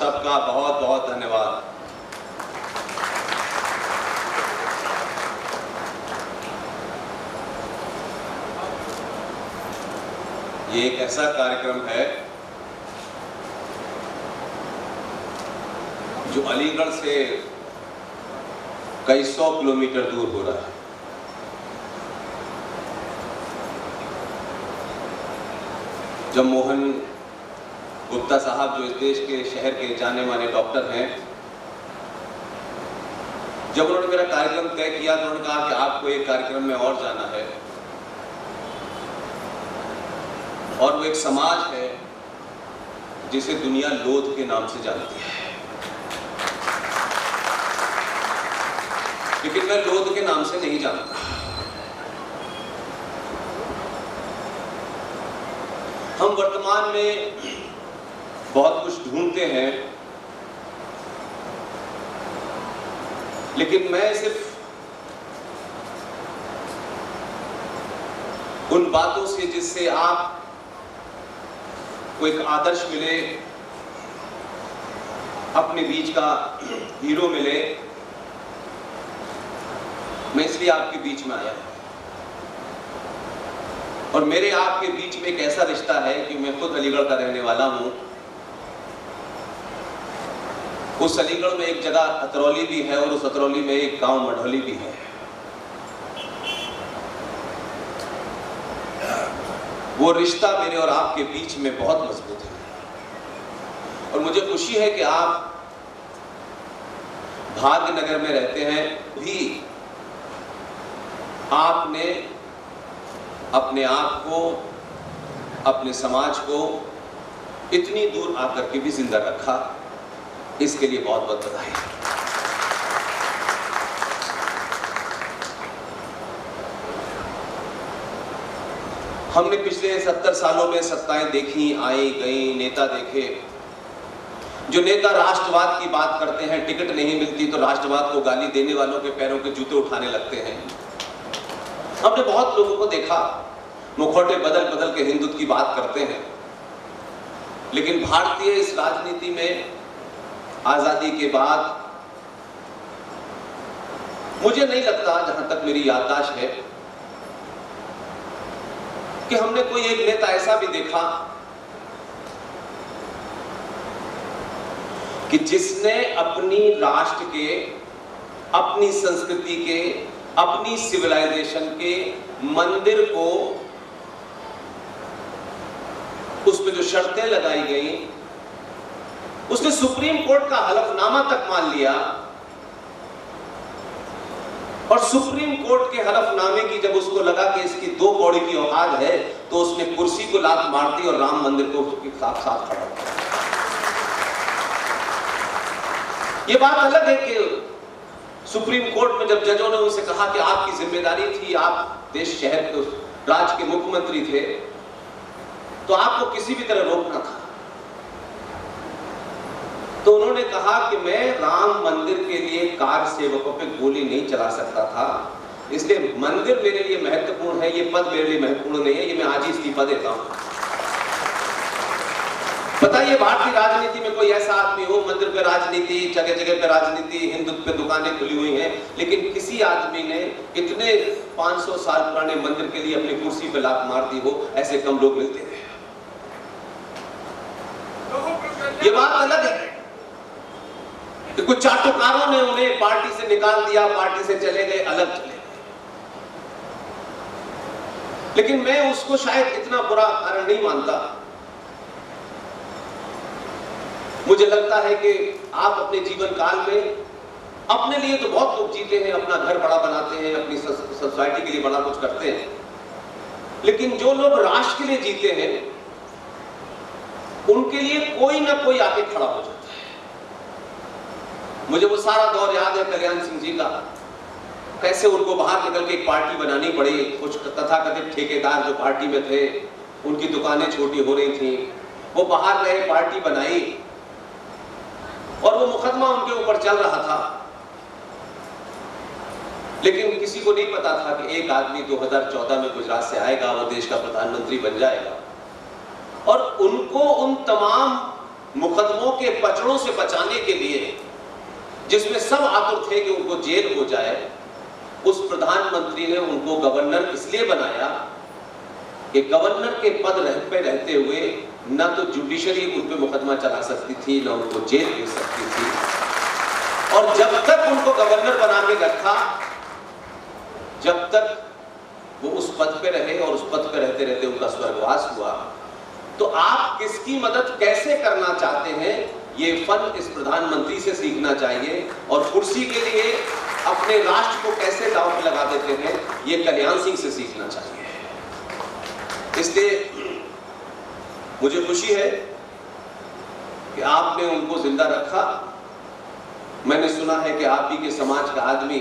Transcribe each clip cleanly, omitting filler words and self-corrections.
सबका बहुत बहुत धन्यवाद। ये एक ऐसा कार्यक्रम है जो अलीगढ़ से कई 100 किलोमीटर दूर हो रहा है। जब मोहन गुप्ता साहब, जो इस देश के शहर के जाने माने डॉक्टर हैं, जब उन्होंने मेरा कार्यक्रम तय किया तो उन्होंने कहा कि आपको एक कार्यक्रम में और जाना है, और वो एक समाज है जिसे दुनिया लोध के नाम से जानती है। लेकिन मैं लोध के नाम से नहीं जानता। हम वर्तमान में बहुत कुछ ढूंढते हैं, लेकिन मैं सिर्फ उन बातों से जिससे आप को एक आदर्श मिले, अपने बीच का हीरो मिले, मैं इसलिए आपके बीच में आया। और मेरे आपके बीच में एक ऐसा रिश्ता है कि मैं खुद अलीगढ़ का रहने वाला हूं। उस अलीगढ़ में एक जगह अतरौली भी है और उस अतरौली में एक गांव मढ़ौली भी है। वो रिश्ता मेरे और आपके बीच में बहुत मजबूत है। और मुझे खुशी है कि आप भाग्यनगर में रहते हैं, भी आपने अपने आप को, अपने समाज को इतनी दूर आकर के भी जिंदा रखा। इसके लिए बहुत बहुत बधाई। हमने पिछले 70 सालों में सत्ताएं देखी, आई गई, नेता देखे। जो नेता राष्ट्रवाद की बात करते हैं, टिकट नहीं मिलती तो राष्ट्रवाद को गाली देने वालों के पैरों के जूते उठाने लगते हैं। हमने बहुत लोगों को देखा, मुखौटे बदल बदल के हिंदुत्व की बात करते हैं। लेकिन भारतीय इस राजनीति में आजादी के बाद मुझे नहीं लगता, जहां तक मेरी याददाश्त है, कि हमने कोई एक नेता ऐसा भी देखा कि जिसने अपनी राष्ट्र के, अपनी संस्कृति के, अपनी सिविलाइजेशन के मंदिर को, उसमें जो शर्तें लगाई गई, उसने सुप्रीम कोर्ट का हलफनामा तक मान लिया। और सुप्रीम कोर्ट के हलफनामे की जब उसको लगा कि इसकी 2 कौड़ी की औकात है, तो उसने कुर्सी को लात मार दी और राम मंदिर को उसके साथ साथ खड़ा किया। ये बात अलग है कि सुप्रीम कोर्ट में जब जजों ने उनसे कहा कि आपकी जिम्मेदारी थी, आप देश शहर के राज्य के मुख्यमंत्री थे, तो आपको किसी भी तरह रोकना था। तो उन्होंने कहा कि मैं राम मंदिर के लिए कार सेवकों पे गोली नहीं चला सकता था, इसलिए मंदिर मेरे लिए महत्वपूर्ण है, ये पद मेरे लिए महत्वपूर्ण नहीं है, ये मैं आज ही इस्तीफा देता हूं। बताइए, भारतीय राजनीति में कोई ऐसा आदमी हो, मंदिर पे राजनीति, जगह जगह पे राजनीति, हिंदुत्व पे दुकानें खुली हुई हैं, लेकिन किसी आदमी ने इतने 500 साल पुराने मंदिर के लिए अपनी कुर्सी पे लात मार दी हो, ऐसे कम लोग मिलते हैं। ये बात अलग है कि कुछ चाटुकारों ने उन्हें पार्टी से निकाल दिया, पार्टी से चले गए, अलग चले गए। लेकिन मैं उसको शायद इतना बुरा कारण नहीं मानता। मुझे लगता है कि आप अपने जीवन काल में अपने लिए तो बहुत लोग जीते हैं, अपना घर बड़ा बनाते हैं, अपनी सोसाइटी के लिए बड़ा कुछ करते हैं, लेकिन जो लोग राष्ट्र के लिए जीते हैं, उनके लिए कोई ना कोई आके खड़ा हो जाता है। मुझे वो सारा दौर याद है कल्याण सिंह जी का, कैसे उनको बाहर निकल के एक पार्टी बनानी पड़ी। कुछ तथाकथित ठेकेदार जो पार्टी में थे, उनकी दुकानें छोटी हो रही थी, वो बाहर गए, पार्टी बनाई, और वो मुकदमा उनके ऊपर चल रहा था। लेकिन किसी को नहीं पता था कि एक आदमी 2014 में गुजरात से आएगा, वो देश का प्रधानमंत्री बन जाएगा, और उनको उन तमाम मुकदमों के पचड़ों से बचाने के लिए, जिसमें सब आतुर थे कि उनको जेल हो जाए, उस प्रधानमंत्री ने उनको गवर्नर इसलिए बनाया कि गवर्नर के पद पे रहते हुए ना तो जुडिशरी उन पे मुकदमा चला सकती थी, ना उनको जेल दे सकती थी। और जब तक उनको गवर्नर बना के रखा, जब तक वो उस पद पे रहे और उस पद पे रहते रहते उनका स्वर्गवास हुआ। तो आप किसकी मदद कैसे करना चाहते हैं, ये फन इस प्रधानमंत्री से सीखना चाहिए। और कुर्सी के लिए अपने राष्ट्र को कैसे दांव पे लगा देते हैं, ये कल्याण सिंह से सीखना चाहिए। इसलिए मुझे खुशी है कि आपने उनको जिंदा रखा। मैंने सुना है कि आप ही के समाज का आदमी,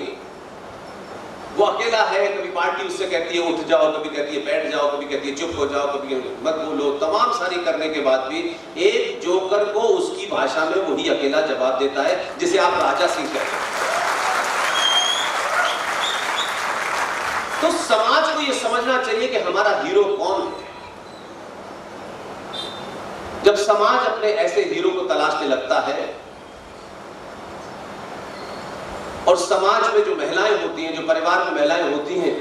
वो अकेला है, कभी पार्टी उससे कहती है उठ जाओ, कभी कहती है बैठ जाओ, कभी कहती है चुप हो जाओ, कभी मत बोलो, तमाम सारी करने के बाद भी एक जोकर को उसकी भाषा में वही अकेला जवाब देता है, जिसे आप राजा सिंह कहते हैं। तो समाज को यह समझना चाहिए कि हमारा हीरो कौन है। जब समाज अपने ऐसे हीरो को तलाशने लगता है, और समाज में जो महिलाएं होती हैं, जो परिवार में महिलाएं होती हैं,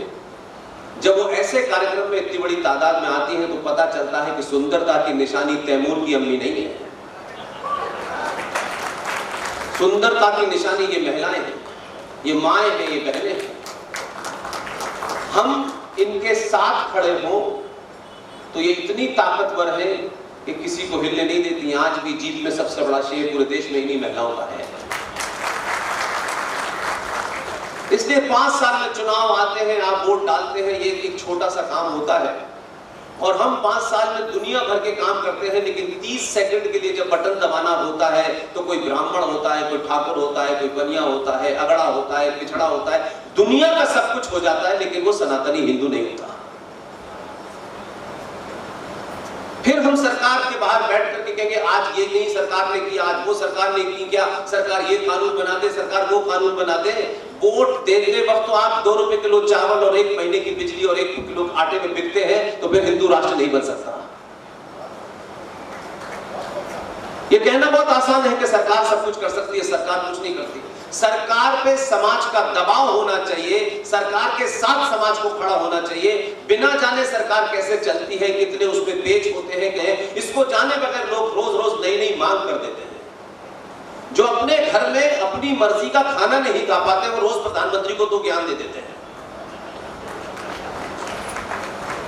जब वो ऐसे कार्यक्रम में इतनी बड़ी तादाद में आती हैं, तो पता चलता है कि सुंदरता की निशानी तैमूर की अम्मी नहीं है। सुंदरता की निशानी ये महिलाएं हैं, ये माएं हैं, ये बहनें हैं। हम इनके साथ खड़े हों तो ये इतनी ताकतवर है कि किसी को हिलने नहीं देती। आज भी जीत में सबसे बड़ा शेर पूरे देश में इन्हीं महिलाओं का है। इसलिए 5 साल में चुनाव आते हैं, आप वोट डालते हैं, ये एक छोटा सा काम होता है। और हम 5 साल में दुनिया भर के काम करते हैं, लेकिन 30 सेकंड के लिए जब बटन दबाना होता है तो कोई ब्राह्मण होता है, कोई ठाकुर होता है, कोई बनिया होता है, अगड़ा होता है, पिछड़ा होता है, दुनिया का सब कुछ हो जाता है, लेकिन वो सनातनी हिंदू नहीं होता। फिर हम सरकार के बाहर बैठ करके कहेंगे आज ये नहीं सरकार ने किया, आज वो सरकार ने की, क्या सरकार ये कानून बना दे, सरकार वो कानून बना दे। वोट देते वक्त तो आप 2 रुपए किलो चावल और 1 महीने की बिजली और 1 किलो आटे में बिकते हैं, तो फिर हिंदू राष्ट्र नहीं बन सकता। ये कहना बहुत आसान है कि सरकार सब कुछ कर सकती है, सरकार कुछ नहीं करती। सरकार पे समाज का दबाव होना चाहिए, सरकार के साथ समाज को खड़ा होना चाहिए। बिना जाने सरकार कैसे चलती है, कितने उसमें पेच होते हैं, कहें इसको जाने बगैर लोग रोज रोज नई नई मांग कर देते हैं। जो अपने घर में अपनी मर्जी का खाना नहीं खा पाते, वो रोज प्रधानमंत्री को तो ज्ञान दे देते हैं।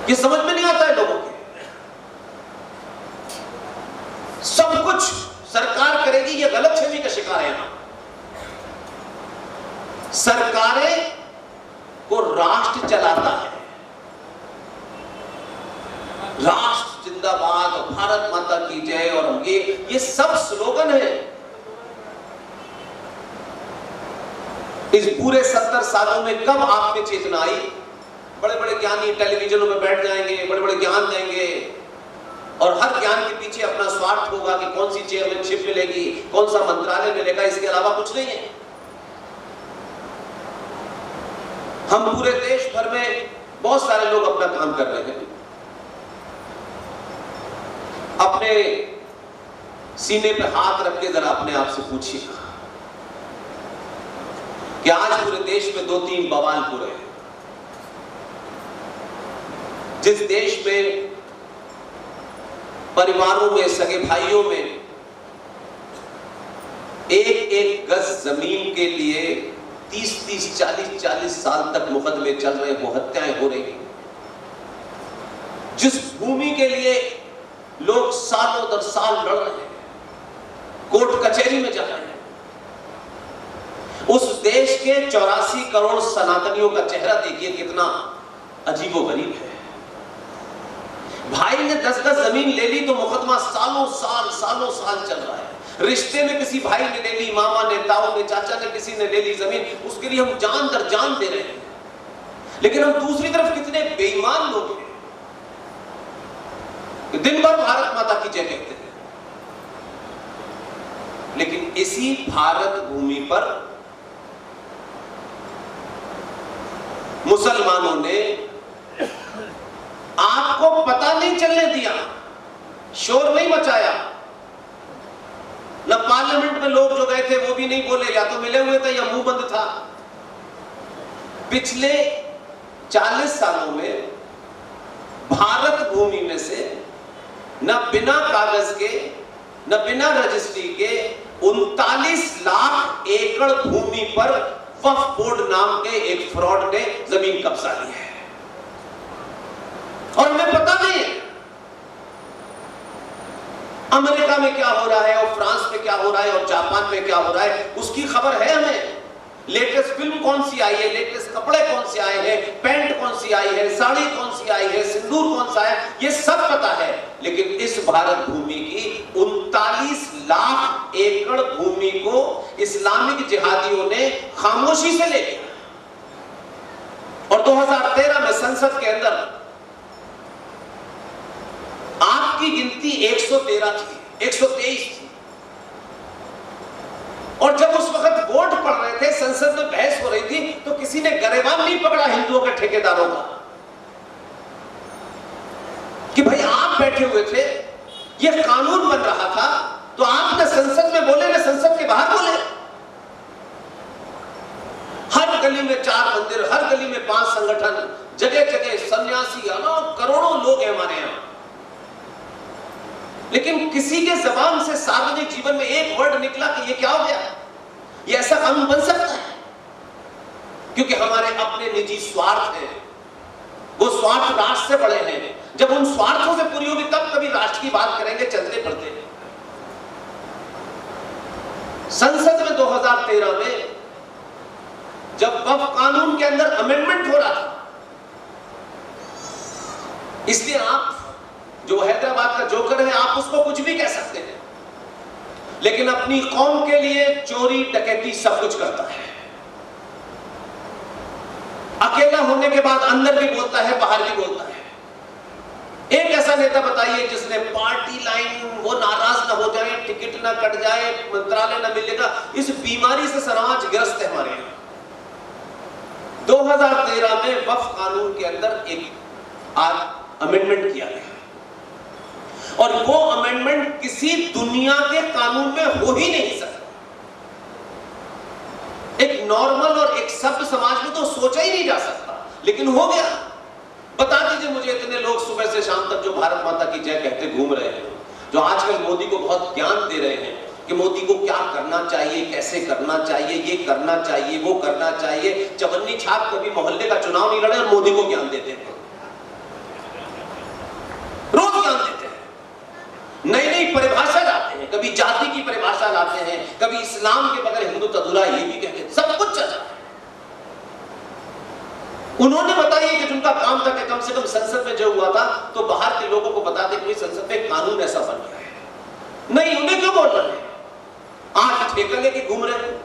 ये समझ में नहीं आता है लोगों के। सब कुछ सरकार करेगी, ये गलतफहमी का शिकार है। यहां सरकारें को राष्ट्र चलाता है। राष्ट्र जिंदाबाद और भारत माता की जय और ये सब स्लोगन है। इस पूरे 70 सालों में कब आप में चेतना आई? बड़े बड़े ज्ञानी टेलीविजनों में बैठ जाएंगे, बड़े बड़े ज्ञान देंगे, और हर ज्ञान के पीछे अपना स्वार्थ होगा कि कौन सी चेयरमैनशिप मिलेगी, कौन सा मंत्रालय मिलेगा, इसके अलावा कुछ नहीं है। हम पूरे देश भर में बहुत सारे लोग अपना काम कर रहे हैं। अपने सीने पे हाथ रख के जरा अपने आप से पूछिए कि आज पूरे देश में 2-3 बवाल हो रहे हैं। जिस देश में परिवारों में, सगे भाइयों में एक गज जमीन के लिए 30-30, 40-40 साल तक मुकदमे चल रहे हो, हत्याएं हो रही हैं। जिस भूमि के लिए लोग सालों दर साल लड़ रहे हैं, कोर्ट कचहरी में जा रहे हैं, उस देश के 84 करोड़ सनातनियों का चेहरा देखिए कितना अजीबोगरीब है। भाई ने 10 गज जमीन ले ली तो मुकदमा सालों साल चल रहा है। रिश्ते में किसी भाई ने ले ली, मामा ने, ताऊ ने, चाचा ने, किसी ने ले ली जमीन, उसके लिए हम जान दर जान दे रहे हैं। लेकिन हम दूसरी तरफ कितने बेईमान लोग हैं कि दिन भर भारत माता की जय कहते हैं, लेकिन इसी भारत भूमि पर मुसलमानों ने आपको पता नहीं चलने दिया, शोर नहीं मचाया, न पार्लियामेंट में लोग जो गए थे वो भी नहीं बोले, या तो मिले हुए थे या मुंह बंद था। पिछले 40 सालों में भारत भूमि में से न बिना कागज के न बिना रजिस्ट्री के 39 लाख एकड़ भूमि पर वक्फ बोर्ड नाम के एक फ्रॉड ने जमीन कब्जा ली है, और हमें पता नहीं है अमेरिका में क्या हो रहा है और फ्रांस में क्या हो रहा है और जापान में क्या हो रहा है, उसकी खबर है हमें। लेटेस्ट फिल्म कौन सी आई है, लेटेस्ट कपड़े कौन से आए हैं, पैंट कौन सी आई है, साड़ी कौन सी आई है, सिंदूर कौन सा है, ये सब पता है। लेकिन इस भारत भूमि की 39 लाख एकड़ भूमि को इस्लामिक जिहादियों ने खामोशी से ले लिया, और 2013 में संसद के अंदर आपकी गिनती 113 थी, 123 थी, और जब उस वक्त वोट पड़ रहे थे, संसद में बहस हो रही थी, तो किसी ने गरेबान नहीं पकड़ा हिंदुओं के ठेकेदारों का कि भाई आप बैठे हुए थे, ये कानून बन रहा था, तो आप न संसद में बोले न संसद के बाहर बोले। हर गली में 4 मंदिर, हर गली में 5 संगठन, जगह जगह सन्यासी, करोड़ों लोग हैं हमारे यहां, लेकिन किसी के जबान से सार्वजनिक जीवन में एक वर्ड निकला कि ये क्या हो गया, ये ऐसा कानून बन सकता है? क्योंकि हमारे अपने निजी स्वार्थ हैं, वो स्वार्थ राष्ट्र से बड़े हैं। जब उन स्वार्थों से पूरी होगी तब कभी राष्ट्र की बात करेंगे, चलते पड़ते हैं। संसद में 2013 में जब वक्फ कानून के अंदर अमेंडमेंट हो रहा था, इसलिए आप जो हैदराबाद का जोकर है, आप उसको कुछ भी कह सकते हैं, लेकिन अपनी कौम के लिए चोरी डकैती सब कुछ करता है। अकेला होने के बाद अंदर भी बोलता है, बाहर भी बोलता है। एक ऐसा नेता बताइए जिसने पार्टी लाइन, वो नाराज ना हो जाए, टिकट ना कट जाए, मंत्रालय ना मिलेगा, इस बीमारी से समाज ग्रस्त है हमारे यहां। 2013 में वक्फ कानून के अंदर एक अमेंडमेंट किया गया, और वो अमेंडमेंट किसी दुनिया के कानून में हो ही नहीं सकता। एक नॉर्मल और एक सभ्य समाज में तो सोचा ही नहीं जा सकता, लेकिन हो गया। बता दीजिए मुझे, इतने लोग सुबह से शाम तक जो भारत माता की जय कहते घूम रहे हैं, जो आजकल मोदी को बहुत ज्ञान दे रहे हैं कि मोदी को क्या करना चाहिए, कैसे करना चाहिए, ये करना चाहिए, वो करना चाहिए। चवन्नी छाप कभी मोहल्ले का चुनाव नहीं लड़े और मोदी को ज्ञान देते हैं, रोज ज्ञान देते हैं, नई नई परिभाषा लाते हैं, कभी जाति की परिभाषा लाते हैं, कभी इस्लाम के बगैर हिंदुत्व अधूरा, ये भी कहते हैं, सब कुछ चल रहा है। उन्होंने बताया कि जिनका काम था कि कम से कम संसद में जो हुआ था तो बाहर के लोगों को बता दें कि संसद में कानून ऐसा बन गया है। नहीं, उन्हें क्यों बोल रहे हैं, आज ठेका लेके घूम रहे हैं।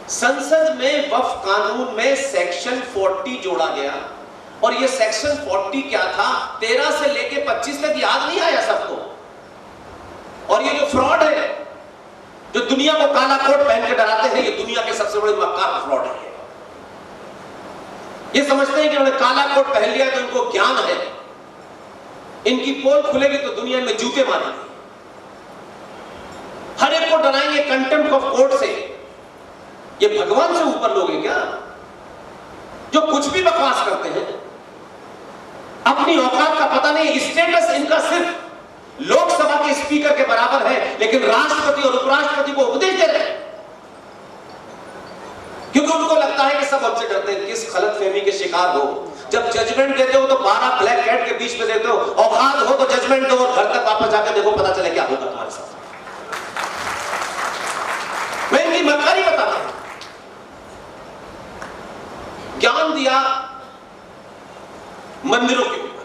संसद में वक्फ कानून में सेक्शन 40 जोड़ा गया, और ये सेक्शन 40 क्या था, 13 से लेके 25 तक याद नहीं आया सबको। और ये जो फ्रॉड है, जो दुनिया को काला कोट पहन के डराते हैं, ये दुनिया के सबसे बड़े मक्कार फ्रॉड है। ये समझते हैं कि उन्होंने काला कोट पहन लिया तो इनको ज्ञान है, इनकी पोल खुलेगी तो दुनिया में जूते मारेंगे, हर एक को डराएंगे कंटेम्प्ट ऑफ कोर्ट से। ये भगवान से ऊपर लोग हैं क्या, जो कुछ भी बकवास करते हैं, अपनी औकात का पता नहीं। स्टेटस इनका सिर्फ लोकसभा के स्पीकर के बराबर है, लेकिन राष्ट्रपति और उपराष्ट्रपति को उपदेश दे रहे हैं, क्योंकि उनको लगता है कि सब हमसे डरते हैं। किस गलतफहमी के शिकार हो, जब जजमेंट देते हो तो 12 ब्लैक कैट के बीच में देते हो, औकात हो तो जजमेंट दो और घर तक वापस जाकर देखो, पता चले क्या होगा तुम्हारे साथ। मैं इनकी मक्कारी बताता हूं। ज्ञान दिया मंदिरों के ऊपर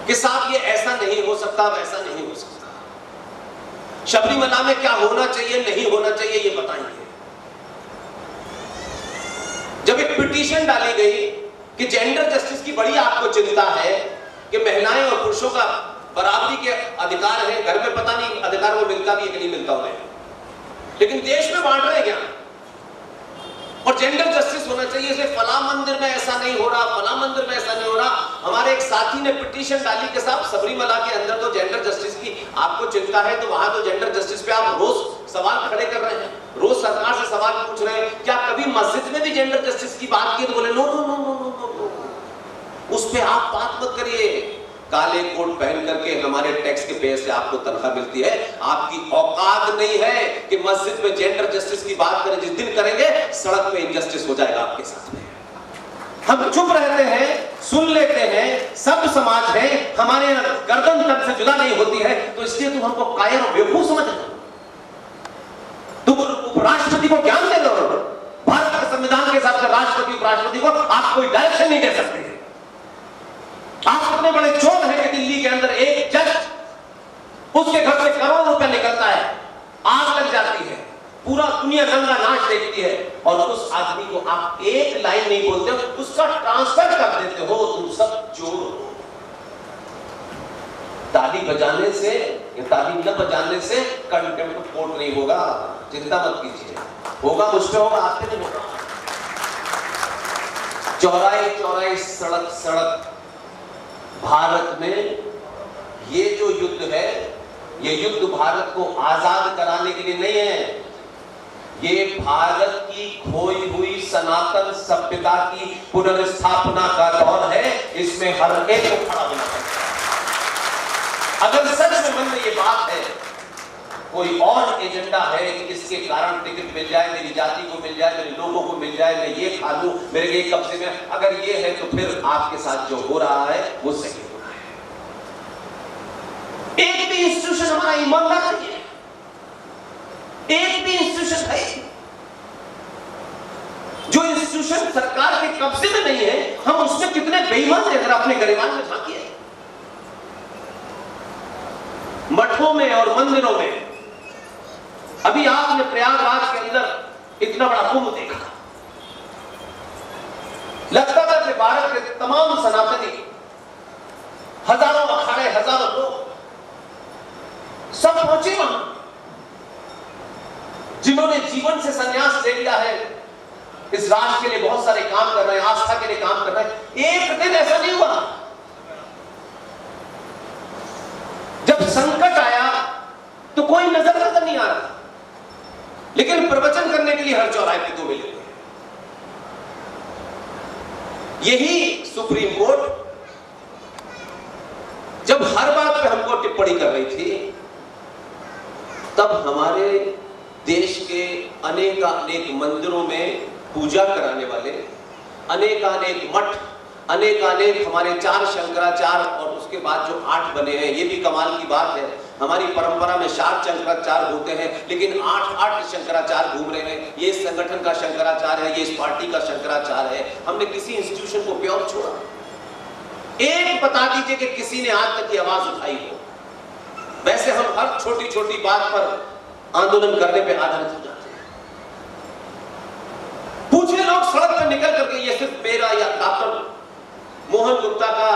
कि साहब ये ऐसा नहीं हो सकता, वैसा नहीं हो सकता, शबरीमला में क्या होना चाहिए, नहीं होना चाहिए, ये बताएंगे। जब एक पिटीशन डाली गई कि जेंडर जस्टिस की बड़ी आपको चिंता है कि महिलाएं और पुरुषों का बराबरी के अधिकार है, घर में पता नहीं अधिकार वो मिलता भी है कि नहीं मिलता उन्हें, लेकिन देश में बांट रहे क्या, और जेंडर जस्टिस होना चाहिए। इसलिए फला मंदिर में ऐसा नहीं हो रहा, फला मंदिर में ऐसा नहीं हो रहा। हमारे एक साथी ने पिटीशन डाली कि साहब सबरीमला के अंदर तो जेंडर जस्टिस की आपको चिंता है, तो वहां तो जेंडर जस्टिस पे आप रोज सवाल खड़े कर रहे हैं, रोज सरकार से सवाल पूछ रहे हैं, क्या कभी मस्जिद में भी जेंडर जस्टिस की बात की? तो बोले no no no no no no, उस पे आप बात मत करिए। काले कोट पहन करके हमारे टैक्स के पैसे से आपको तनख्वाह मिलती है, आपकी औकात नहीं है कि मस्जिद में जेंडर जस्टिस की बात करें। जिस दिन करेंगे सड़क पे इनजस्टिस हो जाएगा आपके साथ में। हम चुप रहते हैं, सुन लेते हैं, सब समाज है, हमारे गर्दन तक से जुदा नहीं होती है, तो इसलिए तुम हमको कायर और बेवकूफ समझ रहे हो। तुम उपराष्ट्रपति को ज्ञान दे दो, भारत के संविधान के हिसाब से राष्ट्रपति उपराष्ट्रपति को आप कोई डायरेक्शन नहीं दे सकते। आप इतने बड़े चोर हैं कि दिल्ली के अंदर एक जज, उसके घर से करोड़ों रुपया निकलता है, आग लग जाती है, पूरा दुनिया नंगा नाच देखती है, और उस आदमी को आप एक लाइन नहीं बोलते हो, उसका ट्रांसफर कर देते हो। तुम सब चोर हो। ताली बजाने से या ताली न बजाने से कंटेम्प्ट कोर्ट नहीं होगा, चिंता मत कीजिए। होगा मुझ पे, होगा आपके नहीं होगा। चौराहे चौराहे, सड़क सड़क, भारत में ये जो युद्ध है, ये युद्ध भारत को आजाद कराने के लिए नहीं है, ये भारत की खोई हुई सनातन सभ्यता की पुनर्स्थापना का दौर है। इसमें हर एक को खड़ा होना चाहिए। अगर सच में मन में ये बात है, कोई और एजेंडा है कि इसके कारण टिकट मिल जाए, मेरी जाति को मिल जाए, मेरे लोगों को मिल जाए, मैं ये खा लूं, मेरे ये कब्जे में, अगर ये है तो फिर आपके साथ जो हो रहा है वो सही हो रहा है। एक भी इंस्टीट्यूशन हमारा ईमानदार नहीं है, एक भी इंस्टीट्यूशन है जो इंस्टीट्यूशन सरकार के कब्जे में नहीं है, हम उसमें कितने बेईमान हैं। अगर अपने गरिमान में झांकिए, मठों में और मंदिरों में, अभी आपने प्रयागराज के अंदर इतना बड़ा कुंभ देखा, लगता था कि भारत के तमाम सनातनी, हजारों अखाड़े, हजारों लोग सब पहुंचे वहां, जिन्होंने जीवन से संन्यास ले लिया है, इस राष्ट्र के लिए बहुत सारे काम कर रहे हैं, आस्था के लिए काम कर रहे हैं। एक दिन ऐसा नहीं हुआ जब संकट आया तो कोई नजर नहीं आ रहा, लेकिन प्रवचन करने के लिए हर चौराहे पे 2 मिले। यही सुप्रीम कोर्ट जब हर बात पे हमको टिप्पणी कर रही थी, तब हमारे देश के अनेक मंदिरों में पूजा कराने वाले, अनेक मठ, अनेक हमारे 4 शंकराचार्य और उसके बाद जो 8 बने हैं, ये भी कमाल की बात है। हमारी परंपरा में 7 शंकराचार्य होते हैं, लेकिन 8 शंकराचार्य घूम रहे हैं। ये इस संगठन का शंकराचार्य है, ये इस पार्टी का शंकराचार्य है। हमने किसी इंस्टीट्यूशन को प्योर छोड़ा? एक बता दीजिए कि किसी ने आज तक की आवाज उठाई हो। वैसे हम हर छोटी छोटी बात पर आंदोलन करने पे आधारित हो जाते हैं। पूछे लोग सड़क पर निकल करके, ये सिर्फ मेरा या डॉक्टर मोहन गुप्ता का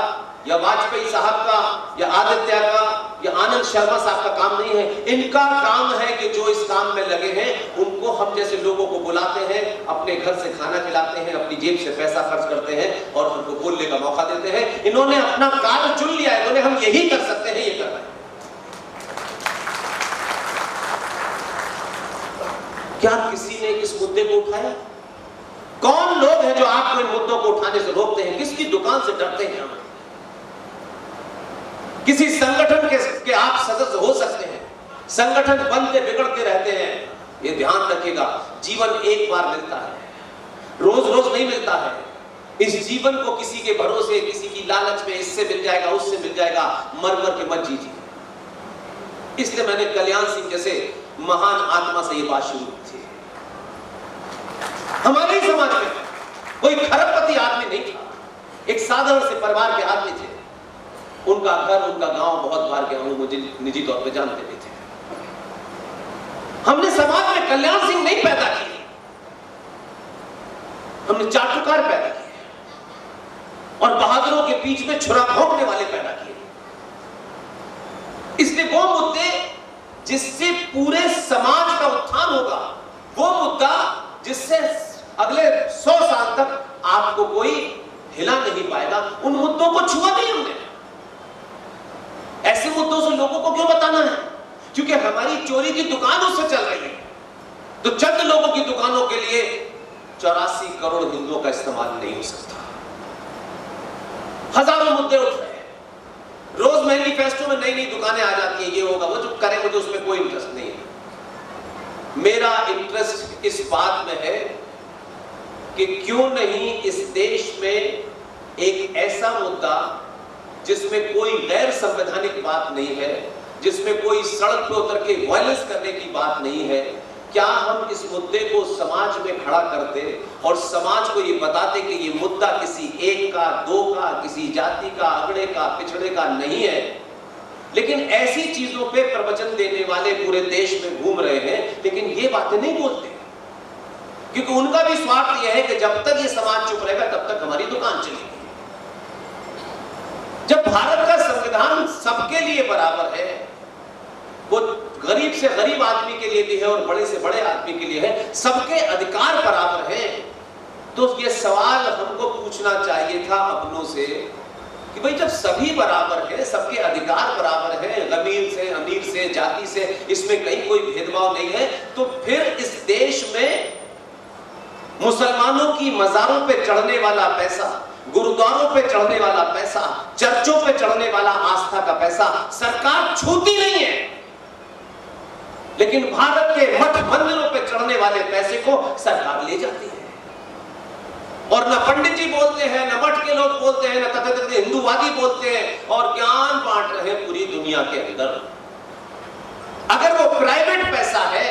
या वाजपेयी साहब का या आदित्य का या आनंद शर्मा साहब का काम नहीं है। इनका काम है कि जो इस काम में लगे हैं उनको हम जैसे लोगों को बुलाते हैं, अपने घर से खाना खिलाते हैं, अपनी जेब से पैसा खर्च करते हैं और उनको बोलने का मौका देते हैं। इन्होंने अपना कार्य चुन लिया है, इन्होंने हम यही कर सकते हैं, ये कर रहे हैं। क्या किसी ने इस मुद्दे को उठाया? कौन लोग हैं जो आपको इन मुद्दों को उठाने से रोकते हैं? किसकी दुकान से डरते हैं? हम किसी संगठन के आप सदस्य हो सकते हैं, संगठन बनते बिगड़ते रहते हैं। ये ध्यान रखिएगा, जीवन एक बार मिलता है, रोज रोज नहीं मिलता है। इस जीवन को किसी के भरोसे, किसी की लालच में, इससे मिल जाएगा, उससे मिल जाएगा, मर मर के मत जीजिए। इसलिए मैंने कल्याण सिंह जैसे महान आत्मा से ये बात शुरू की थी। हमारे ही समाज में कोई खरबपति आदमी नहीं था, एक साधारण से परिवार के आदमी थे। उनका घर, उनका गांव बहुत बार गया हूं, मुझे निजी तौर पे जानते भी थे। हमने समाज में कल्याण सिंह नहीं पैदा किए, हमने चाटुकार पैदा किए और बहादुरों के बीच में छुरा भोंकने वाले पैदा किए। इसलिए वो मुद्दे जिससे पूरे समाज का उत्थान होगा, वो मुद्दा जिससे अगले 100 साल तक आपको कोई हिला नहीं पाएगा। उन मुद्दों को छुआ नहीं हमने। ऐसे मुद्दों से लोगों को क्यों बताना है? क्योंकि हमारी चोरी की दुकान उससे चल रही है। तो चंद लोगों की दुकानों के लिए 84 करोड़ हिंदुओं का इस्तेमाल नहीं हो सकता। हजारों मुद्दे उठ रहे हैं, रोज मैनिफेस्टो में नई नई दुकानें आ जाती हैं, ये होगा वो, जो करे मुझे उसमें कोई इंटरेस्ट नहीं है। मेरा इंटरेस्ट इस बात में है कि क्यों नहीं इस देश में एक ऐसा मुद्दा जिसमें कोई गैर संवैधानिक बात नहीं है, जिसमें कोई सड़क पर उतर के वायलेंस करने की बात नहीं है, क्या हम इस मुद्दे को समाज में खड़ा करते और समाज को ये बताते कि ये मुद्दा किसी एक का, दो का, किसी जाति का, अगड़े का, पिछड़े का नहीं है। लेकिन ऐसी चीजों पे प्रवचन देने वाले पूरे देश में घूम रहे हैं, लेकिन ये बातें नहीं बोलते, क्योंकि उनका भी स्वार्थ यह है कि जब तक ये समाज चुप रहेगा तब तक हमारी दुकान चलेगी। जब भारत का संविधान सबके लिए बराबर है, वो गरीब से गरीब आदमी के लिए भी है और बड़े से बड़े आदमी के लिए है, सबके अधिकार बराबर हैं, तो ये सवाल हमको पूछना चाहिए था अपनों से कि भाई जब सभी बराबर हैं, सबके अधिकार बराबर हैं, अमीर से, अमीर से, जाति से, इसमें कहीं कोई भेदभाव नहीं है, तो फिर इस देश में मुसलमानों की मज़ारों पे चढ़ने वाला पैसा, गुरुद्वारों पे चढ़ने वाला पैसा, चर्चों पे चढ़ने वाला आस्था का पैसा सरकार छूती नहीं है, लेकिन भारत के मठ मंदिरों पे चढ़ने वाले पैसे को सरकार ले जाती है। और न पंडित जी बोलते हैं, न मठ के लोग बोलते हैं, न तथाकथित हिंदूवादी बोलते हैं, और ज्ञान बांट रहे हैं पूरी दुनिया के अंदर। अगर वो प्राइवेट पैसा है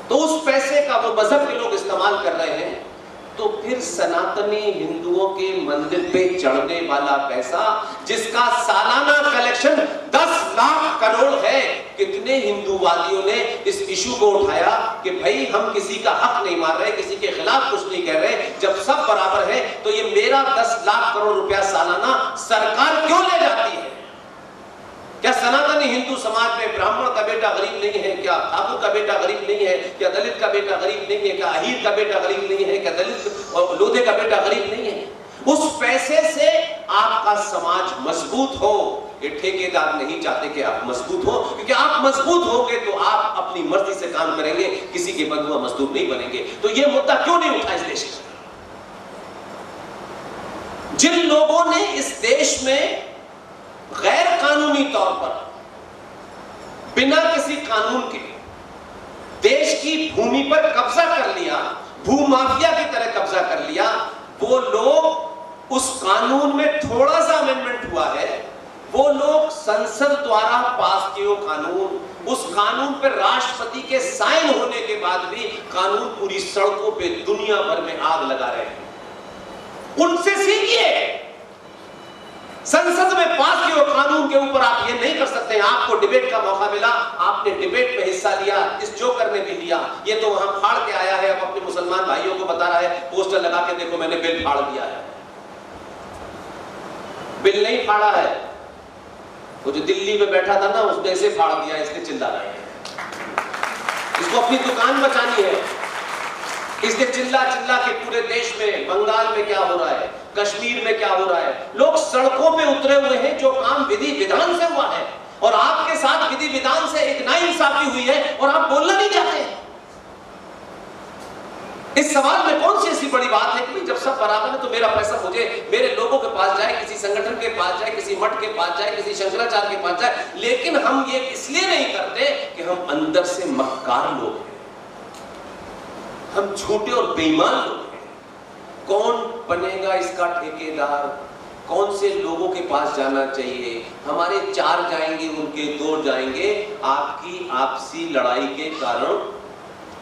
तो उस पैसे का वो मजहब के लोग इस्तेमाल कर रहे हैं, तो फिर सनातनी हिंदुओं के मंदिर पे चढ़ने वाला पैसा, जिसका सालाना कलेक्शन 10 लाख करोड़ है, कितने हिंदूवादियों ने इस इशू को उठाया कि भाई हम किसी का हक नहीं मार रहे, किसी के खिलाफ कुछ नहीं कह रहे, जब सब बराबर है तो ये मेरा 10 लाख करोड़ रुपया सालाना सरकार क्यों ले जाती है? क्या सनातनी हिंदू समाज में ब्राह्मण का बेटा गरीब नहीं है? क्या ठाकुर का बेटा गरीब नहीं है? क्या दलित का बेटा गरीब नहीं है? क्या अहीर का बेटा गरीब नहीं है? क्या दलित और लोधे का बेटा गरीब नहीं है? उस पैसे से आपका समाज मजबूत हो, ये ठेकेदार नहीं चाहते कि आप मजबूत हो, क्योंकि आप मजबूत होंगे तो आप अपनी मर्जी से काम करेंगे, किसी के बंधुआ मजदूर नहीं बनेंगे। तो ये मुद्दा क्यों नहीं उठा इस देश में? जिन लोगों ने इस देश में गैर कानूनी तौर पर, बिना किसी कानून के देश की भूमि पर कब्जा कर लिया, भूमाफिया की तरह कब्जा कर लिया, वो लोग उस कानून में थोड़ा सा अमेंडमेंट हुआ है, वो लोग संसद द्वारा पास किए कानून, उस कानून पर राष्ट्रपति के साइन होने के बाद भी कानून पूरी सड़कों पे दुनिया भर में आग लगा रहे हैं। उनसे सीखिए। संसद में पास किए कानून के ऊपर आप ये नहीं कर सकते हैं। आपको डिबेट का मौका मिला, आपने डिबेट में हिस्सा लिया, इस जोकर ने भी लिया, ये तो वहां फाड़ के आया है, अब अपने मुसलमान भाइयों को बता रहा है, पोस्टर लगा के देखो मैंने बिल फाड़ दिया है। बिल नहीं फाड़ा है, वो जो दिल्ली में बैठा था ना उसने इसे फाड़ दिया, इसलिए चिल्ला रहे हैं। इसको अपनी दुकान बचानी है, इसलिए चिल्ला चिल्ला के पूरे देश में, बंगाल में क्या हो रहा है, कश्मीर में क्या हो रहा है, लोग सड़कों पे उतरे हुए हैं। जो काम विधि विधान से हुआ है और आपके साथ विधि विधान से एक नाइंसाफी हुई है और आप बोलना नहीं चाहते। इस सवाल में कौन सी ऐसी बड़ी बात है कि जब सब बराबर है तो मेरा पैसा मुझे, मेरे लोगों के पास जाए, किसी संगठन के पास जाए, किसी मठ के पास जाए, किसी शंकराचार्य के पास जाए। लेकिन हम ये इसलिए नहीं करते कि हम अंदर से मक्कार लोग हैं, हम झूठे और बेईमान लोग हैं। कौन बनेगा इसका ठेकेदार, कौन से लोगों के पास जाना चाहिए, हमारे 4 जाएंगे उनके 2 जाएंगे। आपकी आपसी लड़ाई के कारण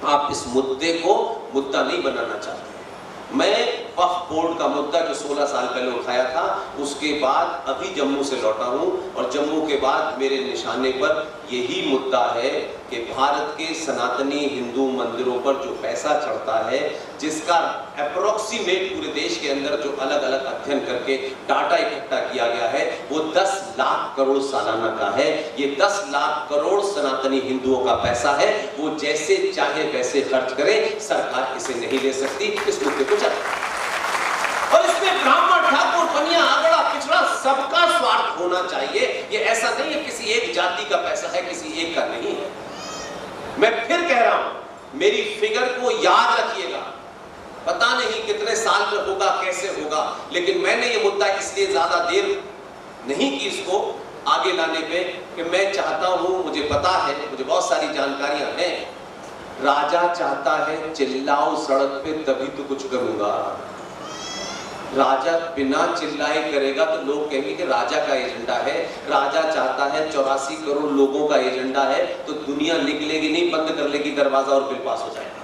आप इस मुद्दे को मुद्दा नहीं बनाना चाहते। मैं वक्फ बोर्ड का मुद्दा जो 16 साल पहले उठाया था, उसके बाद अभी जम्मू से लौटा हूं और जम्मू के बाद मेरे निशाने पर यही मुद्दा है कि भारत के सनातनी हिंदू मंदिरों पर जो पैसा चढ़ता है, जिसका अप्रोक्सीमेट पूरे देश के अंदर जो अलग अलग अध्ययन करके डाटा इकट्ठा किया गया है, वो 10 लाख करोड़ सालाना का है। ये 10 लाख करोड़ सनातनी हिंदुओं का पैसा है, वो जैसे चाहे वैसे खर्च करे, सरकार इसे नहीं ले सकती। इस मुद्दे को चला और इसमें ब्राह्मण, ठाकुर, बनिया, आगड़ा, पिछड़ा सबका स्वार्थ होना चाहिए। ये ऐसा नहीं है किसी एक जाति का पैसा है, किसी एक का नहीं है। मैं फिर कह रहा हूं, मेरी फिगर को याद रखिएगा। पता नहीं कितने साल में होगा, कैसे होगा, लेकिन मैंने ये मुद्दा इसलिए ज्यादा देर नहीं की इसको आगे लाने पे कि मैं चाहता हूं, मुझे पता है, मुझे बहुत सारी जानकारियां हैं, राजा चाहता है चिल्लाओ सड़क पे तभी तो कुछ करूंगा। राजा बिना चिल्लाए करेगा तो लोग कहेंगे कि राजा का एजेंडा है। राजा चाहता है 84 करोड़ लोगों का एजेंडा है, तो दुनिया निकलेगी नहीं, बंद कर लेगी दरवाजा और बिल पास हो जाएगा।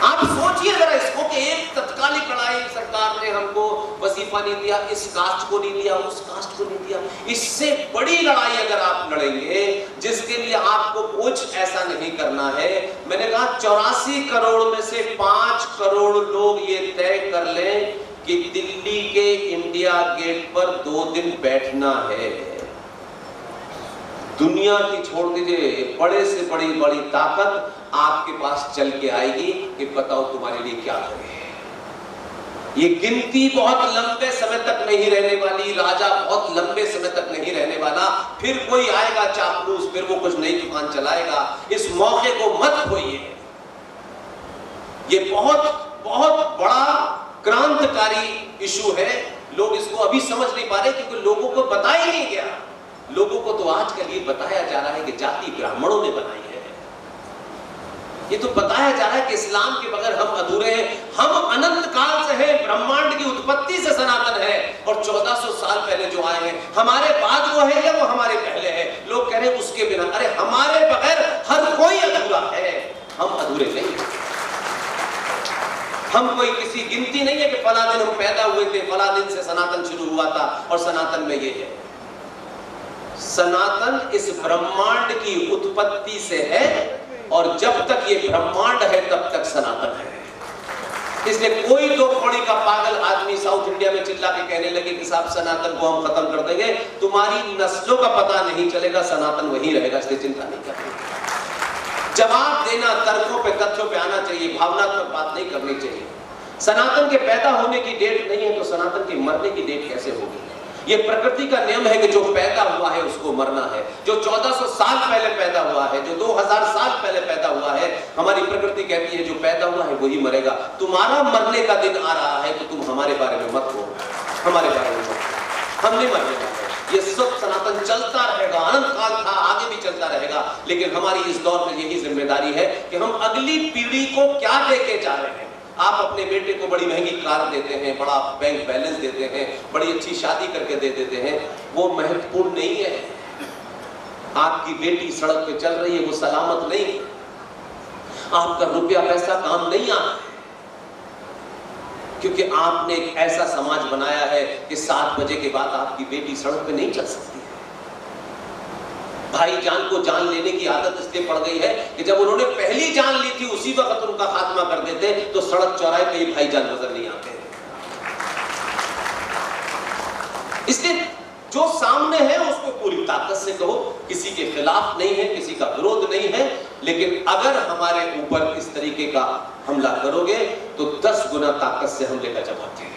आप सोचिए जरा इसको कि एक तत्कालिक लड़ाई सरकार ने हमको वजीफा नहीं दिया, इस कास्ट को नहीं दिया, उस कास्ट को नहीं दिया। इससे बड़ी लड़ाई अगर आप लड़ेंगे, जिसके लिए आपको कुछ ऐसा नहीं करना है, मैंने कहा 84 करोड़ में से 5 करोड़ लोग ये तय कर लें कि दिल्ली के इंडिया गेट पर 2 दिन बैठना है। दुनिया की छोड़ दीजिए, बड़े से बड़ी ताकत आपके पास चल के आएगी कि बताओ तुम्हारे लिए क्या करें। ये गिनती बहुत लंबे समय तक नहीं रहने वाली, राजा बहुत लंबे समय तक नहीं रहने वाला, फिर कोई आएगा चापलूस, फिर वो कुछ नई दुकान चलाएगा। इस मौके को मत खोइए। ये बहुत बहुत बड़ा क्रांतिकारी इशू है। लोग इसको अभी समझ नहीं पा रहे क्योंकि लोगों को बताया नहीं गया। लोगों को तो आज के लिए बताया जा रहा है कि जाति ब्राह्मणों ने बनाई है। ये तो बताया जा रहा है कि इस्लाम के बगैर हम अधूरे हैं। हम अनंत काल से हैं, ब्रह्मांड की उत्पत्ति से सनातन है, और 1400 साल पहले जो आए हैं, हमारे बाद वो है या वो हमारे पहले है? लोग कह रहे हैं उसके बिना। अरे हमारे बगैर हर कोई अधूरा है, हम अधूरे नहीं हैं। हम कोई किसी गिनती नहीं है कि फला दिन हम पैदा हुए थे, फला दिन से सनातन शुरू हुआ था और सनातन में ये है। सनातन इस ब्रह्मांड की उत्पत्ति से है, और जब तक ये ब्रह्मांड है तब तक सनातन है। इसलिए कोई 2 कौड़ी का पागल आदमी साउथ इंडिया में चिल्ला के कहने लगे कि साहब सनातन को हम खत्म कर देंगे, तुम्हारी नस्लों का पता नहीं चलेगा, सनातन वही रहेगा, इसलिए चिंता नहीं करनी। जवाब देना तर्कों पे, तथ्यों पे आना चाहिए, भावनात्मक बात नहीं करनी चाहिए। सनातन के पैदा होने की डेट नहीं है तो सनातन के मरने की डेट कैसे होगी? ये प्रकृति का नियम है कि जो पैदा हुआ है उसको मरना है। जो 1400 साल पहले पैदा हुआ है, जो 2000 साल पहले पैदा हुआ है, हमारी प्रकृति कहती है जो पैदा हुआ है वही मरेगा। तुम्हारा मरने का दिन आ रहा है तो तुम हमारे बारे में मत बोलो, हमारे बारे में मत। हम नहीं मरने वाले। ये सब सनातन चलता रहेगा, अनंत काल था, आगे भी चलता रहेगा। लेकिन हमारी इस दौर में यही जिम्मेदारी है कि हम अगली पीढ़ी को क्या देके जा रहे हैं। आप अपने बेटे को बड़ी महंगी कार देते हैं, बड़ा बैंक बैलेंस देते हैं, बड़ी अच्छी शादी करके दे देते हैं, वो महत्वपूर्ण नहीं है। आपकी बेटी सड़क पे चल रही है, वो सलामत नहीं है। आपका रुपया पैसा काम नहीं आता है, क्योंकि आपने एक ऐसा समाज बनाया है कि 7 बजे के बाद आपकी बेटी सड़क पे नहीं चल सकती। भाईजान को जान लेने की आदत इसलिए पड़ गई है कि जब उन्होंने पहली जान ली थी उसी वक्त उनका खात्मा कर देते, तो सड़क चौराहे पे ये भाईजान नजर नहीं आते। इसलिए जो सामने है उसको पूरी ताकत से कहो, किसी के खिलाफ नहीं है, किसी का विरोध नहीं है। लेकिन अगर हमारे ऊपर इस तरीके का हमला करोगे तो 10 गुना ताकत से हमले का जवाब देंगे।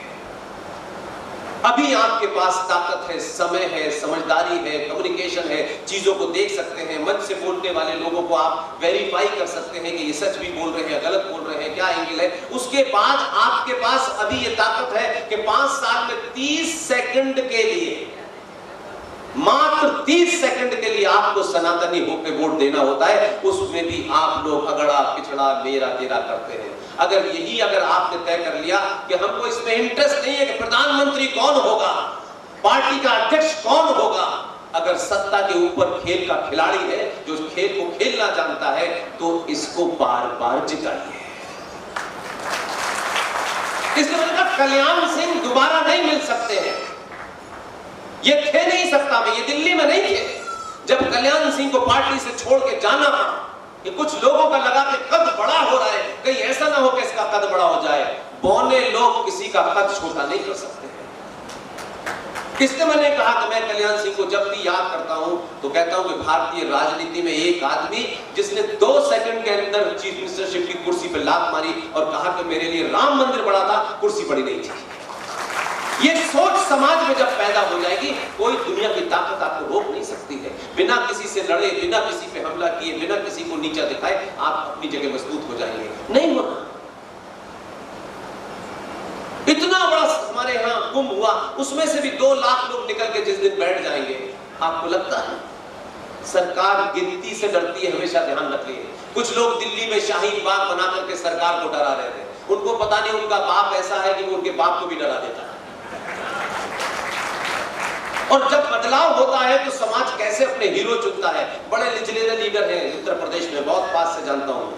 अभी आपके पास ताकत है, समय है, समझदारी है, कम्युनिकेशन है, चीजों को देख सकते हैं। मंच से बोलने वाले लोगों को आप वेरीफाई कर सकते हैं कि ये सच भी बोल रहे हैं, गलत बोल रहे हैं, क्या एंगल है। उसके बाद आपके पास अभी ये ताकत है कि 5 साल में 30 सेकंड के लिए, मात्र 30 सेकंड के लिए आपको सनातनी होकर वोट देना होता है। उसमें भी आप लोग अगड़ा पिछड़ा मेरा तेरा करते हैं। अगर आपने तय कर लिया कि हमको इसमें इंटरेस्ट नहीं है कि प्रधानमंत्री कौन होगा, पार्टी का अध्यक्ष कौन होगा, अगर सत्ता के ऊपर खेल का खिलाड़ी है जो खेल को खेलना जानता है, तो इसको बार बार जिताइए। इसलिए मैंने कहा कल्याण सिंह दोबारा नहीं मिल सकते हैं, ये थे नहीं सत्ता में, ये दिल्ली में नहीं थे जब कल्याण सिंह को पार्टी से छोड़ के जाना पड़ा। ये कुछ लोगों का लगा कि कद बड़ा हो रहा है, कहीं ऐसा ना हो कि इसका कद बड़ा हो जाए। बौने लोग किसी का कद छोटा नहीं कर सकते हैं। इसलिए मैंने कहा कि मैं कल्याण सिंह को जब भी याद करता हूं तो कहता हूं कि भारतीय राजनीति में एक आदमी जिसने 2 सेकंड के अंदर चीफ मिनिस्टरशिप की कुर्सी पर लात मारी और कहा कि मेरे लिए राम मंदिर बड़ा था, कुर्सी बड़ी नहीं थी। ये सोच समाज में जब पैदा हो जाएगी, कोई दुनिया की ताकत आपको रोक नहीं सकती है। बिना किसी से लड़े, बिना किसी पे हमला किए, बिना किसी को नीचा दिखाए आप अपनी जगह मजबूत हो जाएंगे। नहीं होना। इतना बड़ा हमारे यहाँ कुंभ हुआ, उसमें से भी 2 लाख लोग निकल के जिस दिन बैठ जाएंगे, आपको लगता है सरकार गिनती से डरती है? हमेशा ध्यान रखिए। कुछ लोग दिल्ली में शाहीन बाग बना करके सरकार को डरा रहे थे। उनको पता नहीं उनका बाप ऐसा है कि वो उनके बाप को भी डरा देता है। और जब बदलाव होता है तो समाज कैसे अपने हीरो चुनता है। बड़े निचले लीडर हैं उत्तर प्रदेश में, बहुत पास से जानता हूं,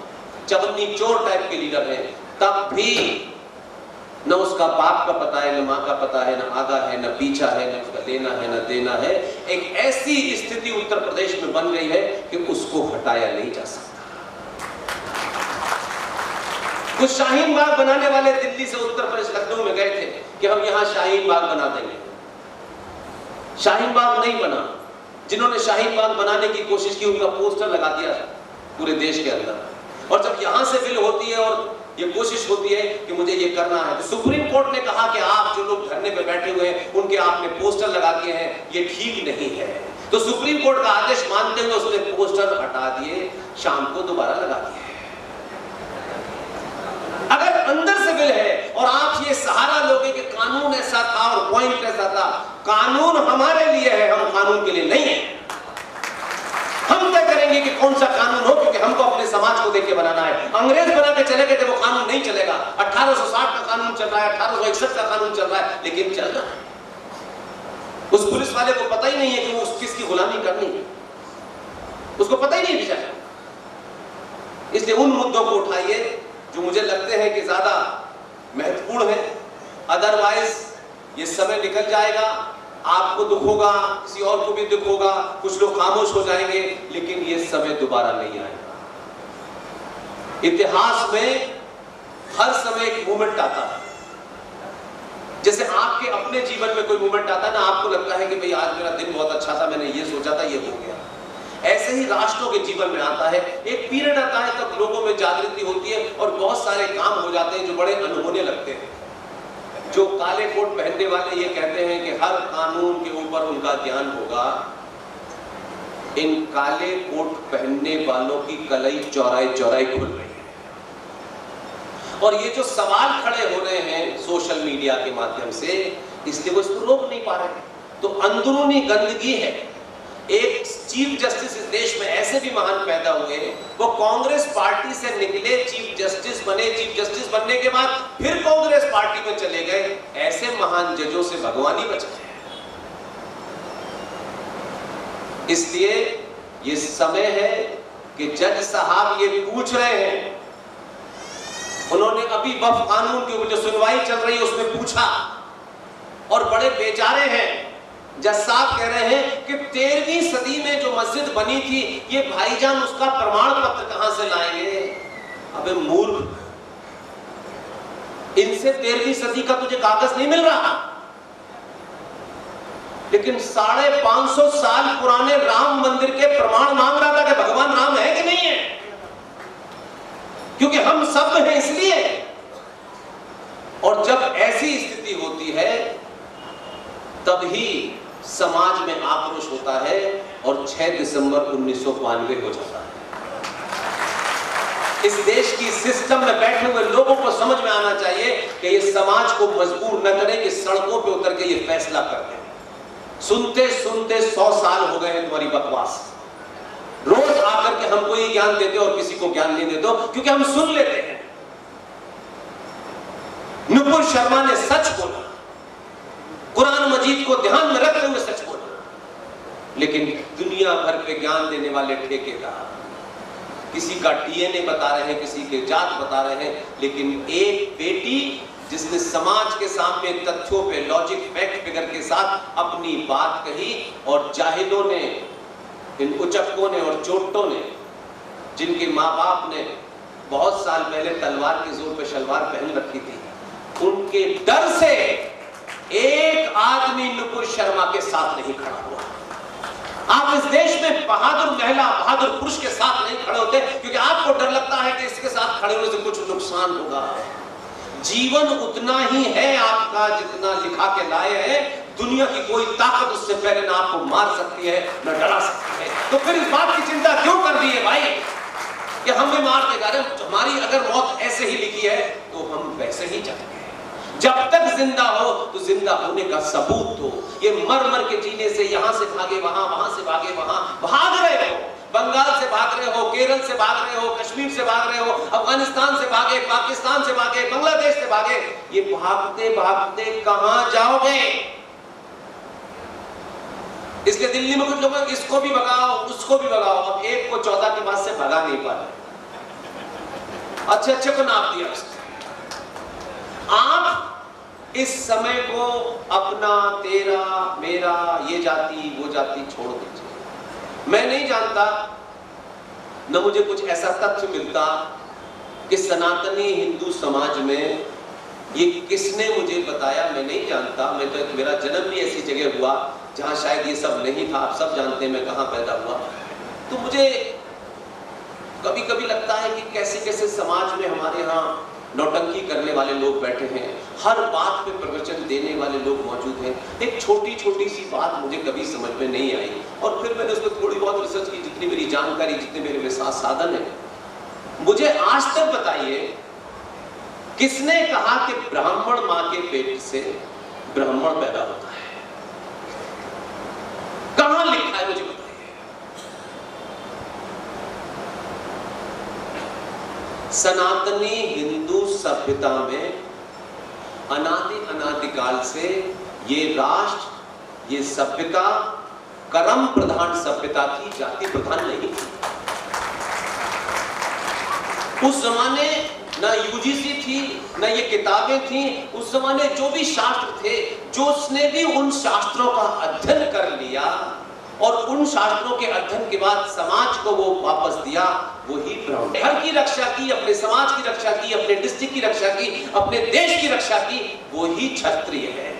चवन्नी चोर टाइप के लीडर हैं, तब भी न उसका बाप का पता है, न माँ का पता है, न आगा है, न पीछा है, न उसका लेना है, न देना है। एक ऐसी स्थिति उत्तर प्रदेश में बन गई है कि उसको हटाया नहीं जा सकता। कुछ शाहीन बाग बनाने वाले दिल्ली से उत्तर प्रदेश लखनऊ में गए थे कि हम यहाँ शाहीन बाग बना देंगे। शाहीन बाग नहीं बना। जिन्होंने शाहीन बाग बनाने की कोशिश की उनका पोस्टर लगा दिया पूरे देश के अंदर। और जब यहां से बिल होती है और ये कोशिश होती है कि मुझे ये करना है, तो सुप्रीम कोर्ट ने कहा कि आप जो लोग धरने पे बैठे हुए हैं उनके आपने पोस्टर लगा दिए हैं, ये ठीक नहीं है। तो सुप्रीम कोर्ट का आदेश मानते हुए उसने पोस्टर हटा दिए, शाम को दोबारा लगा दिए। अगर अंदर से बिल है और आप ये सहारा लोगे कि कानून ऐसा था और पॉइंट ऐसा था, कानून हमारे लिए है, हम कानून के लिए नहीं है। हम तय करेंगे कि कौन सा कानून हो, क्योंकि हमको अपने समाज को देख के बनाना है। अंग्रेज बना के चले गए थे, वो कानून नहीं चलेगा। 1860 का कानून चल रहा है, 1861 का कानून चल रहा है, लेकिन चल रहा है। उस पुलिस वाले को पता ही नहीं है कि वो किसकी गुलामी करनी है, उसको पता ही नहीं बेचारा। इसलिए उन मुद्दों को उठाइए जो मुझे लगते हैं कि ज्यादा महत्वपूर्ण है। अदरवाइज ये समय निकल जाएगा, आपको दुख होगा, किसी और को भी दुख होगा, कुछ लोग खामोश हो जाएंगे, लेकिन ये समय दोबारा नहीं आएगा। इतिहास में हर समय एक मोमेंट आता है। जैसे आपके अपने जीवन में कोई मोमेंट आता है ना, आपको लगता है कि भाई आज मेरा दिन बहुत अच्छा था, मैंने ये सोचा था, ये हो गया। ऐसे ही राष्ट्रों के जीवन में आता है, एक पीरियड आता है तब लोगों में जागृति होती है और बहुत सारे काम हो जाते हैं जो बड़े अनहोने लगते हैं। जो काले कोट पहनने वाले ये कहते हैं कि हर कानून के ऊपर उनका ध्यान होगा, इन काले कोट पहनने वालों की कलई चौराहे चौराहे खुल रही है। और ये जो सवाल खड़े हो रहे हैं सोशल मीडिया के माध्यम से, इसलिए वो इसको रोक नहीं पा रहे। तो अंदरूनी गंदगी है। एक चीफ जस्टिस इस देश में ऐसे भी महान पैदा हुए, वो कांग्रेस पार्टी से निकले, चीफ जस्टिस बने, चीफ जस्टिस बनने के बाद फिर कांग्रेस पार्टी में चले गए। ऐसे महान जजों से भगवान ही बचा है। इसलिए ये समय है कि जज साहब ये पूछ रहे हैं, उन्होंने अभी वक्फ कानून की जो सुनवाई चल रही है उसमें पूछा और बड़े बेचारे हैं। जज साहब कह रहे हैं कि 13वीं सदी में जो मस्जिद बनी थी, ये भाईजान उसका प्रमाण पत्र कहां से लाएंगे? अबे मूर्ख, इनसे 13वीं सदी का तुझे कागज नहीं मिल रहा, लेकिन 550 साल पुराने राम मंदिर के प्रमाण मांग रहा था कि भगवान राम है कि नहीं है, क्योंकि हम सब हैं इसलिए। और जब ऐसी स्थिति होती है तभी समाज में आक्रोश होता है और 6 दिसंबर 1992 हो जाता है। इस देश की सिस्टम में बैठे हुए लोगों को समझ में आना चाहिए कि ये समाज को मजबूर न करें कि सड़कों पे उतर के ये फैसला कर दें। सुनते सुनते 100 साल हो गए हैं तुम्हारी बकवास। रोज आकर के हमको ये ज्ञान देते और किसी को ज्ञान नहीं देते, क्योंकि हम सुन लेते हैं। नुपुर शर्मा ने सच बोला, कुरान मजीद को ध्यान में रखते हुए सच बोला, लेकिन दुनिया भर पे ज्ञान देने वाले ठेकेदार किसी का डीएनए बता रहे हैं, किसी के जात बता रहे हैं, लेकिन एक बेटी जिसने समाज के सामने तथ्यों पे, लॉजिक, फैक्ट फिगर के साथ अपनी बात कही, और जाहिलों ने, इन उचक्कों ने और चोटों ने, जिनके माँ बाप ने बहुत साल पहले तलवार के जोर पे शलवार पहन रखी थी, उनके डर से एक आदमी नुपुर शर्मा के साथ नहीं खड़ा हुआ। आप इस देश में बहादुर महिला, बहादुर पुरुष के साथ नहीं खड़े होते क्योंकि आपको डर लगता है कि इसके साथ खड़े होने से कुछ नुकसान होगा। जीवन उतना ही है आपका जितना लिखा के लाए हैं। दुनिया की कोई ताकत उससे पहले ना आपको मार सकती है, ना डरा सकती है। तो फिर इस बात की चिंता क्यों कर रही है भाई कि हमें मार देगा? अरे हमारी अगर मौत ऐसे ही लिखी है तो हम वैसे ही जाएंगे। जब तक जिंदा हो तो जिंदा होने का सबूत हो। ये मर मर के जीने से, यहां से भागे वहां, वहां से भागे वहां, भाग रहे हो, बंगाल से भाग रहे हो, केरल से भाग रहे हो, कश्मीर से भाग रहे हो, अफगानिस्तान से भागे, पाकिस्तान से भागे, बांग्लादेश से भागे, ये भागते भागते कहां जाओगे? इसलिए दिल्ली में कुछ लोग इसको भी भगाओ, उसको भी भगाओ। अब एक को 14 के बाद से भगा नहीं पा रहे, अच्छे अच्छे को नाप दिया उसने। आप इस समय को अपना, तेरा, मेरा, ये जाति वो जाति छोड़ दीजिए। मैं नहीं जानता, न मुझे कुछ ऐसा तथ्य मिलता कि सनातनी हिंदू समाज में, ये किसने मुझे बताया मैं नहीं जानता। मैं तो, मेरा जन्म भी ऐसी जगह हुआ जहां शायद ये सब नहीं था। आप सब जानते हैं मैं कहां पैदा हुआ। तो मुझे कभी कभी लगता है कि कैसे कैसे समाज में हमारे यहाँ नौटंकी करने वाले लोग बैठे हैं, हर बात पे प्रवचन देने वाले लोग मौजूद हैं। एक छोटी छोटी सी बात मुझे कभी समझ में नहीं आई, और फिर मैंने उस पर थोड़ी बहुत रिसर्च की, जितनी मेरी जानकारी, जितने मेरे साथ साधन है। मुझे आज तक बताइए किसने कहा कि ब्राह्मण मां के पेट से ब्राह्मण पैदा होता है? कहां लिखा है मुझे बताइए। सनातनी हिंदू सभ्यता में अनादिकाल से ये राष्ट्र, ये सभ्यता कर्म प्रधान सभ्यता थी, जाति प्रधान नहीं थी। उस जमाने ना यूजीसी थी, ना ये किताबें थी। उस जमाने जो भी शास्त्र थे, जो उसने भी उन शास्त्रों का अध्ययन कर लिया और उन शास्त्रों के अध्ययन के बाद समाज को वो वापस दिया, वही ब्राह्मण। घर की रक्षा की, अपने समाज की रक्षा की, अपने डिस्ट्रिक्ट की रक्षा की, अपने देश की रक्षा की, वही क्षत्रिय है।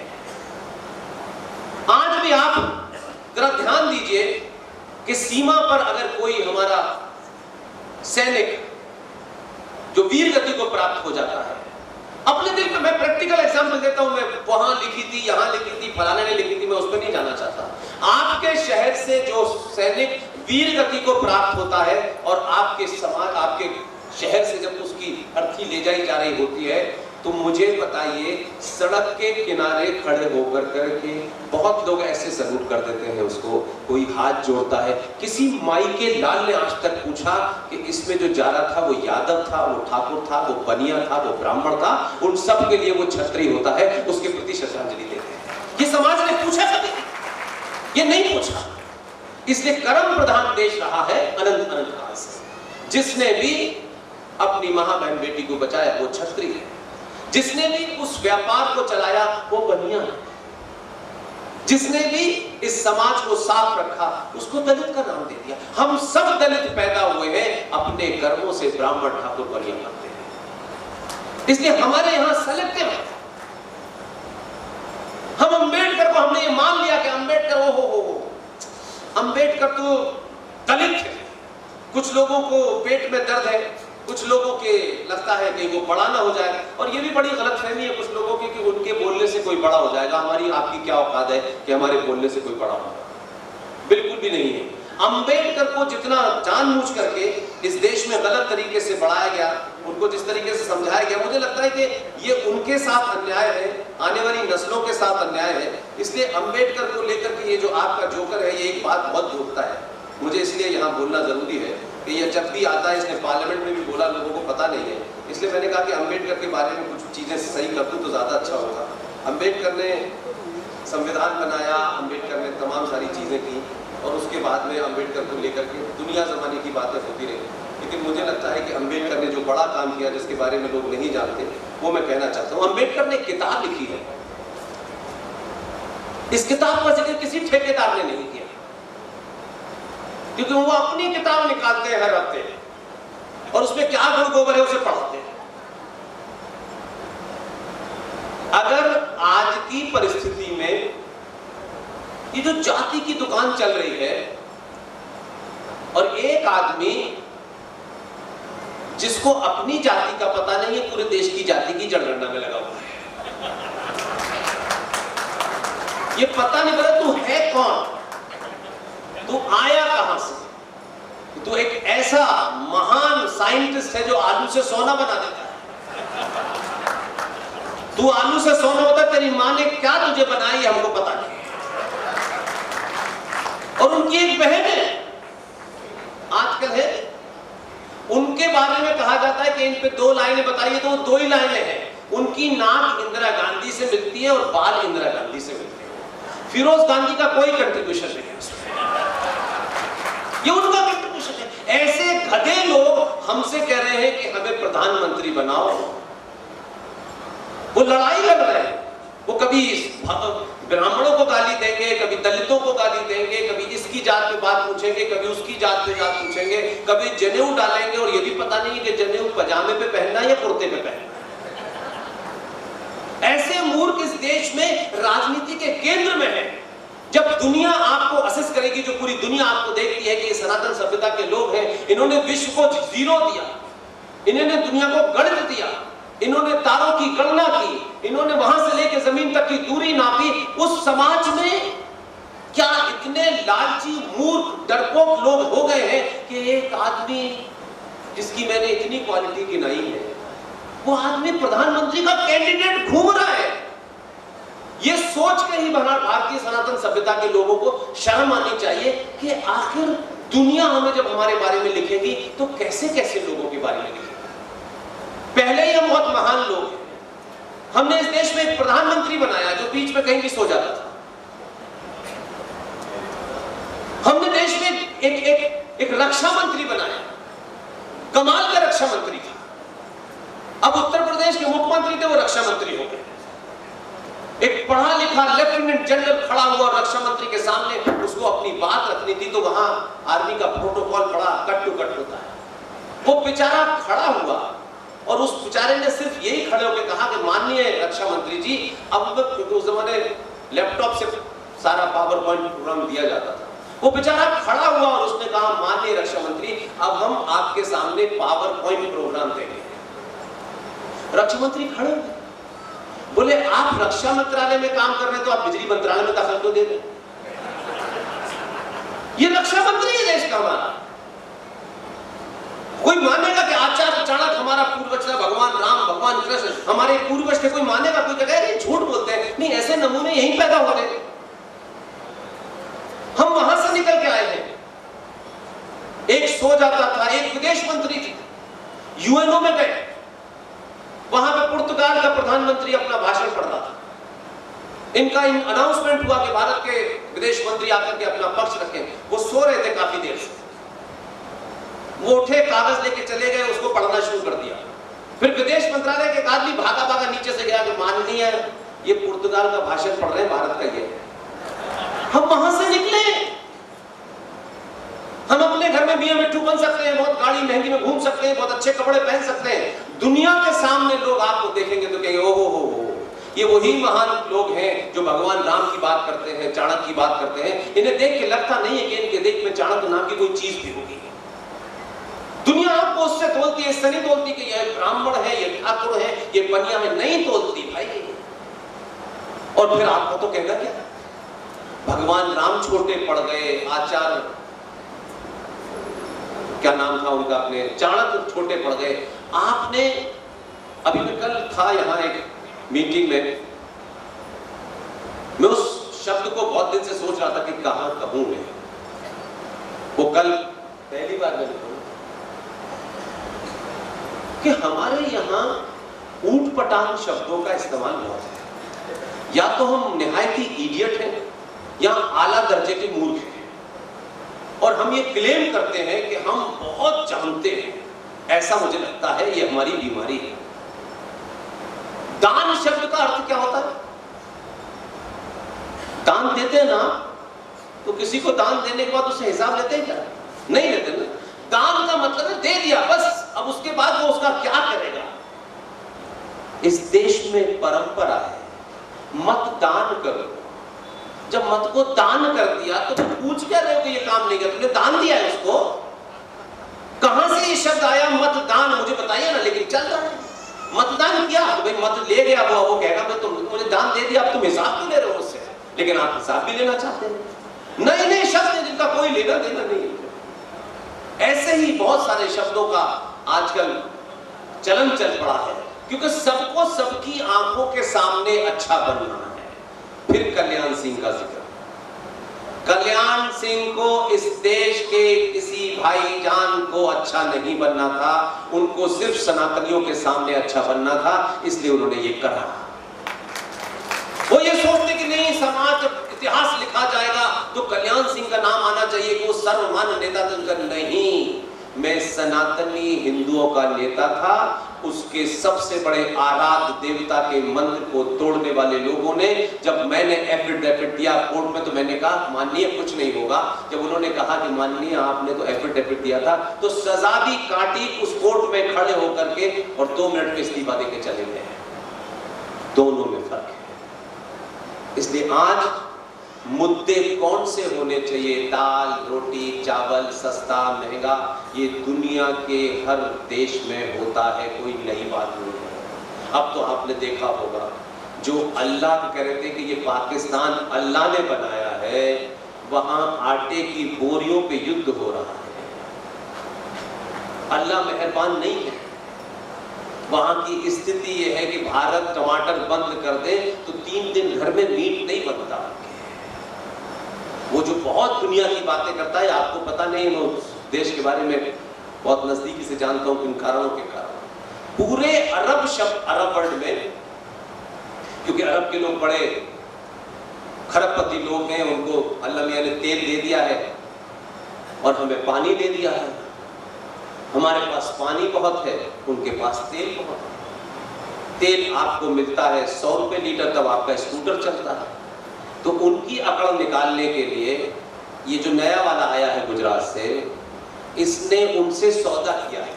आज भी आप जरा ध्यान दीजिए कि सीमा पर अगर कोई हमारा सैनिक जो वीर गति को प्राप्त हो जाता है, अपने दिल में, मैं प्रैक्टिकल एग्जांपल देता हूं, मैं वहां लिखी थी, यहां लिखी थी, फलाने ने लिखी थी, मैं उस पर नहीं जाना चाहता। आपके शहर से जो सैनिक वीर गति को प्राप्त होता है और आपके समाज, आपके शहर से जब उसकी अर्थी ले जाई जा रही होती है, तो मुझे बताइए, सड़क के किनारे खड़े होकर करके बहुत लोग ऐसे सलूट कर देते हैं उसको, कोई हाथ जोड़ता है। किसी माई के लाल ने आज तक पूछा कि इसमें जो जा रहा था वो यादव था, वो ठाकुर था, वो बनिया था, वो ब्राह्मण था, उन सब के लिए वो क्षत्रिय होता है, उसके प्रति श्रद्धांजलि देते हैं। ये समाज ने पूछा कभी? ये नहीं पूछा। इसलिए कर्म प्रधान देश रहा है अनंत अनंत काल से। जिसने भी अपनी मां बहन बेटी को बचाया वो क्षत्रिय है, जिसने भी उस व्यापार को चलाया वो बनिया है, जिसने भी इस समाज को साफ रखा उसको दलित का नाम दे दिया। हम सब दलित पैदा हुए हैं, अपने कर्मों से ब्राह्मण ठाकुर बनिया बनते हैं। इसलिए हमारे यहां सेलेक्टिव है। हम अंबेडकर को, हमने ये मान लिया कि अंबेडकर हो अंबेडकर तो दलित है। कुछ लोगों को पेट में दर्द है, कुछ लोगों के लगता है कि वो बड़ा ना हो जाए, और ये भी बड़ी गलतफहमी है कुछ लोगों की कि उनके बोलने से कोई बड़ा हो जाएगा। हमारी आपकी क्या औकात है कि हमारे बोलने से कोई बड़ा होगा? बिल्कुल भी नहीं है। अंबेडकर को जितना जानबूझ करके इस देश में गलत तरीके से बढ़ाया गया, उनको जिस तरीके से समझाया गया, मुझे लगता है कि ये उनके साथ अन्याय है, आने वाली नस्लों के साथ अन्याय है। इसलिए अंबेडकर को लेकर के ये जो आपका जोकर है, ये एक बात बहुत भूखता है। मुझे इसलिए यहाँ बोलना जरूरी है कि ये जब भी आता है, इसने पार्लियामेंट में भी बोला, लोगों को पता नहीं है, इसलिए मैंने कहा कि अंबेडकर के बारे में कुछ चीजें सही कर दूं तो ज्यादा अच्छा होगा। अंबेडकर ने संविधान बनाया, अंबेडकर ने तमाम सारी चीजें की, और उसके बाद में अंबेडकर को लेकर के दुनिया जमाने की बातें होती रही। लेकिन मुझे लगता है कि अंबेडकर ने जो बड़ा काम किया, जिसके बारे में लोग नहीं जानते, वो मैं कहना चाहता हूं। अंबेडकर ने किताब लिखी है, इस किताब का जिक्र किसी ठेकेदार ने नहीं किया, क्योंकि वो अपनी किताब निकालते हैं हर हफ्ते और उसमें क्या गुण गोबर है उसे पढ़ाते हैं। अगर आज की परिस्थिति में ये जो जाति की दुकान चल रही है और एक आदमी जिसको अपनी जाति का पता नहीं है पूरे देश की जाति की जनगणना में लगा हुआ है, ये पता नहीं पता तू है कौन, तू आया कहां से। तू एक ऐसा महान साइंटिस्ट है जो आलू से सोना बना देता है। तू आलू से सोना होता, तेरी मां ने क्या तुझे बनाई हमको पता नहीं। और उनकी एक बहन है आजकल है, उनके बारे में कहा जाता है कि इन पे 2 लाइनें बताइए, तो वो 2 ही लाइनें हैं। उनकी नाक इंदिरा गांधी से मिलती है और बाल इंदिरा गांधी से मिलते हैं। फिरोज गांधी का कोई कंट्रीब्यूशन नहीं है उसमें, ये उनका कंट्रीब्यूशन है। ऐसे गधे लोग हमसे कह रहे हैं कि हमें प्रधानमंत्री बनाओ, वो लड़ाई लड़ रहे हैं। वो कभी ब्राह्मणों को गाली देंगे, कभी दलितों को गाली देंगे, कभी इसकी जात पे बात पूछेंगे, कभी उसकी जात पे बात पूछेंगे, कभी जनेऊ डालेंगे और ये भी पता नहीं कि जनेऊ पजामे पे पहनना है या कुर्ते पे पहनना। ऐसे मूर्ख इस देश में राजनीति के केंद्र में है। जब दुनिया आपको असेस करेगी, जो पूरी दुनिया आपको देखती है कि ये सनातन सभ्यता के लोग हैं, इन्होंने विश्व को 0 दिया, इन्होंने दुनिया को गणित दिया, इन्होंने तारों की गणना की, इन्होंने वहां से लेकर जमीन तक की दूरी नापी। उस समाज में क्या इतने लालची मूर्ख डरपोक लोग हो गए हैं कि एक आदमी जिसकी मैंने इतनी क्वालिटी गिनाई है, वो आदमी प्रधानमंत्री का कैंडिडेट घूम रहा है। ये सोच के ही भारतीय सनातन सभ्यता के लोगों को शर्म आनी चाहिए कि आखिर दुनिया हमें जब हमारे बारे में लिखेगी तो कैसे कैसे लोगों के बारे में लिखेगी। पहले ही हम बहुत महान लोग हैं, हमने इस देश में एक प्रधानमंत्री बनाया जो बीच में कहीं भी सो जाता था। हमने देश में एक रक्षा मंत्री बनाया, कमाल का रक्षा मंत्री था। अब उत्तर प्रदेश के मुख्यमंत्री थे, वो रक्षा मंत्री हो गए। एक पढ़ा लिखा लेफ्टिनेंट जनरल खड़ा हुआ रक्षा मंत्री के सामने, उसको अपनी बात रखनी थी तो वहां आर्मी का प्रोटोकॉल बड़ा कट टू कट होता है। वो बेचारा खड़ा हुआ और उस बेचारे ने सिर्फ यही खड़े होकर कहा कि माननीय रक्षा मंत्री जी, अब उस जमाने लैपटॉप से सारा पावर पॉइंट प्रोग्राम दिया जाता था। वो बेचारा खड़ा हुआ और उसने कहा, माननीय रक्षा मंत्री, अब हम आपके सामने पावर पॉइंट प्रोग्राम देंगे। रक्षा मंत्री खड़े हुए, बोले आप रक्षा मंत्रालय में काम कर रहे हैं तो आप बिजली मंत्रालय में दखल क्यों दे रहे? ये रक्षा मंत्री है देश का हमारा। कोई मानेगा कि आचार्य चाणक्य हमारा पूर्वज था, भगवान राम, भगवान कृष्ण हमारे पूर्वज थे? कोई मानेगा? कोई कहेगा नहीं, झूठ बोलते हैं। नहीं, ऐसे नमूने यहीं पैदा हो रहे। हम वहां से निकल के आए हैं। एक सो जाता था, एक विदेश मंत्री थी, यूएनओ में गए, वहां पे पुर्तगाल का प्रधानमंत्री अपना भाषण पढ़ रहा था। इनका अनाउंसमेंट हुआ कि भारत के विदेश मंत्री आकर के अपना पक्ष रखें। वो सो रहे थे काफी देर से, वो उठे, कागज लेके चले गए, उसको पढ़ना शुरू कर दिया। फिर विदेश मंत्रालय के आदमी भागा भागा नीचे से गया कि माननीय ये पुर्तगाल का भाषण पढ़ रहे हैं, भारत का ये। हम वहां से निकले, हम अपने घर में मियां मिट्ठू बन सकते हैं, बहुत गाड़ी महंगी में घूम सकते हैं, बहुत अच्छे कपड़े पहन सकते हैं। दुनिया के सामने लोग आपको देखेंगे तो कहेंगे ओ हो, ये वही महान लोग हैं जो भगवान राम की बात करते हैं, चाणक्य की बात करते हैं। इन्हें देख के लगता नहीं है कि इनके देश में चाणक्य नाम की कोई चीज भी होगी। दुनिया आपको उससे तोलती है, इससे नहीं तोलती कि ये ब्राह्मण है, ये ठाकुर है, ये बनिया है, नहीं तोलती भाई। और फिर आपको तो कहेगा क्या, भगवान राम छोटे पड़ गए, आचार्य क्या नाम था उनका, अपने चाणक्य छोटे पड़ गए। आपने अभी मैं कल था यहाँ एक मीटिंग में, मैं उस शब्द को बहुत दिन से सोच रहा था कि कहां कहूं मैं। वो कल पहली बार मैंने कहा कि हमारे यहाँ ऊट पटांग शब्दों का इस्तेमाल बहुत है। या तो हम निहायती इडियट हैं या आला दर्जे के मूर्ख हैं, और हम ये क्लेम करते हैं कि हम बहुत जानते हैं। ऐसा मुझे लगता है ये हमारी बीमारी है। दान शब्द का अर्थ क्या होता है? दान देते हैं ना, तो किसी को दान देने के बाद उससे हिसाब लेते हैं क्या? नहीं लेते ना। दान का मतलब है दे दिया बस, अब उसके बाद वो उसका क्या करेगा। इस देश में परंपरा है मत दान करो। जब मत को दान कर दिया तो तुम पूछ क्या रहे हो कि ये काम नहीं किया, तुमने दान दिया है उसको। कहां से ये शब्द आया मत दान, मुझे बताइए ना। लेकिन चल रहा है मतदान किया तो भाई मत ले गया, वो कहेगा मैं तुम मुझे दान दे दिया, अब तुम हिसाब क्यों ले रहे हो मुझसे। लेकिन आप हिसाब भी लेना चाहते हैं। नए नए शब्द हैं जिनका कोई लेना देना नहीं है। ऐसे ही बहुत सारे शब्दों का आजकल चलन चल पड़ा है, क्योंकि सबको सबकी आंखों के सामने अच्छा बनना है। फिर कल्याण सिंह का जिक्र। कल्याण सिंह को इस देश के किसी भाईजान को अच्छा नहीं बनना था, उनको सिर्फ सनातनियों के सामने अच्छा बनना था, इसलिए उन्होंने ये करा। वो ये सोचते कि नहीं समाज इतिहास लिखा जाएगा तो कल्याण सिंह का नाम आना चाहिए कि वो सर्वमान्य नेता थे। नहीं, मैं सनातनी हिंदुओं का नेता था। उसके सबसे बड़े आराध्य देवता के मंत्र को तोड़ने वाले लोगों ने, जब मैंने एफिडेविट दिया कोर्ट में तो मैंने कहा माननीय कुछ नहीं होगा। जब उन्होंने कहा कि माननीय आपने तो एफिडेविट दिया था, तो सजा भी काटी उस कोर्ट में खड़े होकर के और 2 मिनट में इस्तीफा देके चले गए। दोनों में फर्क है। इसलिए आज मुद्दे कौन से होने चाहिए, दाल रोटी चावल सस्ता महंगा, ये दुनिया के हर देश में होता है, कोई नई बात नहीं है। अब तो आपने देखा होगा जो अल्लाह कह रहे थे कि ये पाकिस्तान अल्लाह ने बनाया है, वहां आटे की बोरियों पे युद्ध हो रहा है। अल्लाह मेहरबान नहीं है। वहां की स्थिति यह है कि भारत टमाटर बंद कर दे तो 3 दिन घर में मीट नहीं बनता। वो जो बहुत दुनिया की बातें करता है, आपको पता नहीं, मैं उस देश के बारे में बहुत नजदीकी से जानता हूं किन कारणों के कारण। पूरे अरब वर्ल्ड में, क्योंकि अरब के लोग बड़े खरबपति लोग हैं, उनको अल्लाह मियां ने तेल दे दिया है और हमें पानी दे दिया है। हमारे पास पानी बहुत है, उनके पास तेल बहुत है। तेल आपको मिलता है 100 रुपए लीटर, तब आपका स्कूटर चलता है। तो उनकी अकड़ निकालने के लिए ये जो नया वाला आया है गुजरात से, इसने उनसे सौदा किया है,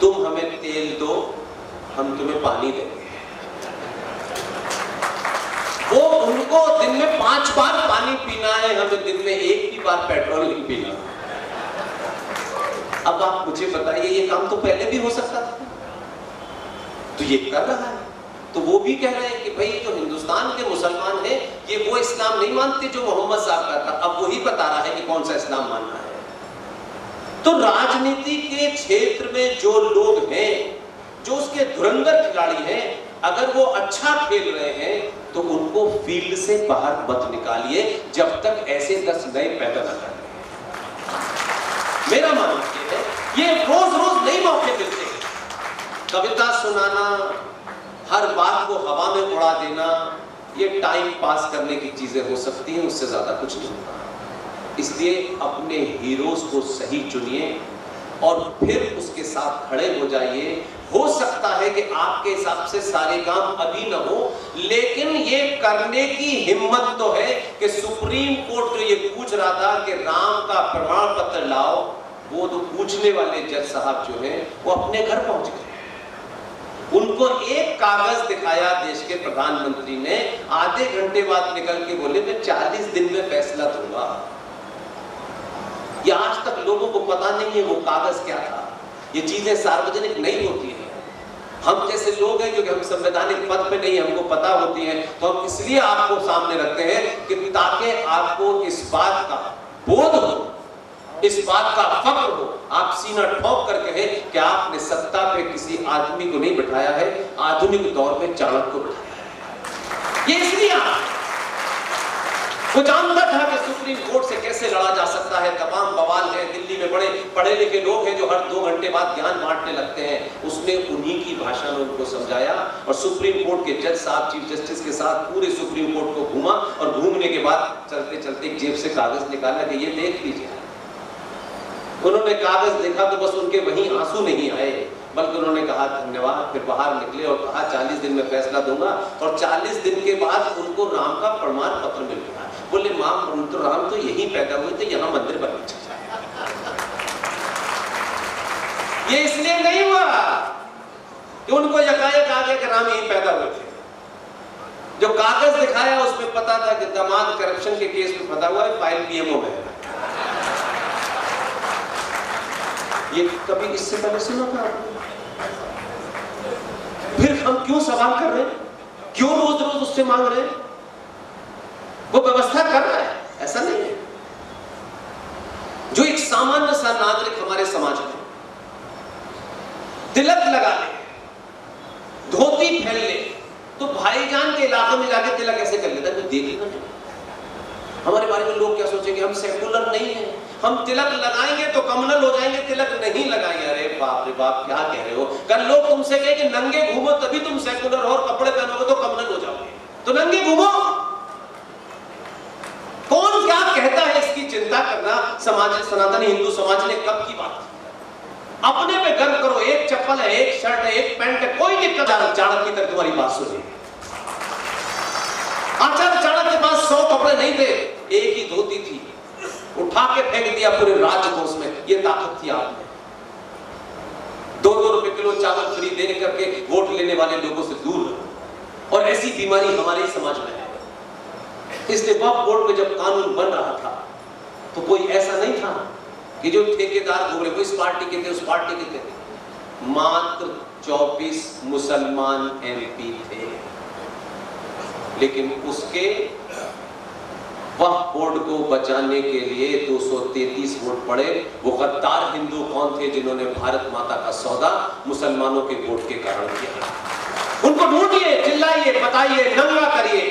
तुम हमें तेल दो हम तुम्हें पानी देंगे। वो उनको दिन में 5 बार पानी पीना है, हमें दिन में 1 ही बार पेट्रोल नहीं पीना। अब आप मुझे बताइए, ये काम तो पहले भी हो सकता था, तो ये कर रहा है। तो वो भी कह रहे हैं कि भाई जो हिंदुस्तान के मुसलमान हैं, ये वो इस्लाम नहीं मानते जो मोहम्मद साहब का था। अब वही बता रहा है कि कौन सा इस्लाम मानना है। तो राजनीति के क्षेत्र में जो लोग हैं, जो उसके धुरंधर खिलाड़ी हैं, अगर वो अच्छा खेल रहे हैं तो उनको फील्ड से बाहर मत निकालिए जब तक ऐसे 10 नए पैदा न करें। मेरा मानना है ये रोज रोज नए मौके मिलते हैं। कविता सुनाना, हर बात को हवा में उड़ा देना, ये टाइम पास करने की चीजें हो सकती हैं, उससे ज्यादा कुछ नहीं होगा। इसलिए अपने हीरोज को सही चुनिए और फिर उसके साथ खड़े हो जाइए। हो सकता है कि आपके हिसाब से सारे काम अभी न हो, लेकिन ये करने की हिम्मत तो है कि सुप्रीम कोर्ट जो ये पूछ रहा था कि राम का प्रमाण पत्र लाओ, वो तो पूछने वाले जज साहब जो हैं वो अपने घर पहुंच गए। उनको एक कागज दिखाया देश के प्रधानमंत्री ने, आधे घंटे बाद निकल के बोले मैं 40 दिन में फैसला दूंगा। ये आज तक लोगों को पता नहीं है वो कागज क्या था। ये चीजें सार्वजनिक नहीं होती है। हम जैसे लोग हैं, क्योंकि हम संवैधानिक पद पे नहीं, हमको पता होती है, तो हम इसलिए आपको सामने रखते हैं कि ताकि आपको इस बात का बोध हो, इस बात का फख्र हो, आप सीना ठोक कर कहें कि आपने सत्ता पे किसी आदमी को नहीं बिठाया है, आधुनिक दौर में चाणक्य को बिठाया है। ये इसलिए वो जानता था कि सुप्रीम कोर्ट से कैसे लड़ा जा सकता है। तमाम बवाल है, दिल्ली में बड़े पढ़े लिखे लोग हैं जो हर 2 घंटे बाद ज्ञान बांटने लगते हैं। उसने उन्हीं की भाषा में उनको समझाया और सुप्रीम कोर्ट के जज साहब चीफ जस्टिस के साथ पूरे सुप्रीम कोर्ट को घूमा और घूमने के बाद चलते चलते जेब से कागज निकाला कि ये देख लीजिए। उन्होंने कागज देखा तो बस उनके वहीं आंसू नहीं आए, बल्कि उन्होंने कहा धन्यवाद, फिर बाहर निकले और कहा 40 दिन में फैसला दूंगा, और 40 दिन के बाद उनको राम का प्रमाण पत्र मिल गया। बोले मां तो राम तो यहीं पैदा हुए थे, यहाँ मंदिर बनना चाहिए। ये इसलिए नहीं हुआ कि उनको यकायक आ गया कि राम यहीं पैदा हुए थे। जो कागज दिखाया उसमें पता था कि दामाद करप्शन के केस में फंसा हुआ है, फाइल पीएमओ में है। ये कभी इससे पहले सुना था? फिर हम क्यों सवाल कर रहे हैं? क्यों रोज रोज उससे मांग रहे हैं? वो व्यवस्था कर रहा है, ऐसा नहीं है। जो एक सामान्य सा नागरिक हमारे समाज में तिलक लगा ले, धोती पहन ले, तो भाईजान के इलाके में जाके तिलक ऐसे कर लेता है, तो देखेगा नहीं। हमारे बारे में लोग क्या सोचेंगे? हम सेकुलर नहीं है, हम तिलक लगाएंगे तो कम्युनल हो जाएंगे, तिलक नहीं लगाएंगे। अरे बाप रे बाप, क्या कह रहे हो? कल लोग तुमसे कहे कि नंगे घूमो तभी तुम सेकुलर हो, और कपड़े पहनोगे तो कम्युनल हो जाओगे, तो नंगे घूमो। कौन क्या कहता है इसकी चिंता करना समाज, सनातनी हिंदू समाज ने कब की बात? अपने पे गर्व करो। एक चप्पल है, एक शर्ट है, एक पैंट है, कोई दिक्कत नहीं। चाणक्य की तरह तुम्हारी बात सुनिए। आचार्य चाणक्य के पास 100 कपड़े नहीं थे, एक ही धोती थी, उठा के फेंक दिया पूरे राजकोष में। ये ताकत थी आप में। 2-2 रुपए किलो चावल फ्री देने करके वोट लेने वाले लोगों से दूर रहो। और ऐसी बीमारी हमारे समाज में है। इसलिए वक्फ बोर्ड में जब कानून बन रहा था तो कोई ऐसा नहीं था कि जो ठेकेदार घूम रहे, इस पार्टी के थे, उस पार्टी के थे। मात्र 24 मुसलमान एमपी थे, लेकिन उसके वक्फ बोर्ड को बचाने के लिए 233 वोट पड़े। वो गद्दार हिंदू कौन थे जिन्होंने भारत माता का सौदा मुसलमानों के वोट के कारण किया? उनको ढूंढिए, चिल्लाइए, बताइए, नंगा करिए।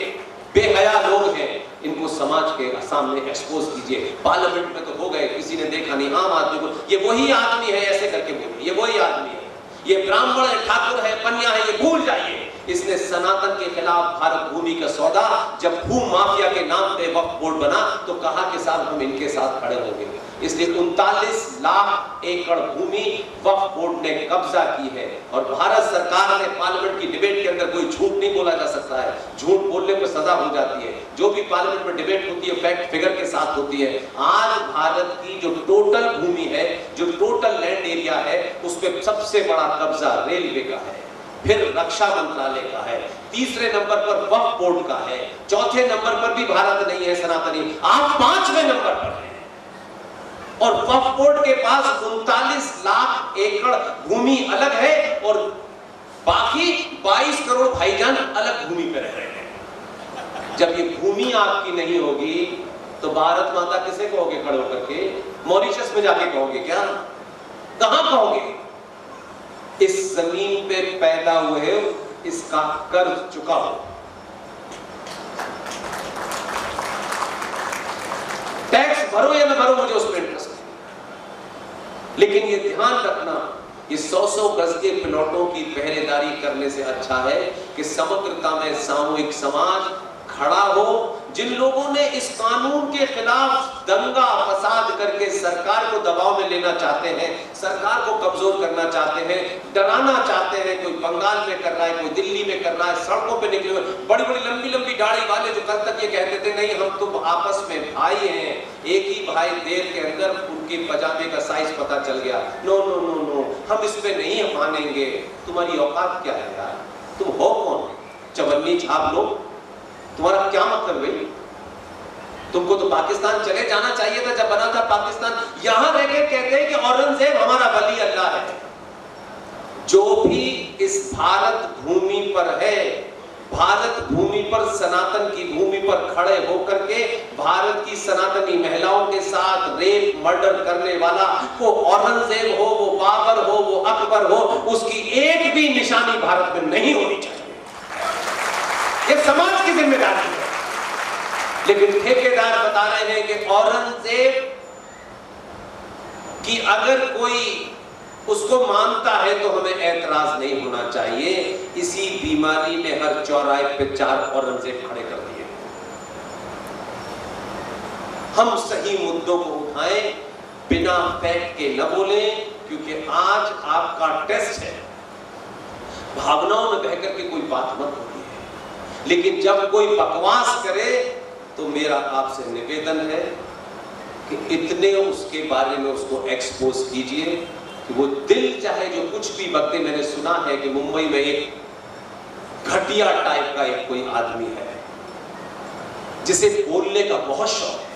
बेहया लोग हैं, इनको समाज के सामने एक्सपोज कीजिए। पार्लियामेंट में तो हो गए, किसी ने देखा नहीं। आम आदमी को ये वही आदमी है ऐसे करके बोले, ये वही आदमी है, ये ब्राह्मण है, ठाकुर है, पन्या है, ये भूल जाइए। इसने सनातन के खिलाफ भारत भूमि का सौदा, जब भू माफिया के नाम पे वक्फ बोर्ड बना तो कहा कि साहब हम इनके साथ खड़े होंगे। इसलिए 39 लाख एकड़ भूमि वक्फ बोर्ड ने कब्जा की है। और भारत सरकार ने पार्लियामेंट की डिबेट के अंदर कोई झूठ नहीं बोला जा सकता है, झूठ बोलने पर सजा हो जाती है। जो भी पार्लियामेंट में डिबेट होती है फैक्ट फिगर के साथ होती है। आज भारत की जो टोटल भूमि है, जो टोटल लैंड एरिया है, उस पर सबसे बड़ा कब्जा रेलवे का है, फिर रक्षा मंत्रालय का है, तीसरे नंबर पर वक्फ बोर्ड का है, चौथे नंबर पर भी भारत नहीं है सनातनी, आप 5वें नंबर पर है। और वक्फ बोर्ड के पास 39 लाख एकड़ भूमि अलग है और बाकी 22 करोड़ भाईजान अलग भूमि पर रह रहे हैं। जब ये भूमि आपकी नहीं होगी तो भारत माता किसे कहोगे खड़े होकर के? मॉरिशस में जाके कहोगे क्या? कहां कहोगे? इस जमीन पे पैदा हुए, इसका कर्ज चुकाओ। टैक्स भरो या ना भरो, मुझे उसमें इंटरेस्ट है, लेकिन ये ध्यान रखना, ये 100-100 गज के प्लॉटों की पहरेदारी करने से अच्छा है कि समग्रता में सामूहिक समाज खड़ा हो। जिन लोगों ने इस कानून के खिलाफ दंगा फसाद करके सरकार को दबाव में लेना चाहते हैं, सरकार को कमजोर करना चाहते हैं, डराना चाहते हैं, कोई बंगाल में कर रहा है, कोई दिल्ली में कर रहा है, सड़कों पे निकले हुए बड़ी बड़ी लंबी लंबी दाढ़ी वाले जो कल तक ये कहते थे नहीं हम तो आपस में भाई हैं, एक ही भाई, देर के अंदर उनके पजामे का साइज पता चल गया। नो नो नो नो, हम इस पे नहीं मानेंगे। तुम्हारी औकात क्या है यार? तुम हो कौन? चवन्नी छाप लो, तुम्हारा क्या मतलब भाई? तुमको तो पाकिस्तान चले जाना चाहिए था जब बना था पाकिस्तान। यहां रह के कहते हैं कि औरंगजेब हमारा वली अल्लाह है। जो भी इस भारत भूमि पर है, भारत भूमि पर, सनातन की भूमि पर खड़े होकर के भारत की सनातनी महिलाओं के साथ रेप मर्डर करने वाला, वो औरंगजेब हो, वो बाबर हो, वो अकबर हो, उसकी एक भी निशानी भारत में नहीं होनी चाहिए। ये समाज की जिम्मेदारी है। लेकिन ठेकेदार बता रहे हैं कि औरंगजेब की अगर कोई उसको मानता है तो हमें ऐतराज नहीं होना चाहिए। इसी बीमारी ने हर चौराहे पे 4 औरंगजेब खड़े कर दिए। हम सही मुद्दों को उठाएं, बिना फैक्ट के न बोलें, क्योंकि आज आपका टेस्ट है। भावनाओं में बहकर के कोई बात मत बोलिए, लेकिन जब कोई बकवास करे तो मेरा आपसे निवेदन है कि इतने उसके बारे में उसको एक्सपोज कीजिए कि वो दिल चाहे जो कुछ भी बकते। मैंने सुना है कि मुंबई में एक घटिया टाइप का एक कोई आदमी है जिसे बोलने का बहुत शौक है,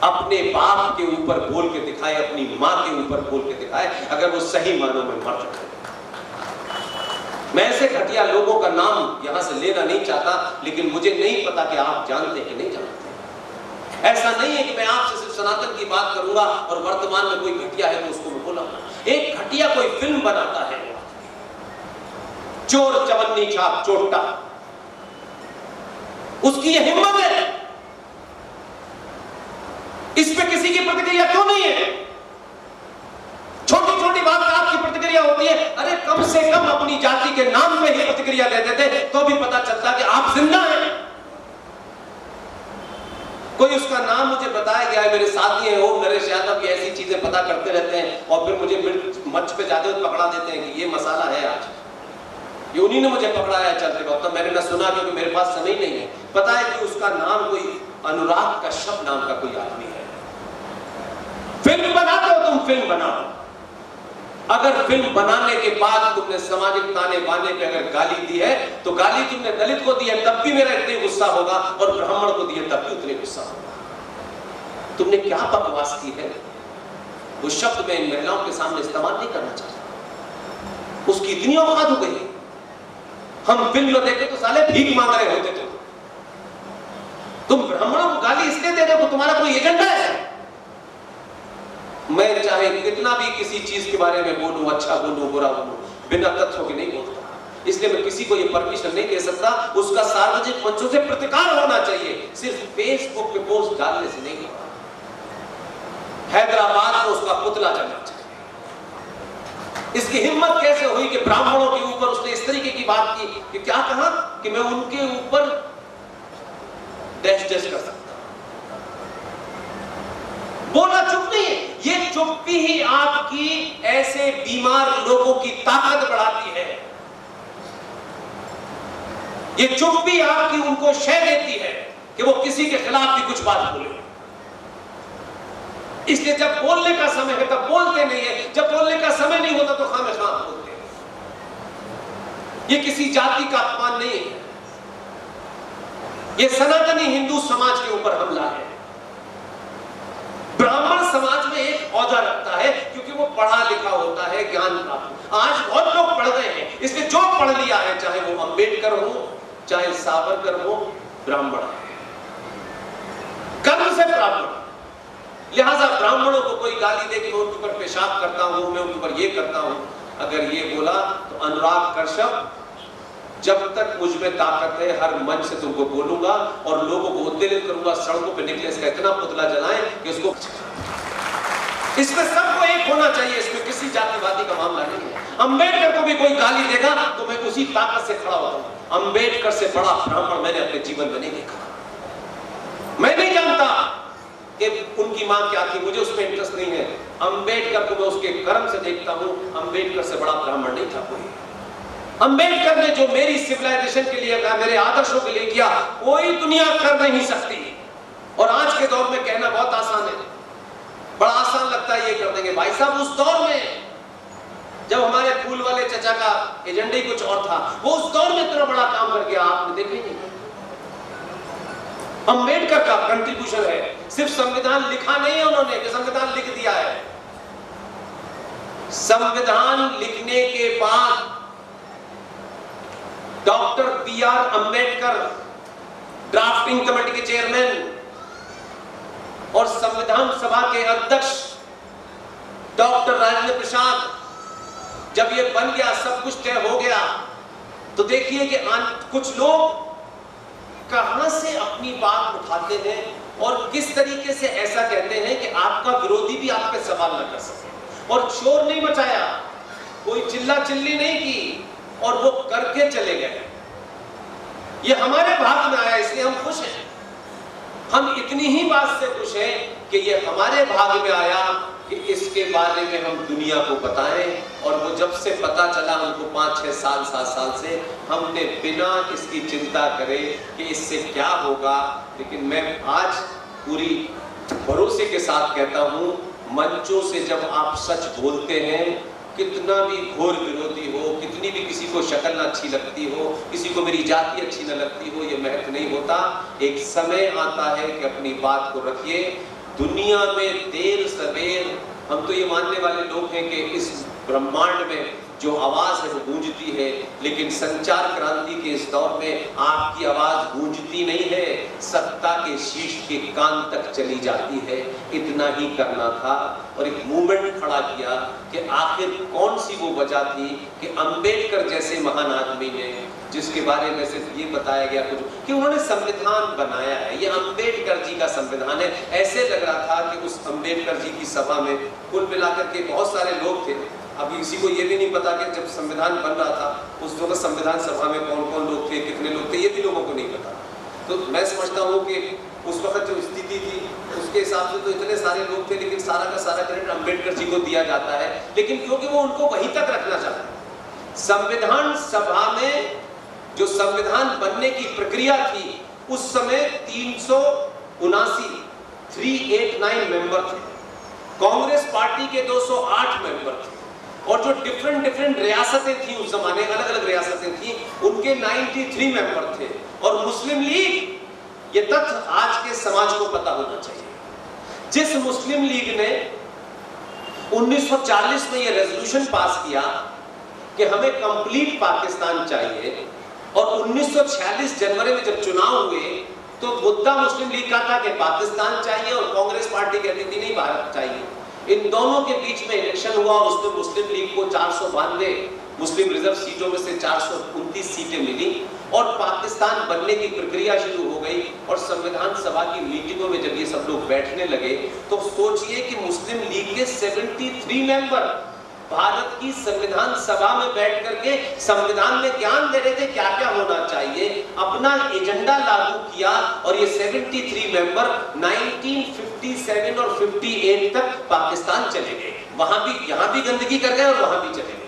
अपने बाप के ऊपर बोल के दिखाए, अपनी मां के ऊपर बोल के दिखाए, अगर वो सही मानों में मर्द है। मैं ऐसे घटिया लोगों का नाम यहां से लेना नहीं चाहता, लेकिन मुझे नहीं पता कि आप जानते कि नहीं जानते। ऐसा नहीं है कि मैं आपसे सिर्फ सनातन की बात करूंगा और वर्तमान में कोई घटिया है तो उसको मैं बोलूंगा। एक घटिया कोई फिल्म बनाता है, चोर चवन्नी छाप चोटा, उसकी यह हिम्मत है, इस पे किसी की प्रतिक्रिया क्यों नहीं है? छोटी छोटी बात पर आपकी प्रतिक्रिया होती है। अरे कम से कम अपनी जाति के नाम में ही प्रतिक्रिया देते थे तो भी पता चलता कि आप जिंदा हैं। कोई उसका नाम मुझे बताया गया है, मेरे साथी हैं ओम नरेश यादव, ये ऐसी चीजें पता करते रहते हैं और फिर मुझे मंच पे जाते हुए पकड़ा देते हैं कि ये मसाला है आज, ये उन्हीं ने मुझे पकड़ाया चलते वक्त। तो मैंने ना सुना क्योंकि मेरे पास समय नहीं है। पता है कि उसका नाम कोई अनुराग कश्यप नाम का कोई आदमी है। फिल्म बनाते हो तुम, फिल्म बनाओ। अगर फिल्म बनाने के बाद तुमने सामाजिक ताने बाने पे अगर गाली दी है तो गाली तुमने दलित को दी है तब भी मेरा इतने गुस्सा होगा, और ब्राह्मण को दी है तब भी उतने गुस्सा होगा। तुमने क्या बकवास की है? वो शब्द मैं इन महिलाओं के सामने इस्तेमाल नहीं करना चाहता। उसकी इतनी औकात हो गई। हम फिल्म में देखे तो साले भीख मांग रहे होते थे। तुम ब्राह्मणों को गाली इसलिए दे रहे हो, तुम्हारा कोई एजेंडा है? मैं चाहे कितना भी किसी चीज के बारे में बोलूं, अच्छा बोलूं बुरा बोलूं, बिना तथ्यों के नहीं बोलता। इसलिए मैं किसी को ये परमिशन नहीं दे सकता। उसका सार्वजनिक मंचों से प्रतिकार होना चाहिए, सिर्फ फेसबुक पे पोस्ट डालने से नहीं होगा। हैदराबाद में उसका पुतला जलना चाहिए। इसकी हिम्मत कैसे हुई कि ब्राह्मणों के ऊपर उसने इस तरीके की बात की कि क्या कहा कि मैं उनके ऊपर डैश डैश कर सकता, बोला चुप नहीं है। ये चुप्पी ही आपकी ऐसे बीमार लोगों की ताकत बढ़ाती है। ये चुप्पी आपकी उनको शय देती है कि वो किसी के खिलाफ भी कुछ बात बोले। इसलिए जब बोलने का समय है तब बोलते नहीं है, जब बोलने का समय नहीं होता तो खामखा बोलते हैं। ये किसी जाति का अपमान नहीं है, ये सनातनी हिंदू समाज के ऊपर हमला है। ब्राह्मण समाज में एक औहदा रखता है क्योंकि वो पढ़ा लिखा होता है, ज्ञान प्राप्त। आज बहुत लोग पढ़ गए हैं, इसलिए जो पढ़ लिया है, चाहे वो अंबेडकर हो, चाहे सावरकर हो, ब्राह्मण है, कर्म से ब्राह्मण। लिहाजा ब्राह्मणों को कोई गाली दे कि मैं उनके ऊपर पेशाब करता हूं, मैं उनके ऊपर ये करता हूं, अगर ये बोला तो अनुराग कश्यप, जब तक मुझ में ताकत है हर मंच से तुमको बोलूंगा और लोगों को उत्तेजित करूंगा, सड़कों पे निकले इसका इतना पुतला जलाएं कि उसको। इसमें सबको एक होना चाहिए, इसमें किसी जातिवादी का मामला नहीं है। अंबेडकर को भी कोई गाली देगा तो मैं उसी ताकत से खड़ा होता हूं। अंबेडकर से बड़ा ब्राह्मण मैंने अपने जीवन में नहीं देखा। मैं नहीं जानता कि उनकी मां क्या थी, मुझे उसमें इंटरेस्ट नहीं है। अंबेडकर को मैं उसके कर्म से देखता हूं, अंबेडकर से बड़ा ब्राह्मण नहीं था कोई। अंबेडकर ने जो मेरी सिविलाइजेशन के लिए कहा, मेरे आदर्शों के लिए किया, कोई दुनिया कर नहीं सकती। और आज के दौर में कहना बहुत आसान है, बड़ा आसान लगता है ये कर देंगे। भाई साहब, उस दौर में जब हमारे फूल वाले चचा का एजेंडा ही कुछ और था, वो उस दौर में इतना बड़ा काम कर गया, आपने देखे नहीं। अंबेडकर का कंट्रीब्यूशन है, सिर्फ संविधान लिखा नहीं है उन्होंने कि संविधान लिख दिया है। संविधान लिखने के बाद doctor B R. Ambedkar drafting committee के चेयरमैन और संविधान सभा के अध्यक्ष डॉक्टर राजेंद्र प्रसाद, जब ये बन गया, सब कुछ तय हो गया, तो देखिए कि कुछ लोग कहां से अपनी बात उठाते हैं और किस तरीके से ऐसा कहते हैं कि आपका विरोधी भी आप पे सवाल न कर सके। और शोर नहीं मचाया, कोई चिल्ला चिल्ली नहीं की, और वो करके चले गए। ये हमारे भाग में आया, इसलिए हम खुश हैं। हम इतनी ही बात से खुश हैं कि ये हमारे भाग में आया कि इसके बारे में हम दुनिया को बताएं। और वो जब से पता चला हमको 5, 6 साल 7 साल से, हमने बिना इसकी चिंता करे कि इससे क्या होगा, लेकिन मैं आज पूरी भरोसे के साथ कहता हूं, मंचों से जब आप सच बोलते हैं, कितना भी घोर विरोधी हो, कितनी भी किसी को शक्ल ना अच्छी लगती हो, किसी को मेरी जाति अच्छी न लगती हो, ये महत्व नहीं होता। एक समय आता है कि अपनी बात को रखिए। दुनिया में देर सवेर, हम तो ये मानने वाले लोग हैं कि इस ब्रह्मांड में जो आवाज है वो गूंजती है, लेकिन संचार क्रांति के इस दौर में आपकी आवाज गूंजती नहीं है, सत्ता के शीर्ष के कान तक चली जाती है। इतना ही करना था और एक मूवमेंट खड़ा किया कि आखिर कौन सी वो वजह थी कि अंबेडकर जैसे महान आदमी ने, जिसके बारे में सिर्फ ये बताया गया कुछ कि उन्होंने संविधान बनाया है, ये अंबेडकर जी का संविधान है। ऐसे लग रहा था कि उस अंबेडकर जी की सभा में कुल मिलाकर के बहुत सारे लोग थे। अभी किसी को ये भी नहीं पता कि जब संविधान बन रहा था उस वक्त संविधान सभा में कौन कौन लोग थे, कितने लोग थे, ये भी लोगों को नहीं पता। तो मैं समझता हूँ कि उस वक्त जो स्थिति थी उसके हिसाब से तो इतने सारे लोग थे, लेकिन सारा का सारा क्रेडिट अंबेडकर जी को दिया जाता है। लेकिन क्योंकि वो उनको वहीं तक रखना चाहते हैं, संविधान सभा में जो संविधान बनने की प्रक्रिया थी उस समय 389 मेंबर थे, कांग्रेस पार्टी के 208 मेंबर थे, और जो डिफरेंट रियासतें थी उस जमाने, अलग अलग रियासतें थी, उनके 93 मेंबर थे। और मुस्लिम लीग, ये तथ्य आज के समाज को पता होना चाहिए, जिस मुस्लिम लीग ने 1940 में ये रेजोल्यूशन पास किया कि हमें कंप्लीट पाकिस्तान चाहिए, और 1946 जनवरी में जब चुनाव हुए तो मुद्दा मुस्लिम लीग का था कि पाकिस्तान चाहिए, और कांग्रेस पार्टी कहती थी नहीं भारत चाहिए। इन दोनों के बीच में इलेक्शन हुआ, उसमें मुस्लिम लीग को 492 मुस्लिम रिजर्व सीटों में से 429 सीटें मिली, और पाकिस्तान बनने की प्रक्रिया शुरू हो गई। और संविधान सभा की मीटिंगों में जब ये सब लोग बैठने लगे तो सोचिए कि मुस्लिम लीग के 73 मेंबर भारत की संविधान सभा में बैठ करके संविधान में ज्ञान दे रहे थे क्या क्या होना चाहिए, अपना एजेंडा लागू किया। और ये 73 मेंबर 1957 और 58 तक पाकिस्तान चले गए, वहां भी, यहां भी गंदगी कर गए और वहां भी चले गए।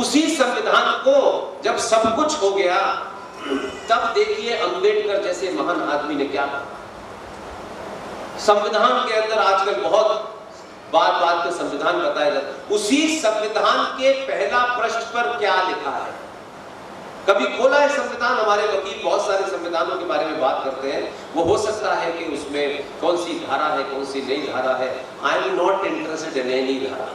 उसी संविधान को जब सब कुछ हो गया, तब देखिए अंबेडकर जैसे महान आदमी ने क्या कहा। संविधान के अंदर आजकल बहुत बात पे संविधान बताया जाता है, उसी संविधान के पहला पृष्ठ पर क्या लिखा है, कभी खोला है संविधान? हमारे वकील बहुत सारे संविधानों के बारे में बात करते हैं, वो हो सकता है कि उसमें कौन सी धारा है, कौन सी नई धारा है। I am not interested in any धारा।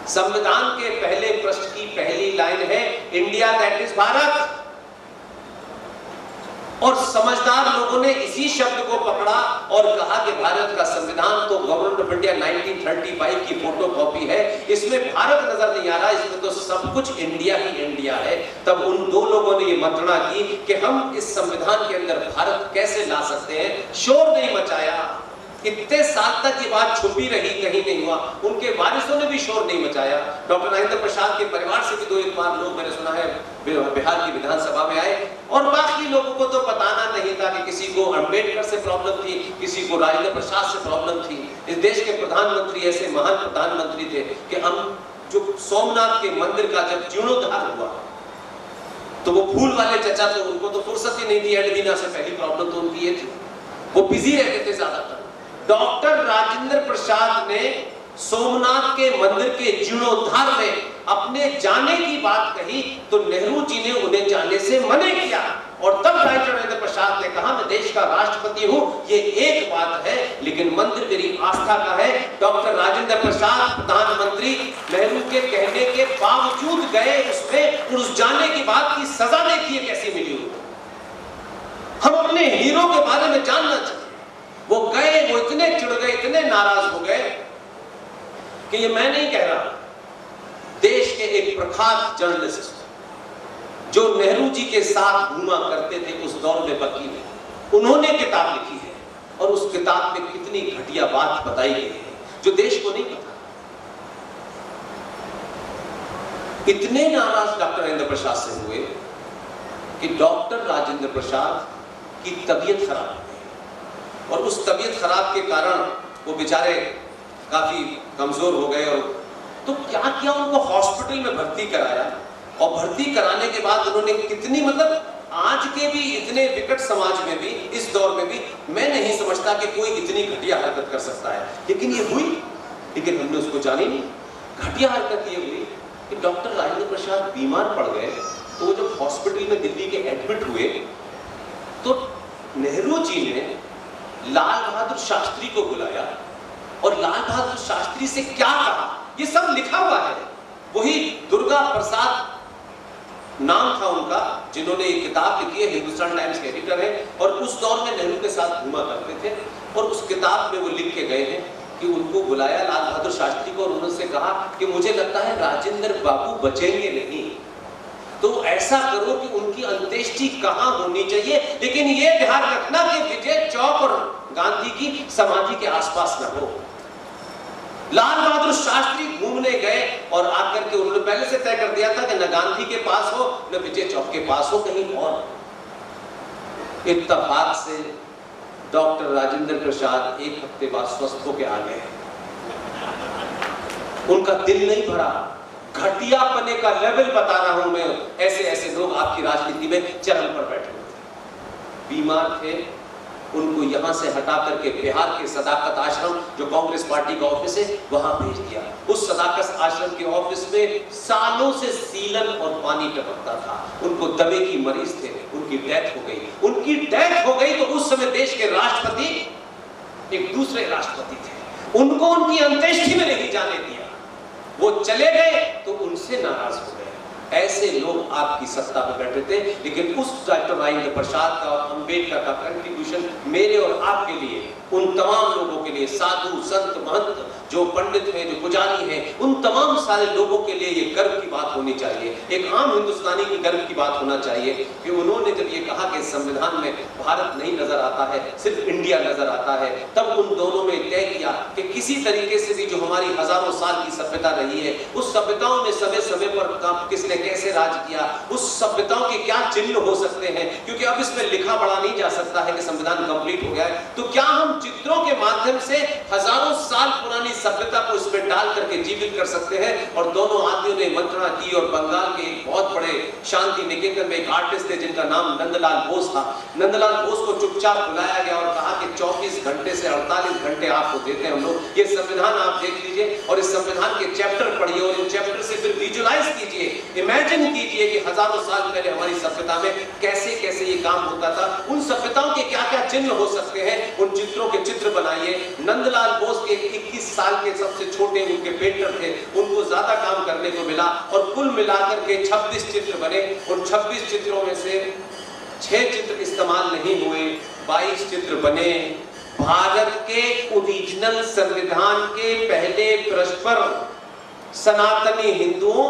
संविधान के पहले पृष्ठ की पहली लाइन है, इंडिया दैट इज भारत। और समझदार लोगों ने इसी शब्द को पकड़ा और कहा कि भारत का संविधान तो गवर्नमेंट ऑफ इंडिया 1935 की फोटोकॉपी है, इसमें भारत नजर नहीं आ रहा, इसमें तो सब कुछ इंडिया ही इंडिया है। तब उन दो लोगों ने ये मंत्रणा की कि हम इस संविधान के अंदर भारत कैसे ला सकते हैं। शोर नहीं मचाया, इतने साल तक ये बात छुपी रही, कहीं नहीं हुआ। उनके वारिसों ने भी शोर नहीं मचाया। डॉक्टर राजेंद्र प्रसाद के परिवार से भी 2-1 बार लोग, मैंने सुना है, बिहार की विधानसभा में आए, और बाकी लोगों को तो बताना नहीं था कि किसी को अंबेडकर से प्रॉब्लम थी, किसी को राजेंद्र प्रसाद से प्रॉब्लम थी। इस देश के प्रधानमंत्री ऐसे महान प्रधानमंत्री थे कि हम जो सोमनाथ के मंदिर का जब जीर्णोद्धार हुआ तो वो फूल वाले चचा, तो उनको तो फुर्सत ही नहीं थी, एडवीना से पहली प्रॉब्लम तो उनकी ये थी, वो बिजी रहते थे ज्यादातर। डॉक्टर राजेंद्र प्रसाद ने सोमनाथ के मंदिर के जीर्णोद्धार में अपने जाने की बात कही तो नेहरू जी ने उन्हें जाने से मना किया। और तब डॉक्टर राजेंद्र प्रसाद ने कहा, मैं देश का राष्ट्रपति हूं, ये एक बात है, लेकिन मंदिर मेरी आस्था का है। डॉक्टर राजेंद्र प्रसाद प्रधानमंत्री नेहरू के कहने के बावजूद गए उसमें, और उस जाने की बात की सजा देखिए कैसी मिली उनको। हम अपने हीरो के बारे में जानना चाहिए। वो गए, वो इतने चिढ़ गए, इतने नाराज हो गए कि ये मैं नहीं कह रहा, देश के एक प्रख्यात जर्नलिस्ट जो नेहरू जी के साथ घूमा करते थे उस दौर में, वकील है, उन्होंने किताब लिखी है, और उस किताब में कितनी घटिया बात बताई गई है जो देश को नहीं पता। इतने नाराज डॉक्टर राजेंद्र प्रसाद से हुए कि डॉक्टर राजेंद्र प्रसाद की तबीयत खराब हो गई। और उस तबीयत खराब के कारण वो बेचारे काफी कमजोर हो गए। और तो क्या किया, उनको हॉस्पिटल में भर्ती कराया और भर्ती कराने के बाद उन्होंने कितनी, मतलब आज के भी इतने विकट समाज में भी, इस दौर में भी मैं नहीं समझता कि कोई इतनी घटिया हरकत कर सकता है, लेकिन ये हुई। लेकिन हमने उसको जानी नहीं। घटिया हरकत ये हुई कि डॉक्टर राजेंद्र प्रसाद बीमार पड़ गए, तो वो जब हॉस्पिटल में दिल्ली के एडमिट हुए तो नेहरू जी ने लाल बहादुर शास्त्री को बुलाया और लाल बहादुर शास्त्री से क्या कहा, ये सब लिखा हुआ है। वही दुर्गा प्रसाद नाम था उनका, जिन्होंने एक किताब लिखी है, हिंदुस्तान टाइम्स के एडिटर हैं और उस दौर में नेहरू के साथ घूमा करते थे। और उस किताब में वो लिख के गए हैं कि उनको बुलाया लाल बहादुर शास्त्री को और उन्होंने कहा कि मुझे लगता है राजेंद्र बाबू बचेंगे नहीं, तो ऐसा करो कि उनकी अंत्येष्टि कहां होनी चाहिए, लेकिन ये ध्यान रखना कि विजय चौक और गांधी की समाधि के आसपास न हो। लाल बहादुर शास्त्री घूमने गए और आकर के उन्होंने पहले से तय कर दिया था कि न गांधी के पास हो न विजय चौक के पास हो, कहीं और। इत्तेफाक से डॉक्टर राजेंद्र प्रसाद एक हफ्ते बाद स्वस्थ होकर आ गए। उनका दिल नहीं भरा। घटियापने का लेवल बता रहा हूं मैं, ऐसे ऐसे लोग आपकी राजनीति में चरण पर बैठे हुए थे, बीमार थे। उनको यहां से हटा करके बिहार के सदाकत आश्रम, जो कांग्रेस पार्टी का ऑफिस है, वहां भेज दिया। उस सदाकत आश्रम के ऑफिस में सालों से सीलन और पानी टपकता था। उनको दमे की मरीज थे, उनकी डेथ हो गई। उनकी डेथ हो गई तो उस समय देश के राष्ट्रपति एक दूसरे राष्ट्रपति थे, उनको उनकी अंत्येष्टि में नहीं जाने दिया। वो चले गए तो उनसे नाराज हो गए। ऐसे लोग आपकी सत्ता पर बैठे थे। लेकिन उस डॉक्टर राजेंद्र प्रसाद का और अंबेडकर का कंट्रीब्यूशन मेरे और आपके लिए, उन तमाम लोगों के लिए, साधु संत महंत जो पंडित हैं, जो पुजारी हैं, उन तमाम सारे लोगों के लिए ये गर्व की बात होनी चाहिए, एक आम हिंदुस्तानी की गर्व की बात होना चाहिए कि उन्होंने जब ये कहा कि संविधान में भारत नहीं नजर आता है, सिर्फ इंडिया नजर आता है, तब उन दोनों ने तय किया कि किसी तरीके से भी जो हमारी हजारों साल की सभ्यता रही है, उस सभ्यताओं में समय समय पर किसने कैसे राज किया, उस सभ्यताओं के क्या चिन्ह हो सकते हैं, क्योंकि अब इसमें लिखा पढ़ा नहीं जा सकता है कि संविधान कंप्लीट हो गया है, तो क्या हम चित्रों के माध्यम से हजारों साल पुरानी सभ्यता को इसमें डाल करके जीवित कर सकते हैं। और दोनों आदमियों ने मंत्रणा की और बंगाल के एक बहुत बड़े शांति निकेतन में एक आर्टिस्ट थे जिनका नाम नंदलाल बोस था। नंदलाल बोस को चुपचाप बुलाया गया और कहा कि 24 घंटे से 48 घंटे आपको देते हैं हम लोग, ये संविधान आप देख लीजिए और इस संविधान के चैप्टर पढ़िए और इन चैप्टर से फिर विजुलाइज कीजिए, इमेजिन कीजिए कि हजारों साल पहले हमारी सभ्यता में कैसे कैसे ये काम होता था, उन सभ्यताओं के क्या क्या चिन्ह हो सकते हैं, उन चित्रों के चित्र बनाइए। नंदलाल बोस के 21 साल के सबसे छोटे उनके पेंटर थे, उनको ज्यादा काम करने को मिला और कुल मिलाकर के 26 चित्र बने। उन 26 चित्रों में से 6 चित्र इस्तेमाल नहीं हुए, 22 चित्र बने। भारत के ओरिजिनल संविधान के पहले पृष्ठ पर सनातनी हिंदुओं,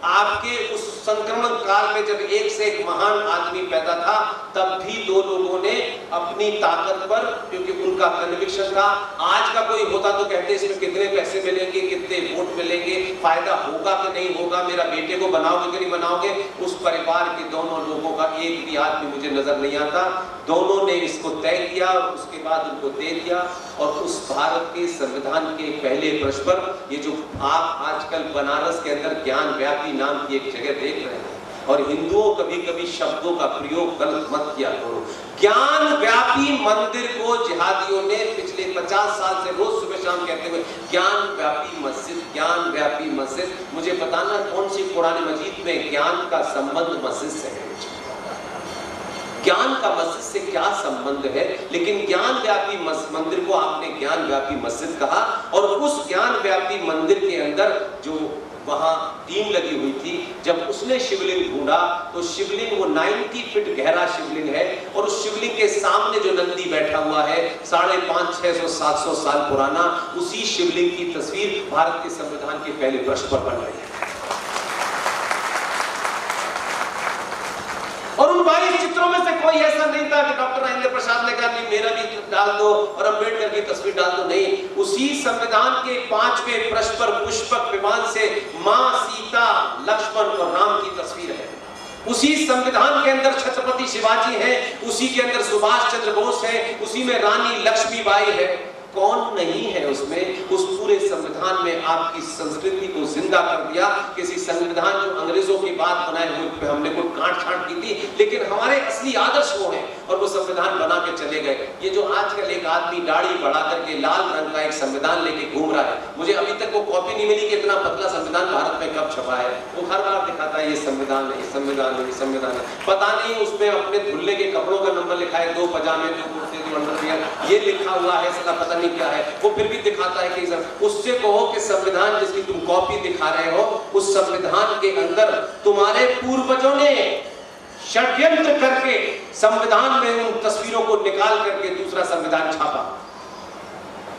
आपके उस संक्रमण काल में जब एक से एक महान आदमी पैदा था, तब भी दो लोगों ने अपनी ताकत पर, क्योंकि उनका कन्विक्शन था, आज का कोई होता तो कहते इसमें कितने पैसे मिलेंगे, कितने वोट मिलेंगे, फायदा होगा कि नहीं होगा, मेरा बेटे को बनाओगे कि नहीं बनाओगे। उस परिवार के दोनों लोगों का एक भी आदमी मुझे नजर नहीं आता। दोनों ने इसको तय किया और उसके बाद उनको दे दिया। और उस भारत के संविधान के पहले पृष्ठ पर ये जो आप आजकल बनारस के अंदर ज्ञान व्यापी नाम की एक जगह देख रहे हैं, और हिंदुओं कभी कभी शब्दों का प्रयोग गलत मत किया करो। ज्ञान व्यापी मंदिर को जिहादियों ने पिछले 50 साल से रोज सुबह शाम कहते हुए ज्ञान व्यापी मस्जिद, ज्ञान व्यापी मस्जिद। मुझे बताना कौन सी कुरान मजीद में ज्ञान का संबंध मस्जिद से है? ज्ञान का मस्जिद से क्या संबंध है? लेकिन ज्ञान व्यापी मंदिर को आपने ज्ञान व्यापी मस्जिद कहा, और उस ज्ञान व्यापी मंदिर के अंदर जो वहां टीम लगी हुई थी, जब उसने शिवलिंग ढूंढा तो शिवलिंग वो 90 फीट गहरा शिवलिंग है, और उस शिवलिंग के सामने जो नंदी बैठा हुआ है 550, 600, 700 साल पुराना, उसी शिवलिंग की तस्वीर भारत के संविधान के पहले पृष्ठ पर बन रही है। और उन 22 चित्रों में से कोई ऐसा नहीं था कि डॉक्टर राजेंद्र प्रसाद ने कहा नहीं मेरा भी डाल दो और अम्बेडकर की तस्वीर डाल दो। नहीं, उसी संविधान के 5वें पृष्ठ पर पुष्पक विमान से मां सीता, लक्ष्मण और राम की तस्वीर है। उसी संविधान के अंदर छत्रपति शिवाजी हैं, उसी के अंदर सुभाष चंद्र बोस है, उसी में रानी लक्ष्मीबाई है। कौन नहीं है उसमें? उस पूरे संविधान में आपकी संस्कृति को जिंदा कर दिया। किसी संविधान जो अंग्रेजों की बात बनाए हुए पे हमने कोई काट छांट की थी, लेकिन हमारे असली आदर्श वो हैं और वो संविधान बना के चले गए। ये जो आजकल एक आदमी दाढ़ी बढ़ा करके लाल रंग का एक संविधान लेके घूम रहा है, मुझे अभी तक वो कॉपी नहीं मिली कि इतना पतला संविधान भारत में कब छपा है। वो हर बार दिखाता है ये संविधान है, ये संविधान है, ये संविधान है। पता नहीं उसमें अपने धुलने के कपड़ों का नंबर लिखा है, 2 पजामे 2 कुर्ते 2 अंडरवियर, ये लिखा हुआ है, इसका पता नहीं क्या है। वो फिर भी दिखाता है कि उससे कहो कि संविधान जिसकी तुम कॉपी दिखा रहे हो, उस संविधान के अंदर तुम्हारे पूर्वजों ने षड्यंत्र करके संविधान में उन तस्वीरों को निकाल करके दूसरा संविधान छापा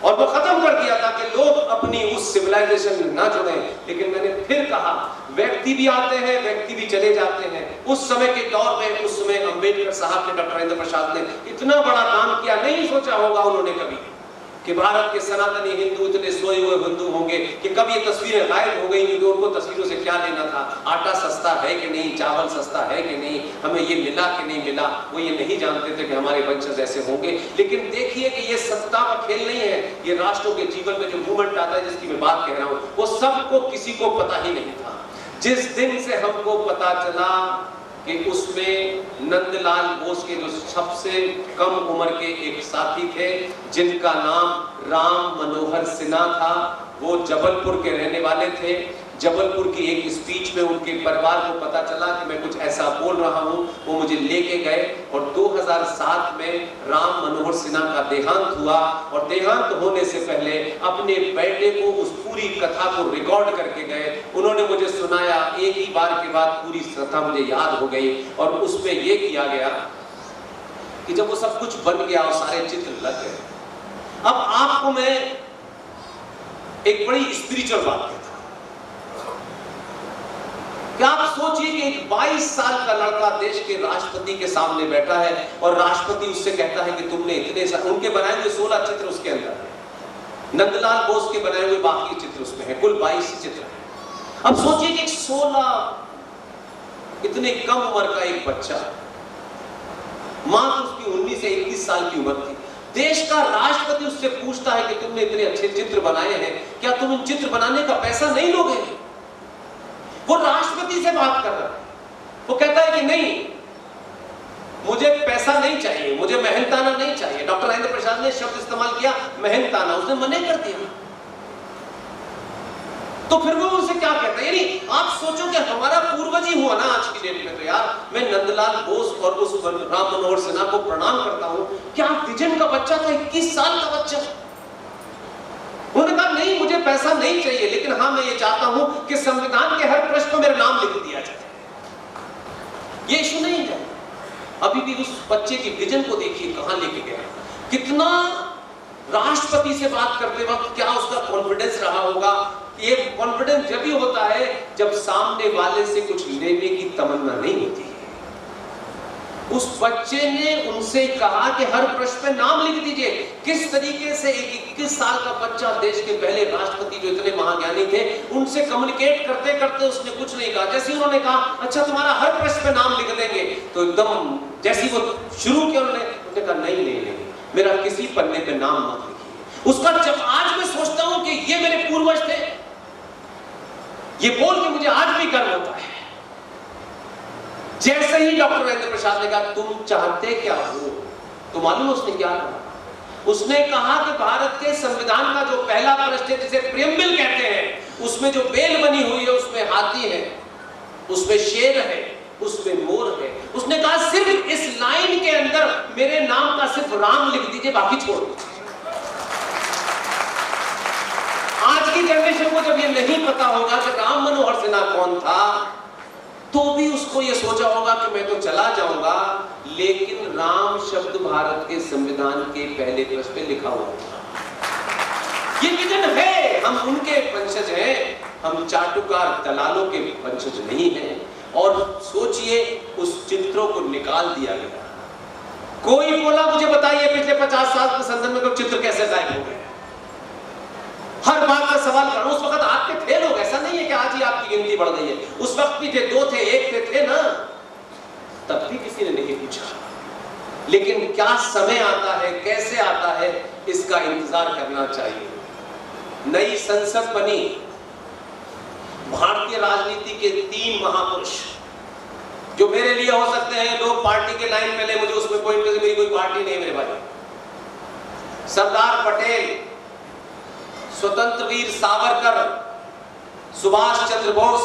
और वो खत्म कर दिया था कि लोग अपनी उस सिविलाइजेशन में ना जुड़े। लेकिन मैंने फिर कहा, व्यक्ति भी आते हैं, व्यक्ति भी चले जाते हैं। उस समय के दौर में, उस समय अंबेडकर साहब ने, डॉक्टर राजेंद्र प्रसाद ने इतना बड़ा काम किया, नहीं सोचा होगा उन्होंने कभी कि भारत के सनातनी हिंदू इतने सोए हुए हिंदू होंगे कि कब ये तस्वीरें गायब हो गई, क्योंकि उनको तस्वीरों से क्या लेना था। आटा सस्ता है कि नहीं, चावल सस्ता है कि नहीं, हमें ये मिला कि नहीं मिला, वो ये नहीं जानते थे कि हमारे वंशज ऐसे होंगे। लेकिन देखिए कि ये सत्ता का खेल नहीं है, ये राष्ट्रों के जीवन में जो मूवमेंट आता है जिसकी मैं बात कह रहा हूँ, वो सबको किसी को पता ही नहीं था। जिस दिन से हमको पता चला कि उसमें नंदलाल बोस के जो सबसे कम उम्र के एक साथी थे जिनका नाम राम मनोहर सिन्हा था, वो जबलपुर के रहने वाले थे। जबलपुर की एक स्पीच में उनके परिवार को पता चला कि मैं कुछ ऐसा बोल रहा हूं, वो मुझे लेके गए और 2007 में राम मनोहर सिन्हा का देहांत हुआ और देहांत होने से पहले अपने बेटे को उस पूरी कथा को रिकॉर्ड करके गए। उन्होंने मुझे सुनाया, एक ही बार के बाद पूरी कथा मुझे याद हो गई और उसमें यह किया गया कि जब वो सब कुछ बन गया और सारे चित्र लग गए, अब आपको मैं एक बड़ी स्पिरिचुअल बात कहता हूं। क्या आप सोचिए कि एक 22 साल का लड़का देश के राष्ट्रपति के सामने बैठा है और राष्ट्रपति उससे कहता है कि तुमने इतने उनके बनाए हुए 16 चित्र उसके अंदर है, नंदलाल बोस के बनाए हुए बाकी चित्र उसमें है, कुल 22 चित्र है। अब सोचिए कि 16 इतने कम उम्र का एक बच्चा, मां तो उसकी 19 से 21 साल की उम्र थी, देश का राष्ट्रपति उससे पूछता है कि तुमने इतने अच्छे चित्र बनाए हैं, क्या तुम इन चित्र बनाने का पैसा नहीं लोगे? वो राष्ट्रपति से बात कर रहा है, वो कहता है कि नहीं, मुझे पैसा नहीं चाहिए, मुझे मेहनताना नहीं चाहिए। डॉक्टर राजेंद्र प्रसाद ने शब्द इस्तेमाल किया मेहनताना, उसने मना कर दिया। तो फिर वो उनसे क्या कहता है? यानी आप सोचो कि हमारा पूर्वज ही हुआ ना आज की डेट में। तो यार मैं नंदलाल बोस और उस राम मनोहर सिन्हा को प्रणाम करता हूं। क्या विजन का बच्चा था, 21 साल का बच्चा। उन्होंने कहा नहीं, मुझे पैसा नहीं चाहिए, लेकिन हाँ मैं ये चाहता हूं कि संविधान के हर प्रश्न में मेरा नाम लिख दिया जाए। ये इशू नहीं है। अभी भी उस बच्चे की विजन को देखिए कहां लेके गया, कितना राष्ट्रपति से बात करते वक्त क्या उसका कॉन्फिडेंस रहा होगा। ये कॉन्फिडेंस जब भी होता है जब सामने वाले से कुछ लेने की तमन्ना नहीं होती है। उस बच्चे ने उनसे कहा कि हर प्रश्न पे नाम लिख दीजिए। किस तरीके से एक 21 साल का बच्चा, देश के पहले राष्ट्रपति जो इतने महाज्ञानी थे, उनसे कम्युनिकेट करते करते उसने कुछ नहीं कहा। जैसे उन्होंने कहा अच्छा तुम्हारा हर प्रश्न पे नाम लिख देंगे, तो एकदम जैसे वो शुरू किया उन्होंने कहा नहीं नहीं नहीं, मेरा किसी पन्ने पे नाम मत लिखिए। उसका जब आज मैं सोचता हूं कि ये मेरे पूर्वज थे, ये बोल के मुझे आज भी गर्व होता है। जैसे ही डॉक्टर राजेंद्र प्रसाद ने कहा तुम चाहते क्या हो, तो मालूम उसने क्या कहा? उसने कहा कि भारत के संविधान का जो पहला प्रश्न है जिसे प्रियम्बल कहते हैं, उसमें जो बेल बनी हुई है उसमें हाथी है, उसमें शेर है, उसमें मोर है। उसने कहा सिर्फ इस लाइन के अंदर मेरे नाम का सिर्फ राम लिख दीजिए, बाकी छोड़ दीजिए। आज की जनरेशन को जब ये नहीं पता होगा कि राम मनोहर सिन्हा कौन था, तो भी उसको ये सोचा होगा कि मैं तो चला जाऊंगा, लेकिन राम शब्द भारत के संविधान के पहले पृष्ठ पे लिखा हुआ है। ये विजन है, हम उनके वंशज हैं, हम चाटुकार दलालों के वंशज नहीं हैं। और सोचिए उस चित्रों को निकाल दिया गया। कोई बोला मुझे बताइए पिछले 50 साल के संदर्भ में चित्र कैसे गायब हो गए? हर बात का सवाल करो। उस वक्त आपके थे लोग, ऐसा नहीं है कि आज ही आपकी गिनती बढ़ गई है। उस वक्त भी थे, 2 थे, 1 थे ना। तब भी किसी ने नहीं पूछा। लेकिन क्या समय आता है, कैसे आता है, इसका इंतजार करना चाहिए। नई संसद बनी, भारतीय राजनीति के 3 महापुरुष जो मेरे लिए हो सकते हैं लोग पार्टी के लाइन में ले, मुझे उसमें कोई इंटरेस्ट, मेरी कोई पार्टी नहीं मेरे भाई। सरदार पटेल, स्वतंत्र वीर सावरकर, सुभाष चंद्र बोस,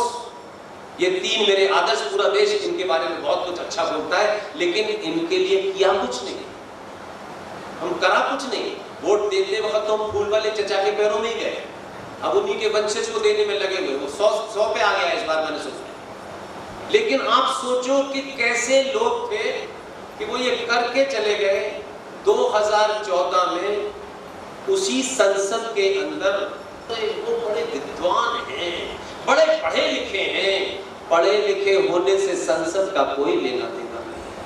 ये 3 मेरे आदर्श। पूरा देश इनके बारे में बहुत कुछ अच्छा बोलता है, लेकिन इनके लिए किया कुछ नहीं, हम करा कुछ नहीं। वोट देते वक्त तो हम फूल वाले चचा के पैरों में ही गए, अब उन्हीं के वंशज को देने में लगे हुए। वो 100 पे आ गया इस बार, मैंने सोचा। लेकिन आप सोचो कि कैसे लोग थे कि वो ये करके चले गए। 2014 में उसी संसद के अंदर वो बड़े विद्वान हैं, बड़े पढ़े लिखे हैं। पढ़े लिखे होने से संसद का कोई लेना देना नहीं है,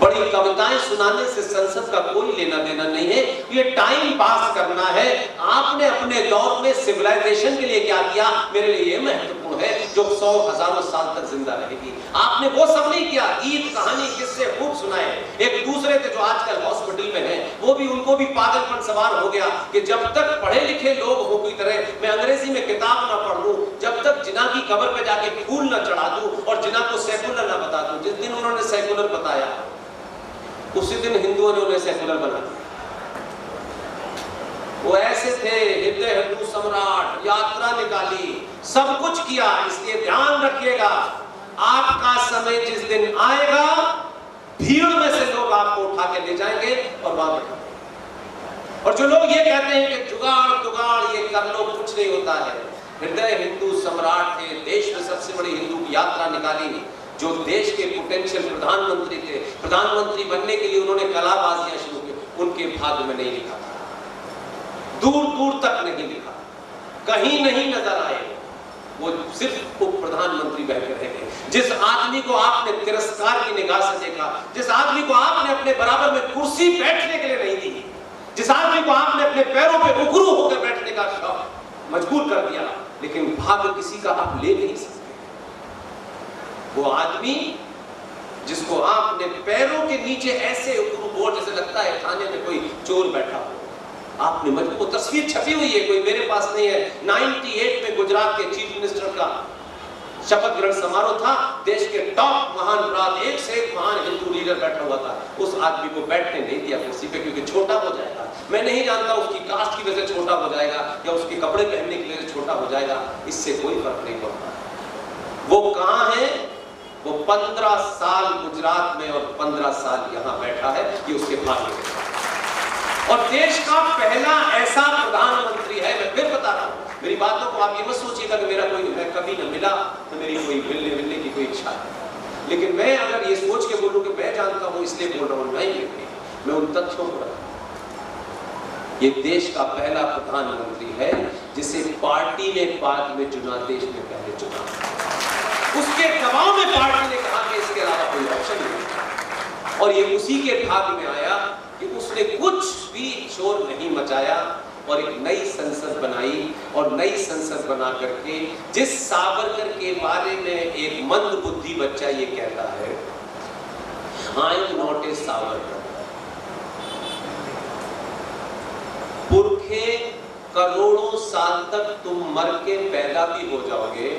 बड़ी कविताएं सुनाने से संसद का कोई लेना देना नहीं है। ये टाइम पास करना है। आपने अपने दौर में सिविलाइजेशन के लिए क्या किया, मेरे लिए ये महत्वपूर्ण है, जो 100 हजारों साल तक जिंदा रहेगी। आपने वो सब नहीं किया। गीत कहानी किससे खूब सुनाए। एक दूसरे थे जो आजकल हॉस्पिटल में हैं, वो भी, उनको भी पागलपन सवार हो गया कि जब तक पढ़े लिखे लोग हो की तरह मैं अंग्रेजी में किताब ना पढ़ लूं, जब तक जिना की कब्र पे जाके फूल ना चढ़ा दूं और जिना को सेकुलर ना बता दूं। जिस दिन उन्होंने सेकुलर बताया, उसी दिन हिंदुओं ने उन्हें सेकुलर बना दिया। वो ऐसे थे, हृदय हिंदू सम्राट, यात्रा निकाली, सब कुछ किया। इसलिए ध्यान रखिएगा, आपका समय जिस दिन आएगा, भीड़ में से लोग आपको उठा के ले जाएंगे और वहां बैठा। और जो लोग ये कहते हैं कि जुगाड़ जुगाड़ ये कर लो, कुछ नहीं होता है। हृदय हिंदू सम्राट थे, देश में सबसे बड़ी हिंदू की यात्रा निकाली, जो देश के पोटेंशियल प्रधानमंत्री थे। प्रधानमंत्री बनने के लिए उन्होंने कलाबाजियां शुरू की, उनके भाग्य में नहीं लिखा था, दूर दूर तक नहीं लिखा, कहीं नहीं नजर आए। वो सिर्फ उप प्रधानमंत्री बनकर रह गए। जिस आदमी को आपने तिरस्कार की निगाह से देखा, जिस आदमी को आपने अपने बराबर में कुर्सी बैठने के लिए नहीं दी, जिस आदमी को आपने अपने पैरों पे उकरू होकर बैठने का शौक मजबूर कर दिया, लेकिन भाग्य किसी का आप ले नहीं सकते। वो आदमी जिसको आपने पैरों के नीचे ऐसे उकरू बोर्ड, जैसे लगता है थाने में कोई चोर बैठा हो, आपने मजबूत, तस्वीर छपी हुई है, कोई मेरे पास नहीं है। 98 में गुजरात के चीफ मिनिस्टर का शपथ ग्रहण समारोह था। देश के टॉप महान राज, एक से एक महान हिंदू लीडर बैठा हुआ था। उस आदमी को बैठने नहीं दिया कुर्सी पे, क्योंकि छोटा हो जाएगा। मैं नहीं जानता उसकी कास्ट की वजह से छोटा हो जाएगा या उसके कपड़े पहनने की वजह से छोटा हो जाएगा, इससे कोई फर्क नहीं पड़ता। वो कहां है? वो 15 साल गुजरात में और 15 साल यहां बैठा है। ये उसके भाग्य है। और देश का पहला ऐसा प्रधानमंत्री है। मैं फिर बता रहा हूं, मेरी बातों को आप ये मत सोचिएगा कि मेरा कोई, मैं कभी न मिला तो मेरी कोई मिलने की कोई इच्छा है। लेकिन मैं अगर ये सोच के बोलूं कि मैं जानता हूं इसलिए बोल रहा हूं, नहीं, मैं उन तथ्यों को रखता हूं। ये देश का पहला प्रधानमंत्री है जिसे पार्टी ने बाद में चुना, देश ने पहले चुना। उसके दबाव में पार्टी ने कहा कि इसके अलावा कोई ऑप्शन नहीं। और ये उसी के भाग्य में आया कि उसने कुछ भी शोर नहीं मचाया और एक नई संसद बनाई। और नई संसद बना करके जिस सावरकर के बारे में एक मंद बुद्धि बच्चा ये कहता है, I am not a Savarkar, पुरखे करोड़ों साल तक तुम मर के पैदा भी हो जाओगे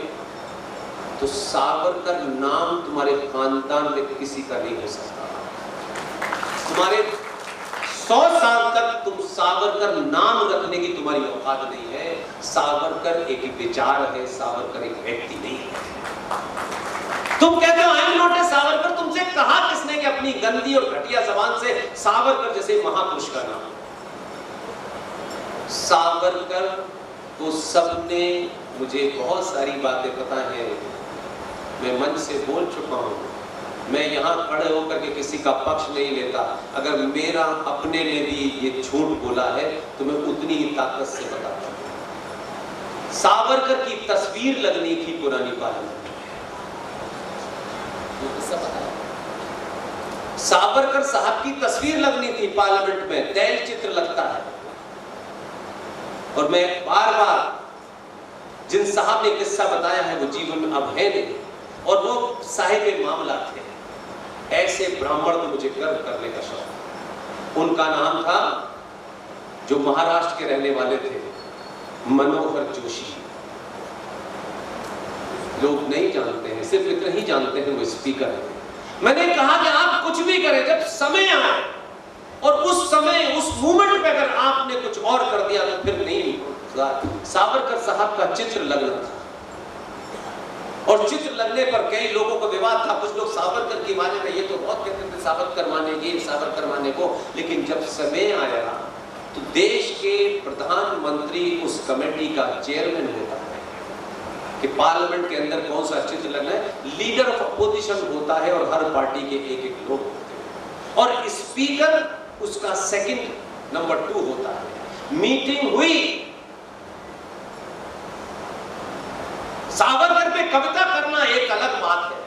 तो सावरकर नाम तुम्हारे खानदान में किसी का नहीं हो सकता। तुम्हारे 100 साल तक तुम सावरकर नाम रखने की तुम्हारी औकात नहीं है। सावरकर एक विचार है, सावरकर एक व्यक्ति नहीं है। तुम कहते हो आई एम नॉट ए सावरकर, तुमसे कहा किसने कि अपनी गंदी और घटिया जबान से सावरकर जैसे महापुरुष का नाम? सावरकर को सबने, मुझे बहुत सारी बातें पता है, मैं मंच से बोल चुका हूं, मैं यहां खड़े होकर के किसी का पक्ष नहीं लेता। अगर मेरा अपने ने भी ये झूठ बोला है तो मैं उतनी ही ताकत से बताता हूं। सावरकर की तस्वीर लगनी थी पुरानी पार्लियामेंट में, सावरकर साहब की तस्वीर लगनी थी पार्लियामेंट में, तैल चित्र लगता है। और मैं बार बार, जिन साहब ने किस्सा बताया है वो जीवन में अब है नहीं, और वो साहिब मामला थे। ऐसे ब्राह्मण को मुझे गर्व करने का शौक। उनका नाम था, जो महाराष्ट्र के रहने वाले थे, मनोहर जोशी। लोग नहीं जानते हैं, सिर्फ इतना ही जानते हैं वो स्पीकर है। मैंने कहा कि आप कुछ भी करें, जब समय आए और उस समय उस मोमेंट पे अगर आपने कुछ और कर दिया तो फिर नहीं। सावरकर साहब का चित्र लगना था, और चित्र लगने पर कई लोगों को विवाद था। कुछ लोग सावरकर की माने में, ये तो बहुत कहते थे सावरकर माने, ये सावरकर माने को। लेकिन जब समय आया तो देश के प्रधानमंत्री उस कमेटी का चेयरमैन होता है कि पार्लियामेंट के अंदर कौन सा चित्र लगना है। लीडर ऑफ अपोजिशन होता है और हर पार्टी के एक एक लोग होते हैं, और स्पीकर उसका सेकंड नंबर 2 होता है। मीटिंग हुई, सावरकर पे कविता करना एक अलग बात है,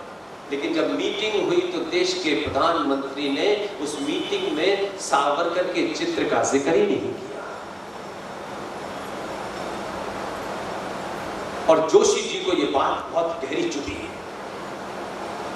लेकिन जब मीटिंग हुई तो देश के प्रधानमंत्री ने उस मीटिंग में सावरकर के चित्र का जिक्र ही नहीं किया। और जोशी जी को यह बात बहुत गहरी चुभी है।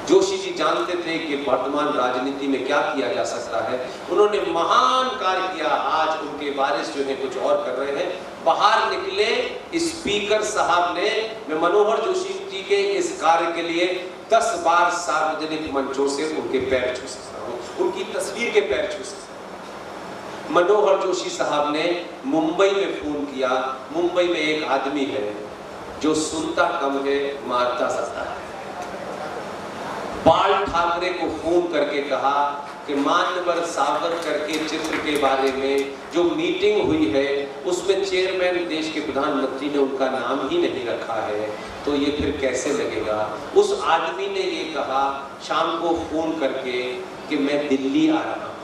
जोशी जी जानते थे कि वर्तमान राजनीति में क्या किया जा सकता है। उन्होंने महान कार्य किया। आज उनके वारिस जो है कुछ और कर रहे हैं। बाहर निकले स्पीकर साहब ने, मैं मनोहर जोशी जी के इस कार्य के लिए 10 बार सार्वजनिक मंचों से उनके पैर छू सकता हूं, उनकी तस्वीर के पैर छू सकता हूं। मनोहर जोशी साहब ने मुंबई में फोन किया। मुंबई में एक आदमी है जो सुनता कम है, मारता ज्यादा है। बाल ठाकरे को फोन करके कहा कि मान्यवर सावरकर के चित्र के बारे में जो मीटिंग हुई है उसमें चेयरमैन देश के प्रधानमंत्री ने उनका नाम ही नहीं रखा है, तो ये फिर कैसे लगेगा। उस आदमी ने ये कहा शाम को फोन करके कि मैं दिल्ली आ रहा हूं।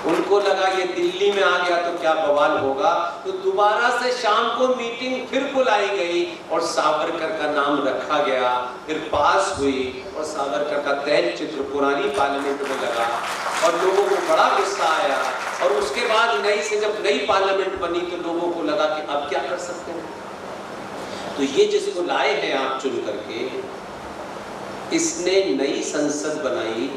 उनको लगा ये दिल्ली में आ गया तो क्या बवाल होगा, तो दोबारा से शाम को मीटिंग फिर बुलाई गई और सावरकर का नाम रखा गया। फिर पास हुई और सावरकर का तैल चित्र पुरानी पार्लियामेंट में लगा और लोगों को बड़ा गुस्सा आया। और उसके बाद जब नई पार्लियामेंट बनी तो लोगों को लगा कि अब क्या कर सकते हैं। तो ये जिसको लाए हैं आप चुन करके, इसने नई संसद बनाई।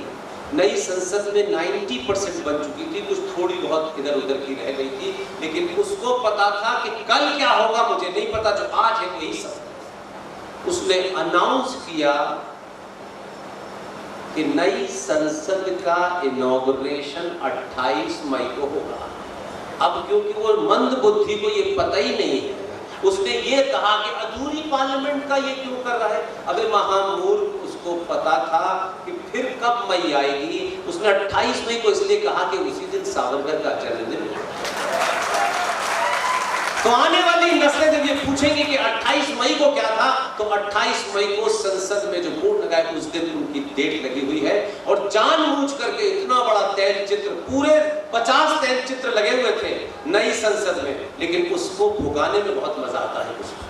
नई संसद में 90% बन चुकी थी, कुछ थोड़ी बहुत इधर उधर की रह गई थी, लेकिन उसको पता था कि कल क्या होगा मुझे नहीं पता, जो आज है वही सब। उसने अनाउंस किया कि नई संसद का इनॉग्रेशन 28 मई को होगा। अब क्योंकि वो मंद बुद्धि को ये पता ही नहीं है, उसने ये कहा कि अधूरी पार्लियामेंट का ये क्यों कर रहा है। अबे महामूर्ख, उसको पता था कि फिर कब मई आएगी। उसने 28 मई को इसलिए कहा कि उसी दिन सावरकर का जन्मदिन है। तो आने वाली नस्लें जब ये पूछेंगे कि 28 मई को क्या था, तो 28 मई को संसद में जो बोर्ड लगा है उस दिन उनकी डेट लगी हुई है। और जानबूझ करके इतना बड़ा तैल चित्र, पूरे 50 तैल चित्र लगे हुए थे नई संसद में, लेकिन उसको भुगाने में बहुत मजा आता है।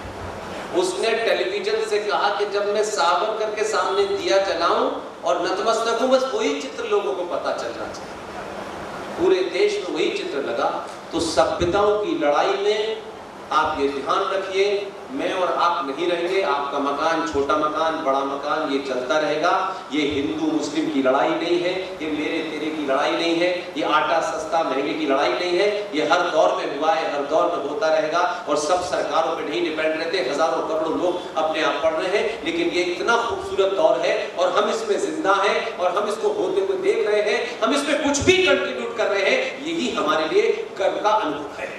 उसने टेलीविजन से कहा कि जब मैं सावरकर के सामने दिया जलाऊं और नतमस्तक हूं, बस वही चित्र लोगों को पता चलना चाहिए। पूरे देश में वही चित्र लगा। तो सभ्यताओं की लड़ाई में आप ये ध्यान रखिए, मैं और आप नहीं रहेंगे। आपका मकान, छोटा मकान, बड़ा मकान, ये चलता रहेगा। ये हिंदू मुस्लिम की लड़ाई नहीं है, ये मेरे तेरे की लड़ाई नहीं है, ये आटा सस्ता महंगे की लड़ाई नहीं है। ये हर दौर में हुआ है, हर दौर में होता रहेगा। और सब सरकारों पे नहीं डिपेंड रहते। हजारों करोड़ों लोग अपने आप पढ़ रहे हैं, लेकिन ये इतना खूबसूरत दौर है और हम इसमें जिंदा हैं और हम इसको होते हुए देख रहे हैं। हम इसमें कुछ भी कंट्रीब्यूट कर रहे हैं, यही हमारे लिए गर्व का अनुभव है।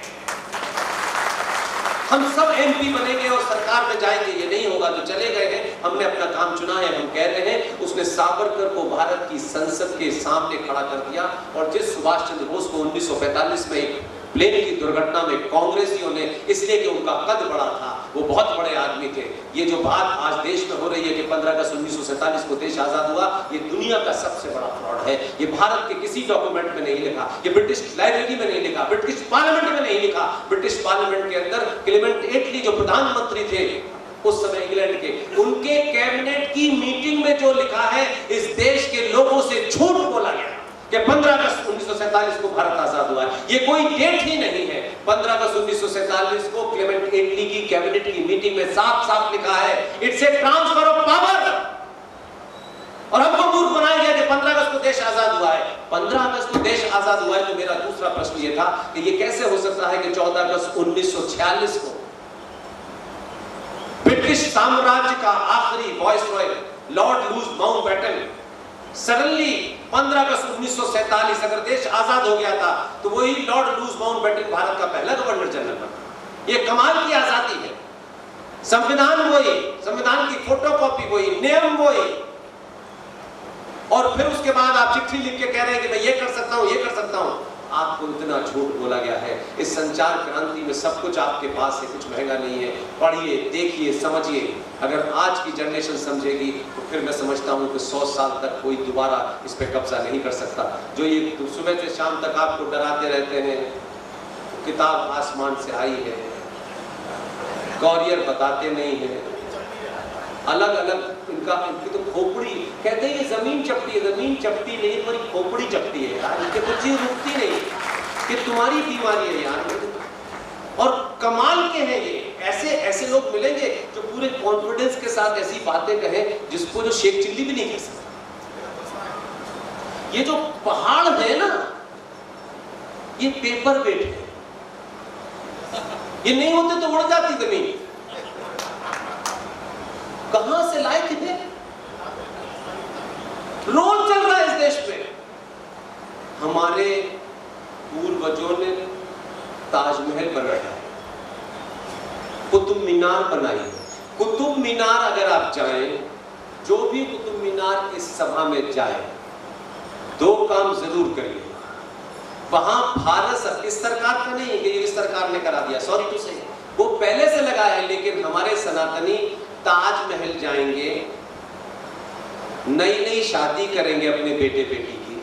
हम सब एमपी बनेंगे और सरकार में जाएंगे, ये नहीं होगा तो चले गए हैं। हमने अपना काम चुना है, हम कह रहे हैं। उसने सावरकर को भारत की संसद के सामने खड़ा कर दिया। और जिस सुभाष चंद्र बोस को 1945 में एक प्लेन की दुर्घटना में कांग्रेसियों ने, इसलिए कि उनका कद बड़ा था, वो बहुत बड़े आदमी थे। ये जो बात आज देश में हो रही है कि 15 अगस्त 1947 को देश आजाद हुआ, ये दुनिया का सबसे बड़ा फ्रॉड है। ये भारत के किसी डॉक्यूमेंट में नहीं लिखा, ये ब्रिटिश लाइब्रेरी में नहीं लिखा, ब्रिटिश पार्लियामेंट में नहीं लिखा। ब्रिटिश पार्लियामेंट के अंदर क्लेमेंट एटली जो प्रधानमंत्री थे उस समय इंग्लैंड के, उनके कैबिनेट की मीटिंग में जो लिखा है, इस देश के लोगों से झूठ बोला गया कि 15 अगस्त 1947 को भारत आजाद हुआ है। ये कोई डेट ही नहीं है। 15 अगस्त 1947 को क्लेमेंट एटली की कैबिनेट की मीटिंग में साफ साफ लिखा है, it's a transfer of power. और हमको मूर्ख बनाया गया कि 15 अगस्त को देश आजाद हुआ है। 15 अगस्त को देश आजाद हुआ है तो मेरा दूसरा प्रश्न ये था कि ये कैसे हो सकता है कि 14 अगस्त 1946 को ब्रिटिश साम्राज्य का आखिरी viceroy lord Louis Mountbatten suddenly 15 अगस्त 1947 अगर देश आजाद हो गया था तो वही लॉर्ड लूज माउंटबेटन भारत का पहला गवर्नर जनरल बना। ये कमाल की आजादी है। संविधान वही, संविधान की फोटोकॉपी वही, नियम वही, और फिर उसके बाद आप चिट्ठी लिख के कह रहे हैं कि मैं ये कर सकता हूं, ये कर सकता हूं। आपको इतना झूठ बोला गया है। इस संचार क्रांति में सब कुछ आपके पास है, कुछ महंगा नहीं है। पढ़िए, देखिए, समझिए। अगर आज की जनरेशन समझेगी तो फिर मैं समझता हूं कि 100 साल तक कोई दोबारा इस पे कब्जा नहीं कर सकता। जो ये सुबह से शाम तक आपको डराते रहते हैं, किताब आसमान से आई है, कॉरियर बताते नहीं है, अलग अलग इनकी तो खोपड़ी कहते हैं, ये जमीन चपटी है। जमीन चपटी नहीं, तुम्हारी खोपड़ी चपटी है यार, इनके कुछ चीज रुकती नहीं कि तुम्हारी बीमारी है यार। और कमाल के हैं ये, ऐसे लोग मिलेंगे जो पूरे कॉन्फिडेंस के साथ ऐसी बातें कहें जिसको जो शेख चिल्ली भी नहीं कह सकता। ये जो पहाड़ है ना, ये पेपर वेट है, ये नहीं होते तो उड़ जाती जमीन। कहां से लाए थे? रोज चल रहा है इस देश में। हमारे पूर्वजों ने ताजमहल बनाया, कुतुब मीनार बनाई। कुतुब मीनार अगर आप जाएं, जो भी कुतुब मीनार इस सभा में जाए, दो काम जरूर करिए। वहां भारत इस सरकार का नहीं है कि इस सरकार ने करा दिया, सॉरी टू से, वो पहले से लगा है। लेकिन हमारे सनातनी ताजमहल जाएंगे, नई नई शादी करेंगे अपने बेटे बेटी की,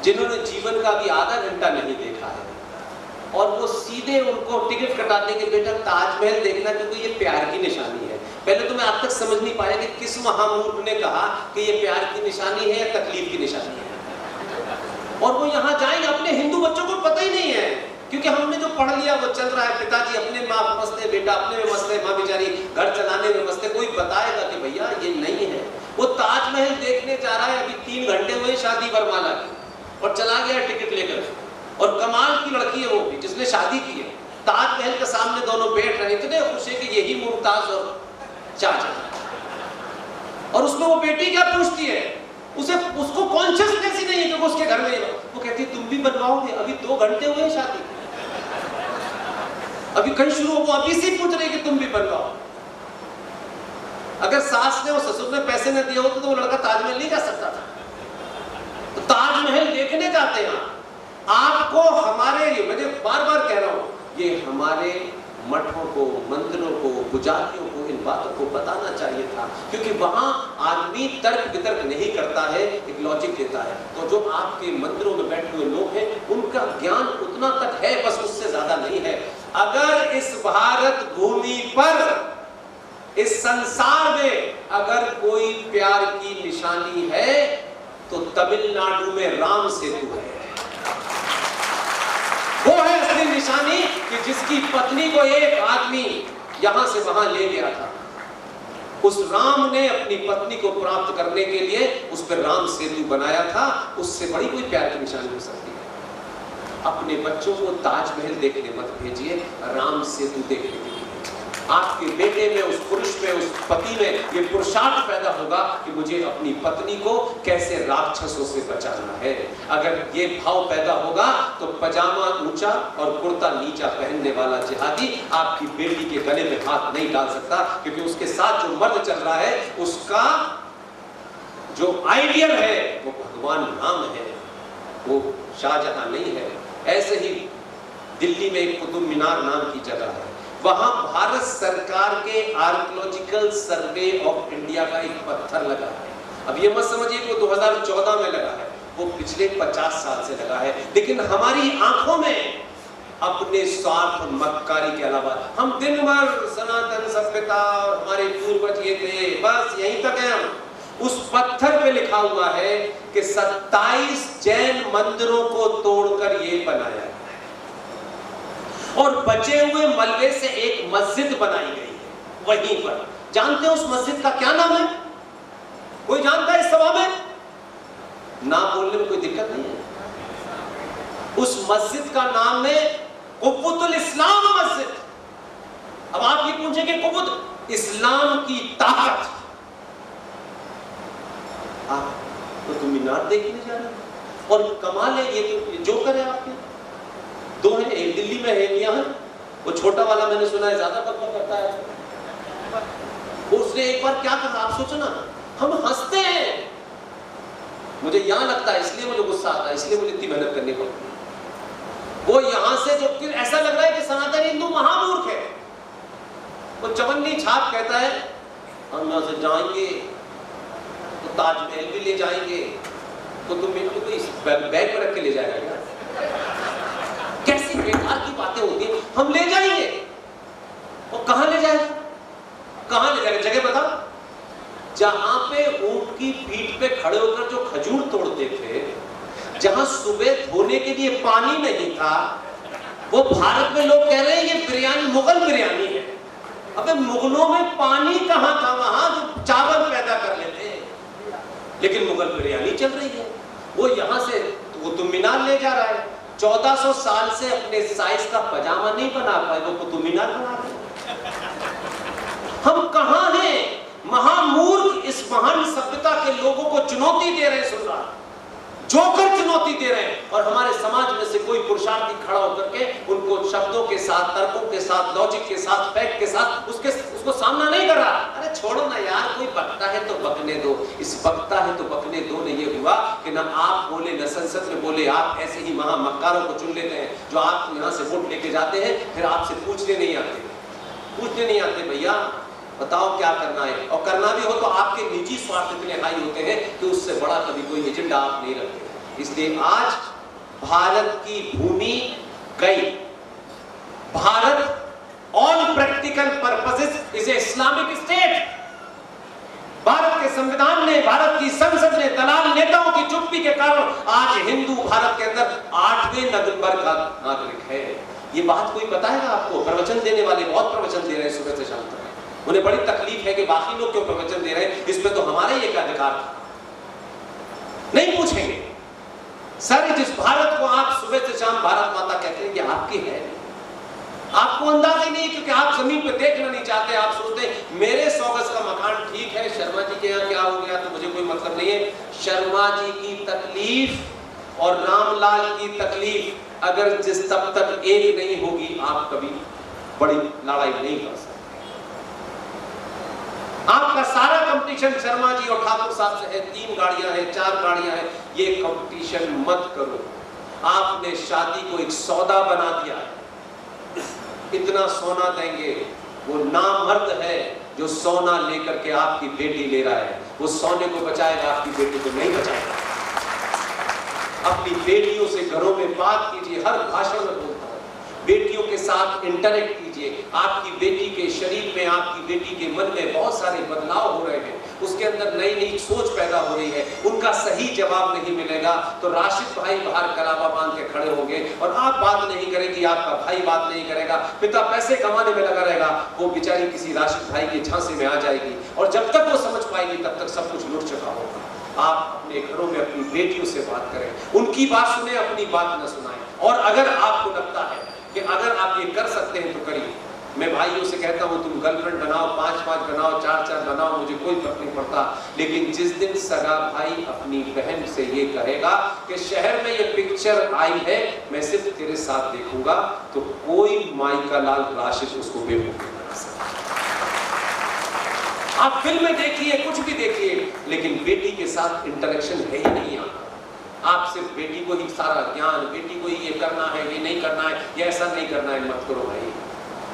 जिन्होंने जीवन का भी आधा घंटा नहीं देखा है, और वो सीधे उनको टिकट कटा देंगे, बेटा ताजमहल देखना क्योंकि ये प्यार की निशानी है। पहले तो मैं आज तक समझ नहीं पाया कि किस महामूर्ख ने कहा कि ये प्यार की निशानी है या तकलीफ की निशानी है। और वो यहाँ जाएंगे, अपने हिंदू बच्चों को पता ही नहीं है, क्योंकि हमने जो पढ़ लिया वो चल रहा है। पिताजी अपने माँ मस्त है, बेटा अपने में मस्त है, माँ बेचारी घर चलाने में मस्त है। कोई बताएगा कि भैया ये नहीं है। वो ताजमहल देखने जा रहा है, अभी 3 घंटे हुए शादी वरमाला की, और चला गया टिकट लेकर। और कमाल की लड़की है वो भी, जिसने शादी की है। ताजमहल के सामने दोनों बैठ रहे, इतने खुश है कि यही मुमताज और चाचा। और उसमें वो बेटी क्या पूछती है, उसको कॉन्शियसनेस ही नहीं है कि वो उसके घर में। वो कहती है तुम भी बनवाओगे, अभी 2 घंटे हुए शादी, अभी कहीं शुरू हो, वो अभी से पूछ रहे कि तुम भी बनवाओ। अगर सास ने और ससुर ने पैसे न दिए होते तो वो लड़का ताजमहल नहीं जा सकता था। तो ताजमहल देखने जाते हैं आपको। हमारे, मैं बार बार कह रहा हूं, ये हमारे मठों को, मंदिरों को, पुजारियों को इन बातों को बताना चाहिए था, क्योंकि वहां आदमी तर्क वितर्क नहीं करता है, एक लॉजिक देता है। तो जो आपके मंदिरों में बैठे हुए लोग हैं, उनका ज्ञान उतना तक है, बस उससे ज्यादा नहीं है। अगर इस भारत भूमि पर, इस संसार में अगर कोई प्यार की निशानी है तो तमिलनाडु में राम सेतु है। वो है असली निशानी कि जिसकी पत्नी को एक आदमी यहां से वहां ले गया था। उस राम ने अपनी पत्नी को प्राप्त करने के लिए उस पर राम सेतु बनाया था। उससे बड़ी कोई प्यार की निशानी हो सकती है। अपने बच्चों को ताजमहल देखने मत भेजिए, राम सेतु देखने के लिए। आपके बेटे में, उस पुरुष में, उस पति में ये पुरुषार्थ पैदा होगा कि मुझे अपनी पत्नी को कैसे राक्षसों से बचाना है। अगर ये भाव पैदा होगा तो पजामा ऊंचा और कुर्ता नीचा पहनने वाला जिहादी आपकी बेटी के गले में हाथ नहीं डाल सकता, क्योंकि उसके साथ जो मर्द चल रहा है उसका जो आइडियल है वो भगवान राम है, वो शाहजहां नहीं है। ऐसे ही दिल्ली में एक कुतुब मीनार नाम की जगह है, वहां भारत सरकार के आर्कियोलॉजिकल सर्वे ऑफ इंडिया का एक पत्थर लगा है। अब ये मत समझिए कि वो 2014 में लगा है, वो पिछले 50 साल से लगा है। लेकिन हमारी आंखों में अपने स्वार्थ मक्कारी के अलावा हम दिन भर सनातन सभ्यता, हमारे पूर्वज ये थे, बस यहीं तक है हम। उस पत्थर पे लिखा हुआ है कि 27 जैन मंदिरों को तोड़कर ये बनाया गया है और बचे हुए मलबे से एक मस्जिद बनाई गई है वहीं पर। जानते हैं उस मस्जिद का क्या नाम है? कोई जानता है इस सभा में? ना बोलने में कोई दिक्कत नहीं है। उस मस्जिद का नाम है कुव्वतुल इस्लाम मस्जिद। अब आप ये पूछेंगे कुव्वत इस्लाम की ताकत, आप तो मीनार देखने जा रहे हैं और कमाल है, ये तो जोकर है आपके। दो हैं, एक दिल्ली में है, एक यहाँ है। वो छोटा वाला मैंने सुना है ज्यादा बकबक करता है। उसने एक बार क्या कहा आप सोचो ना, हम हंसते हैं, मुझे यहां लगता है इसलिए मुझे गुस्सा आता है, इसलिए मुझे इतनी मेहनत करनी पड़ती है। वो यहां से जो फिर ऐसा लग रहा है कि सनातन हिंदू महामूर्ख है। वो चवन्नी छाप कहता है हम यहां से जाएंगे तो ताजमहल भी ले जाएंगे, तो तुम मेरे को बैग पर रख के ले जाएगा क्या? कैसी बेकार की बातें होती है। हम ले जाएंगे, और कहां ले जाएगा? कहां ले जाएगा? जगह बता। जहां पे ऊंट की पीठ पे खड़े होकर जो खजूर तोड़ते थे, जहां सुबह धोने के लिए पानी नहीं था, वो भारत में लोग कह रहे हैं ये बिरयानी मुगल बिरयानी है। अबे मुगलों में पानी कहां था? वहां जो चावल पैदा कर लेते, लेकिन मुगल बिरयानी चल रही है। वो यहां से वो कुतुब मीनार ले जा रहा है। 1400 साल से अपने साइज का पजामा नहीं बना पाए, वो कुतुब मीनार बना रहे। हम कहां हैं? महामूर्ख इस महान सभ्यता के लोगों को चुनौती दे रहे हैं, सुन रहा जोकर चुनौती दे रहे हैं, और हमारे समाज में से कोई पुरुषार्थी खड़ा होकर के उनको शब्दों के साथ, तर्कों के साथ, लॉजिक के साथ, फैक्ट के साथ उसको सामना नहीं कर रहा। अरे छोड़ो ना यार, कोई बकता है तो बकने दो। इस बकता है तो बकने दो ने ये हुआ कि ना आप बोले न संसद में बोले, आप ऐसे ही महामक्कारों को चुन लेते हैं जो आप यहाँ से वोट लेके जाते हैं, फिर आपसे पूछने नहीं आते भैया बताओ क्या करना है, और करना भी हो तो आपके निजी स्वार्थ इतने हाई होते हैं कि उससे बड़ा कभी कोई एजेंडा आप नहीं रखते। इसलिए आज भारत की भूमि गई। Bharat on practical purposes is a Islamic state. Bharat के संविधान ने, भारत की संसद ने, दलाल नेताओं की चुप्पी के कारण आज हिंदू भारत के अंदर 8वें नंबर का नागरिक है। ये बात कोई बताएगा आपको? प्रवचन देने वाले बहुत प्रवचन दे रहे हैं सुबह से शाम तक, उन्हें बड़ी तकलीफ है कि बाकी लोग क्यों प्रवचन दे रहे हैं, इस पे तो हमारा ही एक अधिकार था। नहीं पूछेंगे सर, जिस भारत को आप सुबह से शाम भारत माता कहते हैं, ये आपकी है। आपको अंदाज ही नहीं, क्योंकि आप जमीन पे देखना नहीं चाहते। आप सोचते हैं मेरे 100 गज का मकान ठीक है, शर्मा जी के यहाँ क्या हो गया तो मुझे कोई मतलब नहीं है। शर्मा जी की तकलीफ और रामलाल की तकलीफ अगर जिस तब तक एक नहीं होगी, आप कभी बड़ी लड़ाई नहीं कर सकते। आपका सारा कंपटीशन शर्मा जी और ठाकुर साहब से है। 3 गाड़ियां हैं, 4 गाड़ियां हैं, ये कंपटीशन मत करो। आपने शादी को एक सौदा बना दिया है। इतना सोना देंगे, वो नामर्द है जो सोना लेकर के आपकी बेटी ले रहा है। वो सोने को बचाएगा, आपकी बेटी को नहीं बचाएगा। अपनी बेटियों से घरों में बात कीजिए, हर भाषण में बोलता है, बेटियों के साथ इंटरेक्ट कीजिए। आपकी बेटी के शरीर में, आपकी बेटी के मन में बहुत सारे बदलाव हो रहे हैं, उसके अंदर नई नई सोच पैदा हो रही है। उनका सही जवाब नहीं मिलेगा तो राशिद भाई बाहर कलावा बांध के खड़े होंगे और आप बात नहीं करेंगी, आपका भाई बात नहीं करेगा, पिता पैसे कमाने में लगा रहेगा, वो बेचारी किसी राशिद भाई के झांसे में आ जाएगी, और जब तक वो समझ पाएगी तब तक सब कुछ लुट चुका होगा। आप अपने घरों में अपनी बेटियों से बात करें, उनकी बात सुने, अपनी बात न सुनाएं। और अगर आपको लगता है कि अगर आप ये कर सकते हैं तो करिए। मैं भाइयों से कहता हूं तुम गर्लफ्रेंड बनाओ, 5-5 बनाओ, 4-4 बनाओ, मुझे कोई फर्क नहीं पड़ता। लेकिन जिस दिन सगा भाई अपनी बहन से ये कहेगा कि शहर में ये पिक्चर आई है, मैं सिर्फ तेरे साथ देखूंगा, तो कोई माई का लाल राशिद उसको बेवकूफ नहीं बना सकता। आप फिल्में देखिए, कुछ भी देखिए, लेकिन बेटी के साथ इंटरेक्शन है ही नहीं। आप सिर्फ बेटी को ही सारा ज्ञान, बेटी को ही ये करना है, ये नहीं करना है, ये ऐसा नहीं करना है, मत करो भाई।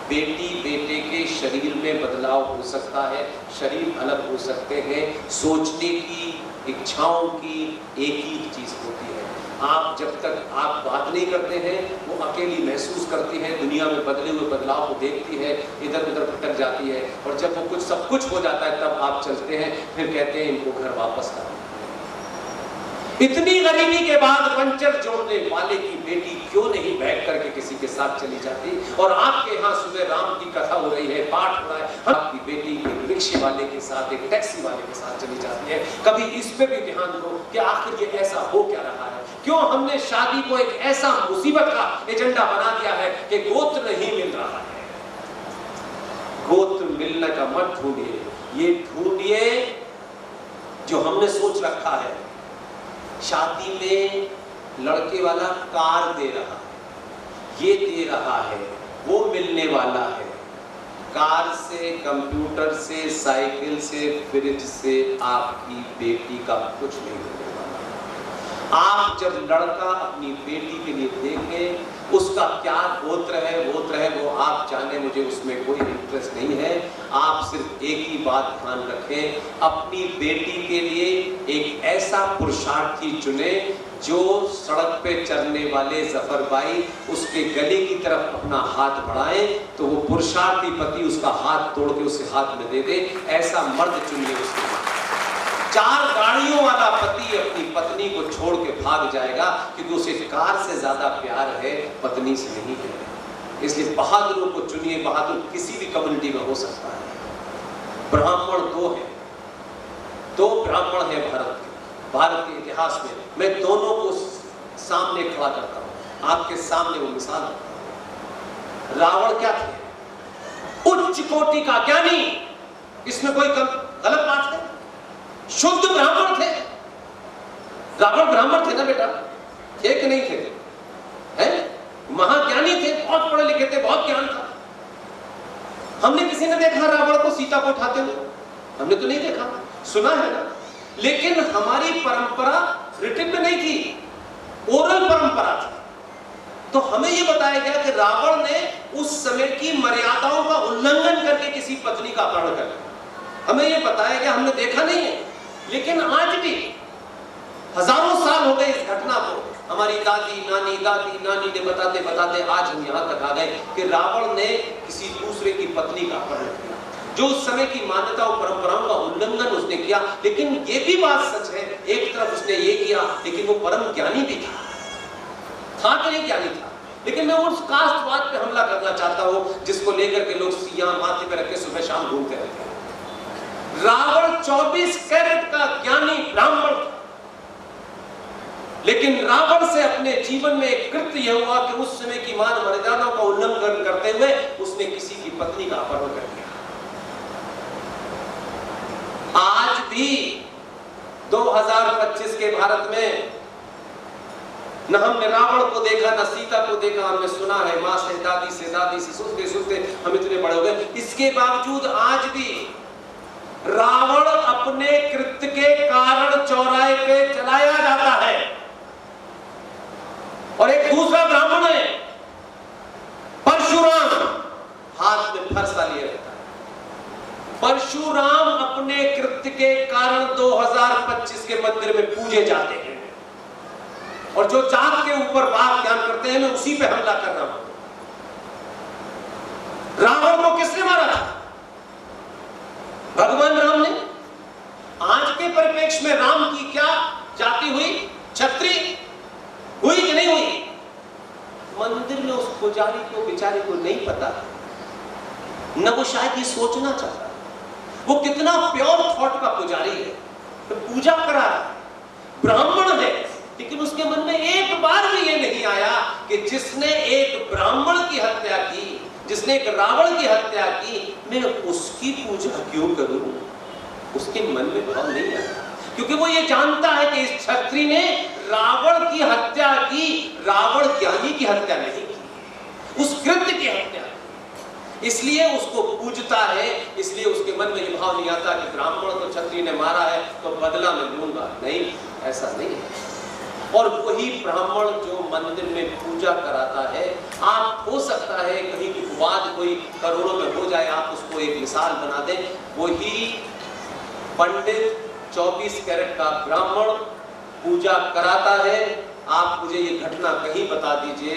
बेटी बेटे के शरीर में बदलाव हो सकता है, शरीर अलग हो सकते हैं, सोचने की, इच्छाओं की एक ही चीज होती है। आप जब तक आप बात नहीं करते हैं वो अकेली महसूस करती है, दुनिया में बदले हुए बदलाव को देखती है, इधर उधर भटक जाती है, और जब वो कुछ सब कुछ हो जाता है तब आप चलते हैं, फिर कहते हैं इनको घर वापस लाओ। इतनी गरीबी के बाद पंचर जोड़ने वाले की बेटी क्यों नहीं बैठ करके किसी के साथ चली जाती? और आपके यहाँ सुबह राम की कथा हो रही है, पाठ हो रहा है, आपकी बेटी एक रिक्शे वाले के साथ, एक टैक्सी वाले के साथ चली जाती है। कभी इस पे भी ध्यान दो कि आखिर ये ऐसा हो क्या रहा है? क्यों हमने शादी को एक ऐसा मुसीबत का एजेंडा बना दिया है कि गोत्र नहीं मिल रहा है? गोत्र मिलने का मत ढूंढिए, ये ढूंढिए जो हमने सोच रखा है। शादी में लड़के वाला कार दे रहा है, ये दे रहा है, वो मिलने वाला है। कार से, कंप्यूटर से, साइकिल से, फ्रिज से आपकी बेटी का कुछ नहीं होने वाला। आप जब लड़का अपनी बेटी के लिए देखें, उसका क्या गोत्र है वो आप जाने, मुझे उसमें कोई इंटरेस्ट नहीं है। आप सिर्फ एक ही बात ध्यान रखें, अपनी बेटी के लिए एक ऐसा पुरुषार्थी चुने जो सड़क पे चलने वाले जफर भाई उसके गले की तरफ अपना हाथ बढ़ाए तो वो पुरुषार्थी पति उसका हाथ तोड़ के उसके हाथ में दे दे। ऐसा मर्द चुनिए उसके लिए। 4 गाड़ियों वाला पति अपनी पत्नी को छोड़ के भाग जाएगा क्योंकि उसे कार से ज्यादा प्यार है, पत्नी से नहीं है। इसलिए बहादुरों को चुनिए। बहादुर किसी भी कम्युनिटी में हो सकता है। ब्राह्मण 2 हैं, 2 ब्राह्मण हैं भारत के इतिहास में। मैं दोनों को सामने खड़ा करता हूं, आपके सामने वो मिसाल रखता हूं। रावण क्या थे? उच्च कोटि का ज्ञानी, इसमें कोई गलत बात है? शुद्ध ब्राह्मण थे। रावण ब्राह्मण थे ना बेटा, थे कि नहीं थे? हैं? महाज्ञानी थे, बहुत पढ़े लिखे थे, बहुत ज्ञान था। हमने किसी ने देखा रावण को सीता को उठाते हुए? हमने तो नहीं देखा, सुना है ना। लेकिन हमारी परंपरा रिटिन में नहीं थी, ओरल परंपरा थी। तो हमें यह बताया गया कि रावण ने उस समय की मर्यादाओं का उल्लंघन करके किसी पत्नी का अपहरण कर लिया। हमें यह बताया गया, हमने देखा नहीं है। लेकिन आज भी हजारों साल हो गए इस घटना को। हमारी दादी नानी ने बताते बताते आज हम यहाँ तक आ गए कि रावण ने किसी दूसरे की पत्नी का अपहरण किया, जो उस समय की मान्यता और परंपराओं का उल्लंघन उसने किया। लेकिन ये भी बात सच है, एक तरफ उसने ये किया लेकिन वो परम ज्ञानी भी था कि नहीं ज्ञानी था। लेकिन मैं उस कास्टवाद पे हमला करना चाहता हूँ जिसको लेकर के लोग यहाँ माथे पे रख के सुबह शाम घूमते रहते हैं। रावण 24 कैरेट का ज्ञानी ब्राह्मण था, लेकिन रावण से अपने जीवन में एक कृत्य यह हुआ कि उस समय की मान मर्यादाओं का उल्लंघन करते हुए उसने किसी की पत्नी का अपहरण कर दिया। आज भी 2025 के भारत में न हमने रावण को देखा, न सीता को देखा। हमने सुना है माँ से, दादी से सुनते सुनते हम इतने बड़े हो गए। इसके बावजूद आज भी रावण अपने कृत्य के कारण चौराहे पे जलाया जाता है। और एक दूसरा ब्राह्मण है परशुराम, हाथ में फरसा लिए रहता है। परशुराम अपने कृत्य के कारण 2025 के मंदिर में पूजे जाते हैं। और जो जात के ऊपर बात ध्यान करते हैं, मैं उसी पे हमला कर रहा हूं। रावण को किसने मारा था? भगवान राम ने। आज के परिप्रेक्ष्य में राम की क्या जाति हुई? क्षत्रिय हुई कि नहीं हुई? मंदिर में उस पुजारी को बेचारे को नहीं पता, न वो शायद ये सोचना चाहता। वो कितना प्योर थॉट का पुजारी है, तो पूजा करा ब्राह्मण है, लेकिन उसके मन में एक बार भी ये नहीं आया कि जिसने एक ब्राह्मण की हत्या की, जिसने एक रावण की हत्या की, मैं उसकी पूजा क्यों करूं? उसके मन में भाव नहीं आया, क्योंकि वो ये जानता है कि इस क्षत्रिय ने रावण की हत्या की, रावण ज्ञानी की हत्या नहीं की, उस कृत्य की हत्या की। इसलिए उसको पूजता है। इसलिए उसके मन में ये भाव नहीं आता कि ब्राह्मण को क्षत्रिय ने मारा है तो बदला मैं लूंगा। नहीं, ऐसा नहीं है। और वही ब्राह्मण जो मंदिर में पूजा कराता है, आप हो सकता है कहीं विवाद कोई करोड़ों में हो जाए, आप उसको एक मिसाल बना दें, वही पंडित 24 कैरेट का ब्राह्मण पूजा कराता है आप मुझे ये घटना कहीं बता दीजिए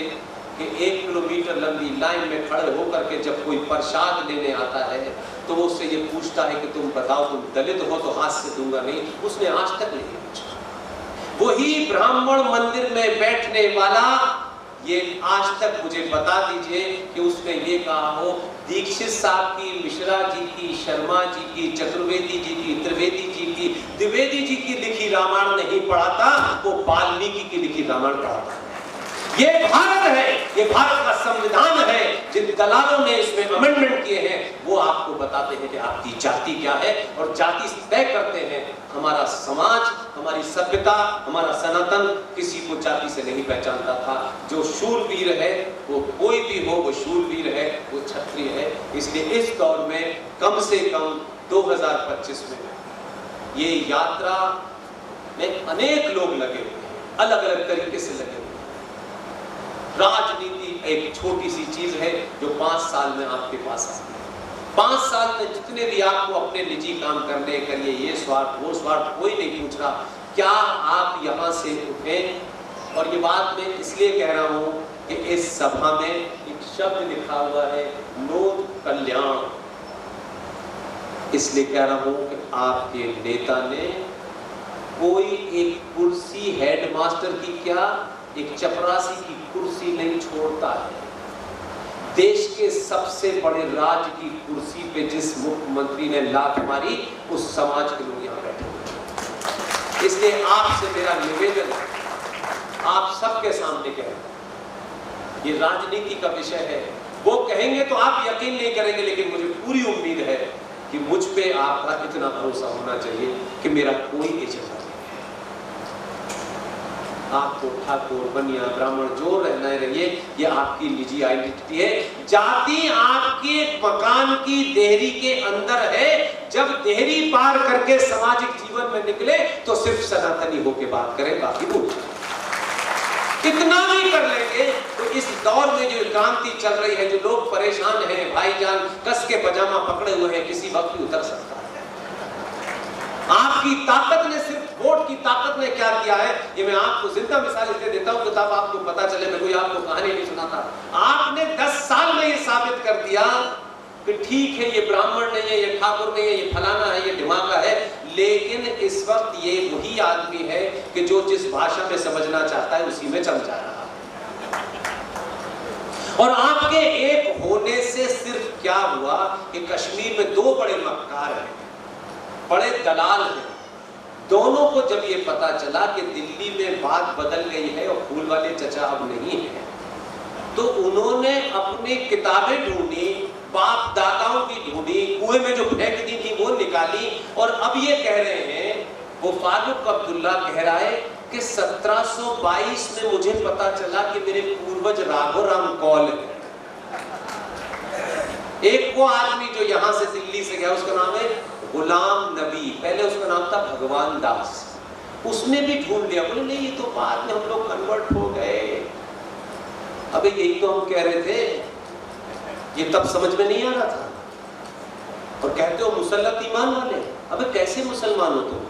कि 1 किलोमीटर लंबी लाइन में खड़े होकर के जब कोई प्रसाद लेने आता है तो वो उससे ये पूछता है कि तुम बताओ तुम दलित हो तो हाथ से दूंगा नहीं, उसने आज तक नहीं पूछा। वही ब्राह्मण मंदिर में बैठने वाला ये आज तक मुझे बता दीजिए कि उसने ये कहा हो दीक्षित साहब की, मिश्रा जी की, शर्मा जी की, चतुर्वेदी जी की, त्रिवेदी जी की, द्विवेदी जी की लिखी रामायण नहीं पढ़ा था, वो वाल्मीकि की लिखी रामायण पढ़ा था। ये भारत है, ये भारत का संविधान है। जिन दलालों ने इसमें अमेंडमेंट किए हैं वो आपको बताते हैं कि आपकी जाति क्या है और जाति तय करते हैं। हमारा समाज, हमारी सभ्यता, हमारा सनातन किसी को जाति से नहीं पहचानता था। जो शूरवीर है वो कोई भी हो, वो शूरवीर है, वो क्षत्रिय है। इसलिए इस दौर में कम से कम 2025 में ये यात्रा में अनेक लोग लगे हुए हैं, अलग अलग तरीके से लगे हुए हैं। राजनीति एक छोटी सी चीज है जो 5 साल में आपके पास आती है। 5 साल में जितने भी आपको अपने निजी काम करने करिए, ये स्वार्थ वो स्वार्थ, कोई नहीं पूछ रहा। क्या आप यहाँ से उठे? और ये बात मैं इसलिए कह रहा हूँ कि इस सभा में एक शब्द लिखा हुआ है लोक कल्याण। इसलिए कह रहा हूँ कि आपके नेता ने कोई एक कुर्सी हेडमास्टर की क्या, एक चपरासी की कुर्सी नहीं छोड़ता है। देश के सबसे बड़े राज्य की कुर्सी पे जिस मुख्यमंत्री ने लात मारी, उस समाज के लोग यहाँ बैठे हुए। इसलिए आपसे मेरा निवेदन है, आप सबके सामने कह रहे हैं, ये राजनीति का विषय है। वो कहेंगे तो आप यकीन नहीं करेंगे, लेकिन मुझे पूरी उम्मीद है कि मुझ पे आपका इतना भरोसा होना चाहिए कि मेरा कोई एजेंडा नहीं है। आपको ठाकुर, बनिया, ब्राह्मण जो रहना है रहिए, ये आपकी निजी आइडेंटिटी है। जाति आपके मकान की देहरी के अंदर है। जब देहरी पार करके सामाजिक जीवन में निकले तो सिर्फ सनातनी होके बात करें, बाकी भूल जाए। कितना भी कर लेंगे तो इस दौर में जो क्रांति चल रही है, जो लोग परेशान हैं, भाईजान कस के पजामा पकड़े हुए हैं, किसी वक्त भी उतर सकता है। आपकी ताकत ने, सिर्फ वोट की ताकत ने क्या किया है, ये मैं आपको जिंदा मिसाल इसलिए देता हूं किताब आपको पता चले, मैं कोई आपको कहानी नहीं सुनाता। आपने 10 साल में ये साबित कर दिया कि ठीक है ये ब्राह्मण नहीं है, ये ठाकुर नहीं है, ये फलाना है, ये ढिमाका है, लेकिन इस वक्त ये वही आदमी है कि जो जिस भाषा में समझना चाहता है उसी में चल जा रहा है। और आपके एक होने से सिर्फ क्या हुआ कि कश्मीर में 2 बड़े मक्कार हैं, बड़े दलाल हैं। दोनों को जब ये पता चला कि दिल्ली में बात बदल गई है और फूल वाले चचा अब नहीं है, तो उन्होंने अपनी किताबें ढूंढी, बाप दादाओं की ढूंढी, कुएं में जो फेंक दी थी वो निकाली, और अब ये कह रहे हैं, वो फारूक अब्दुल्ला कह रहा है कि 1722 में मुझे पता चला कि मेरे पूर्वज राघोराम कौल है। एक वो आदमी जो यहां से दिल्ली से गया, उसका नाम है गुलाम नबी, पहले उसका नाम था भगवान दास। उसने भी ढूंढ लिया, बोले नहीं ये तो बाद में हम लोग कन्वर्ट हो गए। अबे यही तो हम कह रहे थे, ये तब समझ में नहीं आ रहा था। और कहते हो मुसल्लत ईमान वाले, अबे कैसे मुसलमान हो तुम,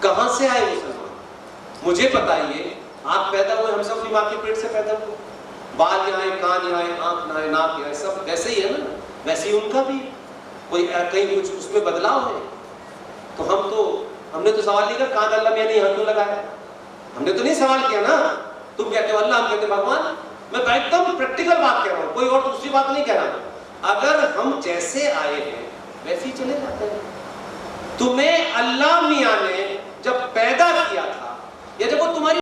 कहां से आए मुसलमान? मुझे बताइए, आप पैदा हुए, हम सब मां के पेट से पैदा हुए, बाल यहाँ आए, कान यहाँ आए, आंख यहाँ आए, नाक यहाँ आए, सब वैसे ही है ना, वैसे ही उनका भी कोई कहीं कुछ उसमें बदलाव है। तो हमने तो सवाल नहीं किया कान अल्लाह में नहीं हाथ क्यों लगाया, हमने तो नहीं सवाल किया ना। तुम कहते हो अल्लाह, हम कहते भगवान। मैं एकदम प्रैक्टिकल बात कह रहा हूँ, कोई और दूसरी बात नहीं कह रहा। अगर हम जैसे आए हैं वैसे ही चले जाते हैं। तुम्हें अल्लाह मियां ने